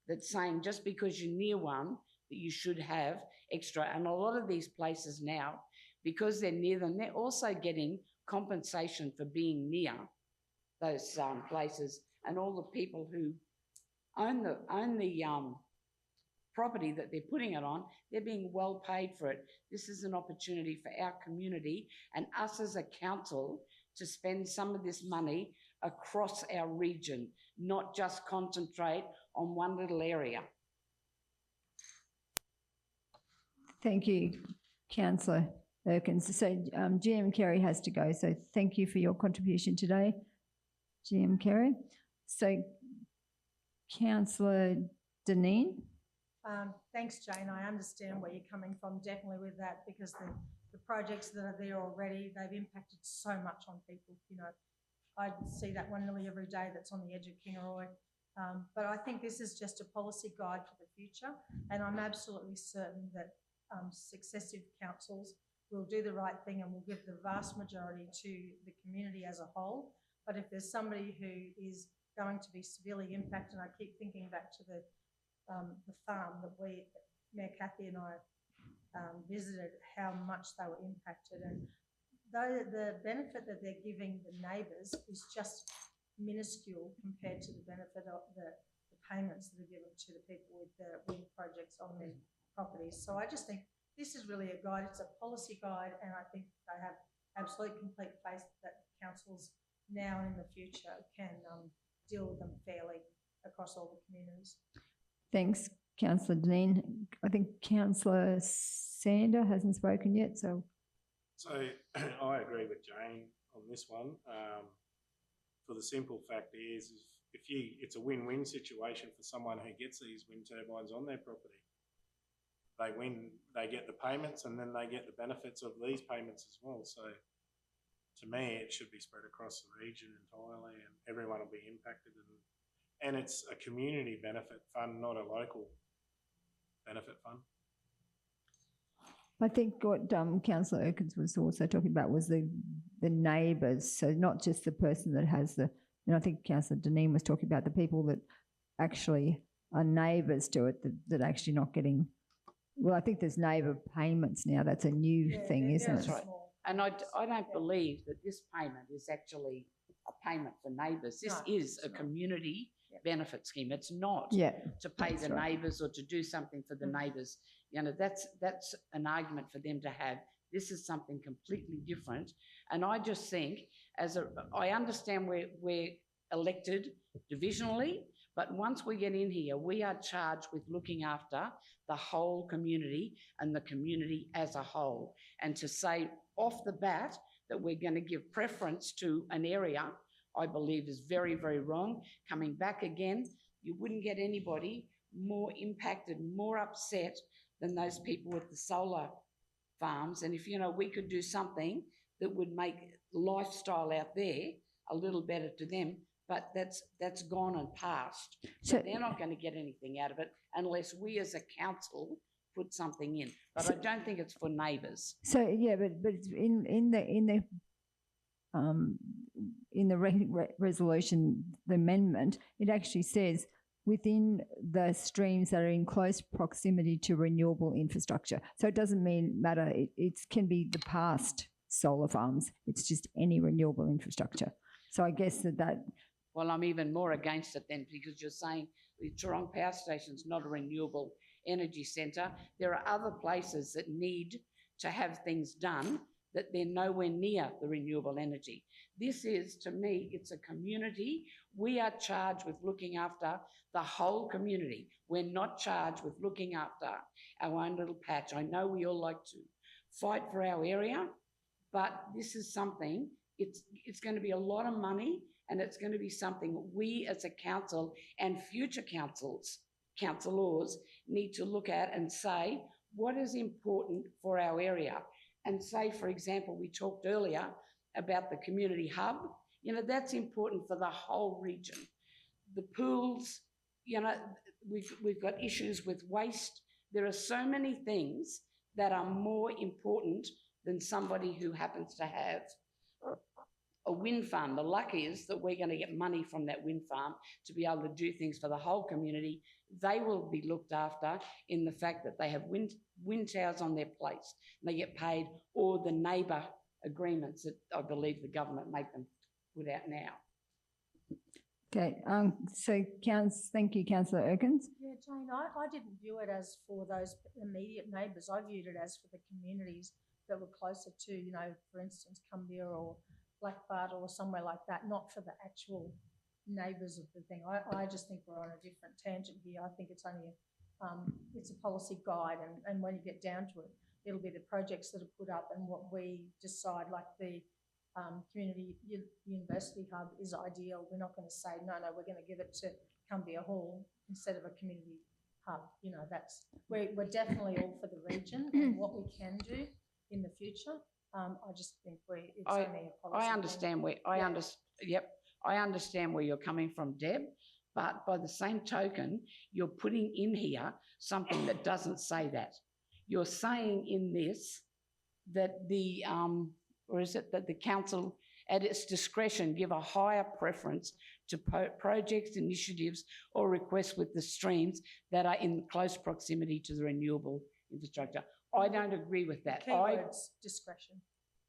that saying just because you're near one that you should have extra. And a lot of these places now, because they're near them, they're also getting compensation for being near those places, and all the people who own the property that they're putting it on, they're being well paid for it. This is an opportunity for our community and us as a council to spend some of this money across our region, not just concentrate on one little area. Thank you, Councillor Erkins. So GM Carey has to go, so thank you for your contribution today, GM Carey. So Councillor Deneen? Thanks, Jane. I understand where you're coming from, definitely with that, because the projects that are there already, they've impacted so much on people. You know, I see that one nearly every day that's on the edge of Kingaroy. But I think this is just a policy guide for the future, and I'm absolutely certain that successive councils will do the right thing and will give the vast majority to the community as a whole. But if there's somebody who is going to be severely impacted, and I keep thinking back to the farm that Mayor Cathy and I visited, how much they were impacted, and though the benefit that they're giving the neighbours is just minuscule compared to the benefit of the payments that are given to the people with the wind projects on their properties. So I just think this is really a guide. It's a policy guide, and I think I have absolute complete faith that councils now and in the future can deal with them fairly across all the communities. Thanks, Councillor Deneen. I think Councillor Sander hasn't spoken yet, so. So I agree with Jane on this one. For the simple fact is it's a win-win situation for someone who gets these wind turbines on their property. They win, they get the payments, and then they get the benefits of these payments as well. So to me, it should be spread across the region entirely, and everyone will be impacted. And it's a community benefit fund, not a local benefit fund. I think what Councillor Erkins was also talking about was the neighbours, so not just the person that has the, and I think Councillor Deneen was talking about the people that actually are neighbours to it, that actually not getting, well, I think there's neighbour payments now. That's a new thing, isn't it? That's right. And I don't believe that this payment is actually a payment for neighbours. This is a community benefit scheme. It's not to pay the neighbours or to do something for the neighbours. You know, that's an argument for them to have. This is something completely different. And I just think, I understand we're elected divisionally, but once we get in here, we are charged with looking after the whole community and the community as a whole. And to say off the bat that we're going to give preference to an area, I believe is very, very wrong. Coming back again, you wouldn't get anybody more impacted, more upset than those people with the solar farms. And if, you know, we could do something that would make lifestyle out there a little better to them, but that's gone and past. So they're not going to get anything out of it unless we as a council put something in. But I don't think it's for neighbours. So yeah, but in the resolution, the amendment, it actually says within the streams that are in close proximity to renewable infrastructure. So it doesn't matter. It can be the past solar farms. It's just any renewable infrastructure. So I guess that. Well, I'm even more against it then, because you're saying the Toronto Power Station's not a renewable energy centre. There are other places that need to have things done that they're nowhere near the renewable energy. This is, to me, it's a community. We are charged with looking after the whole community. We're not charged with looking after our own little patch. I know we all like to fight for our area, but this is something, it's going to be a lot of money, and it's going to be something we as a council and future councillors need to look at and say, what is important for our area? And say, for example, we talked earlier about the community hub. You know, that's important for the whole region. The pools, you know, we've got issues with waste. There are so many things that are more important than somebody who happens to have a wind farm. The luck is that we're going to get money from that wind farm to be able to do things for the whole community. They will be looked after in the fact that they have wind towers on their place and they get paid, or the neighbour agreements that I believe the government make them put out now. Okay, so thank you, Councillor Erkins. Yeah, Jane, I didn't view it as for those immediate neighbours. I viewed it as for the communities that were closer to, you know, for instance, Cumbria or Blackbart or somewhere like that, not for the actual neighbours of the thing. I just think we're on a different tangent here. I think it's only it's a policy guide, and when you get down to it, it'll be the projects that are put up and what we decide, like the university hub is ideal. We're not going to say, no, we're going to give it to Cumbia Hall instead of a community hub. You know, we're definitely all for the region and what we can do in the future. I just think it's only a policy. I understand thing. I understand where you're coming from, Deb, but by the same token, you're putting in here something that doesn't say that. You're saying in this that the council at its discretion give a higher preference to projects, initiatives or requests with the streams that are in close proximity to the renewable infrastructure. I don't agree with that. Keyword's discretion.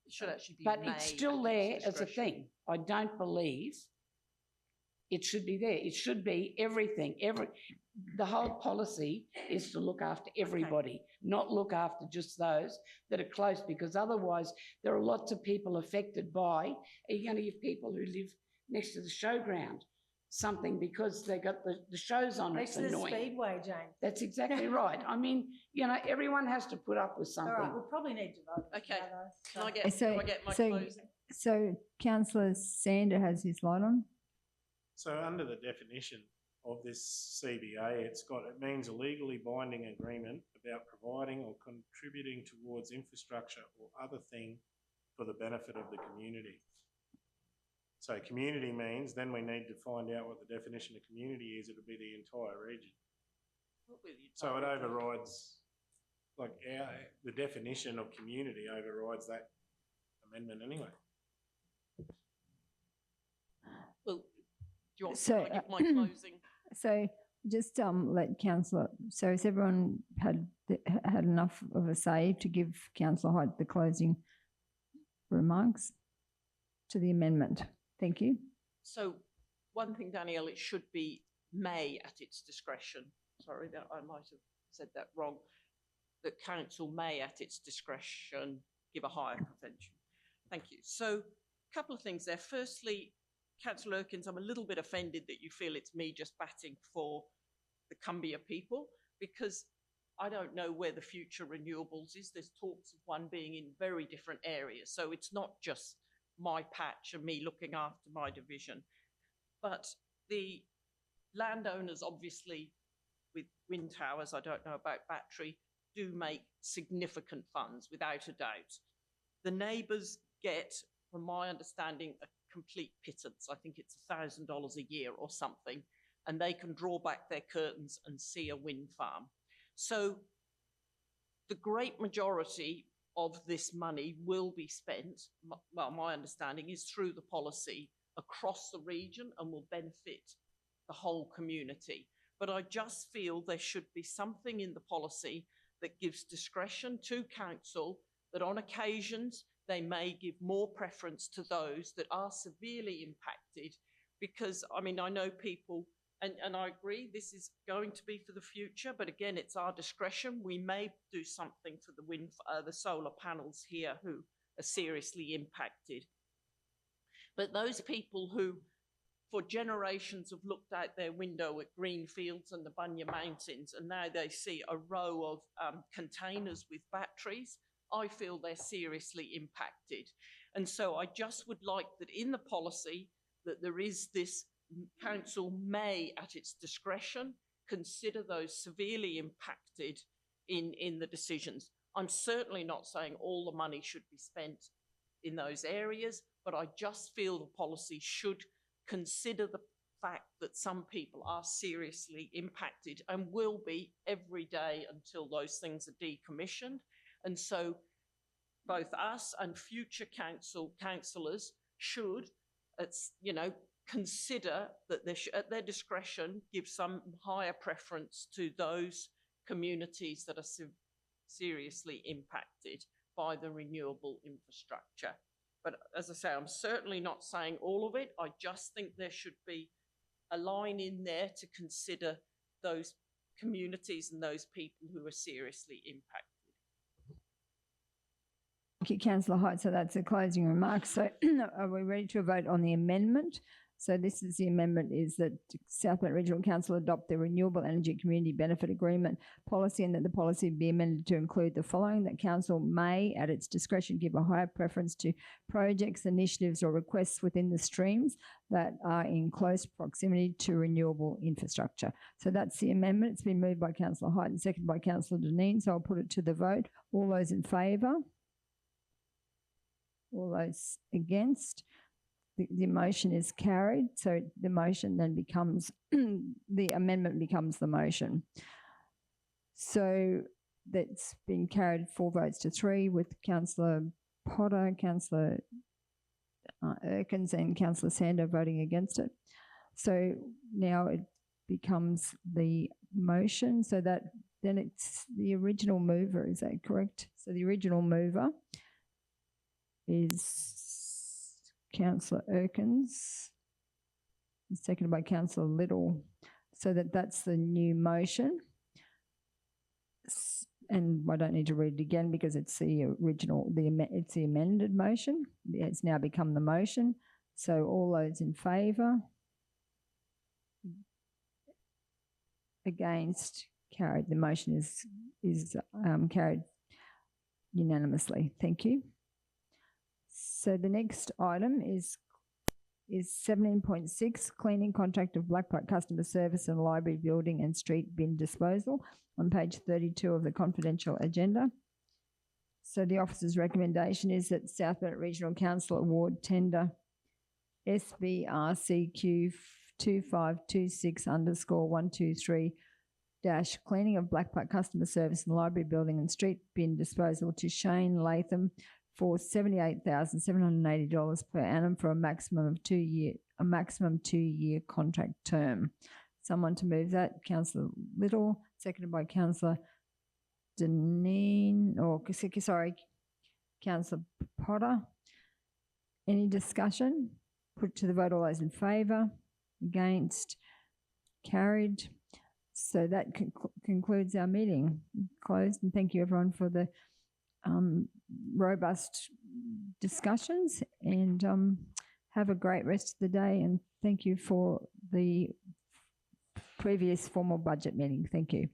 It should actually be But may it's still at its there as a discretion. thing. I don't believe it should be there. It should be everything. The whole policy is to look after everybody, not look after just those that are close, because otherwise there are lots of people affected by. Are you going to give people who live next to the showground something because they got the shows on? Next It's to the annoying. Speedway, Jane. That's exactly right. I mean, you know, everyone has to put up with All something. right, we'll probably need to vote. Okay. now, though, Can I So- get my so- closing? So Councillor Sander has his light on. So under the definition of this CBA, it means a legally binding agreement about providing or contributing towards infrastructure or other thing for the benefit of the community. So community means, then we need to find out what the definition of community is. It'll be the entire region. So it overrides, the definition of community overrides that amendment anyway. Well, do you want So, me to give my closing? So just let Councillor, so has everyone had enough of a say to give Councillor Hyde the closing remarks to the amendment? Thank you. So one thing, Danielle, it should be may at its discretion. Sorry, that I might have said that wrong. The council may at its discretion give a higher prevention. Thank you. So a couple of things there. Firstly, Councillor Erkins, I'm a little bit offended that you feel it's me just batting for the Cumbia people, because I don't know where the future renewables is. There's talks of one being in very different areas. So it's not just my patch and me looking after my division. But the landowners, obviously, with wind towers, I don't know about battery, do make significant funds, without a doubt. The neighbours get, from my understanding, a complete pittance. I think it's $1,000 a year or something, and they can draw back their curtains and see a wind farm. So the great majority of this money will be spent, well, my understanding is through the policy across the region and will benefit the whole community. But I just feel there should be something in the policy that gives discretion to council, that on occasions they may give more preference to those that are severely impacted. Because, I mean, I know people, and I agree, this is going to be for the future, but again, it's our discretion. We may do something for the solar panels here who are seriously impacted. But those people who, for generations, have looked out their window at green fields and the Bunya Mountains, and now they see a row of containers with batteries, I feel they're seriously impacted. And so I just would like that in the policy that there is this council may, at its discretion, consider those severely impacted in the decisions. I'm certainly not saying all the money should be spent in those areas, but I just feel the policy should consider the fact that some people are seriously impacted and will be every day until those things are decommissioned. And so both us and future councillors should, consider that they should, at their discretion, give some higher preference to those communities that are seriously impacted by the renewable infrastructure. But as I say, I'm certainly not saying all of it. I just think there should be a line in there to consider those communities and those people who are seriously impacted. Thank you, Councillor Hyde. So that's a closing remark. So are we ready to vote on the amendment? So this is the amendment, is that South Bend Regional Council adopt the Renewable Energy Community Benefit Agreement policy, and that the policy be amended to include the following: that council may, at its discretion, give a higher preference to projects, initiatives or requests within the streams that are in close proximity to renewable infrastructure. So that's the amendment. It's been moved by Councillor Hyde and seconded by Councillor Deneen. So I'll put it to the vote. All those in favour? All those against? The motion is carried. So the motion then becomes, the amendment becomes the motion. So that's been carried 4 votes to 3 with Councillor Potter, Councillor Erkins and Councillor Sander voting against it. So now it becomes the motion, so that then it's the original mover, is that correct? So the original mover is Councillor Erkins, seconded by Councillor Little, so that's the new motion. And I don't need to read it again because it's the original, it's the amended motion. It's now become the motion. So all those in favour? Against? Carried. The motion is carried unanimously. Thank you. So the next item is 17.6, cleaning contract of Black Park Customer Service and Library Building and Street Bin Disposal, on page 32 of the confidential agenda. So the officer's recommendation is that South Bennett Regional Council award tender SBRCQ 2526_123 cleaning of Black Park Customer Service and Library Building and Street Bin Disposal to Shane Latham for $78,780 per annum for a maximum 2-year contract term. Someone to move that? Councillor Little, seconded by Councillor Deneen, Councillor Potter. Any discussion? Put to the vote. All those in favour? Against? Carried. So that concludes our meeting. Closed, and thank you everyone for the robust discussions, and have a great rest of the day, and thank you for the previous formal budget meeting. Thank you.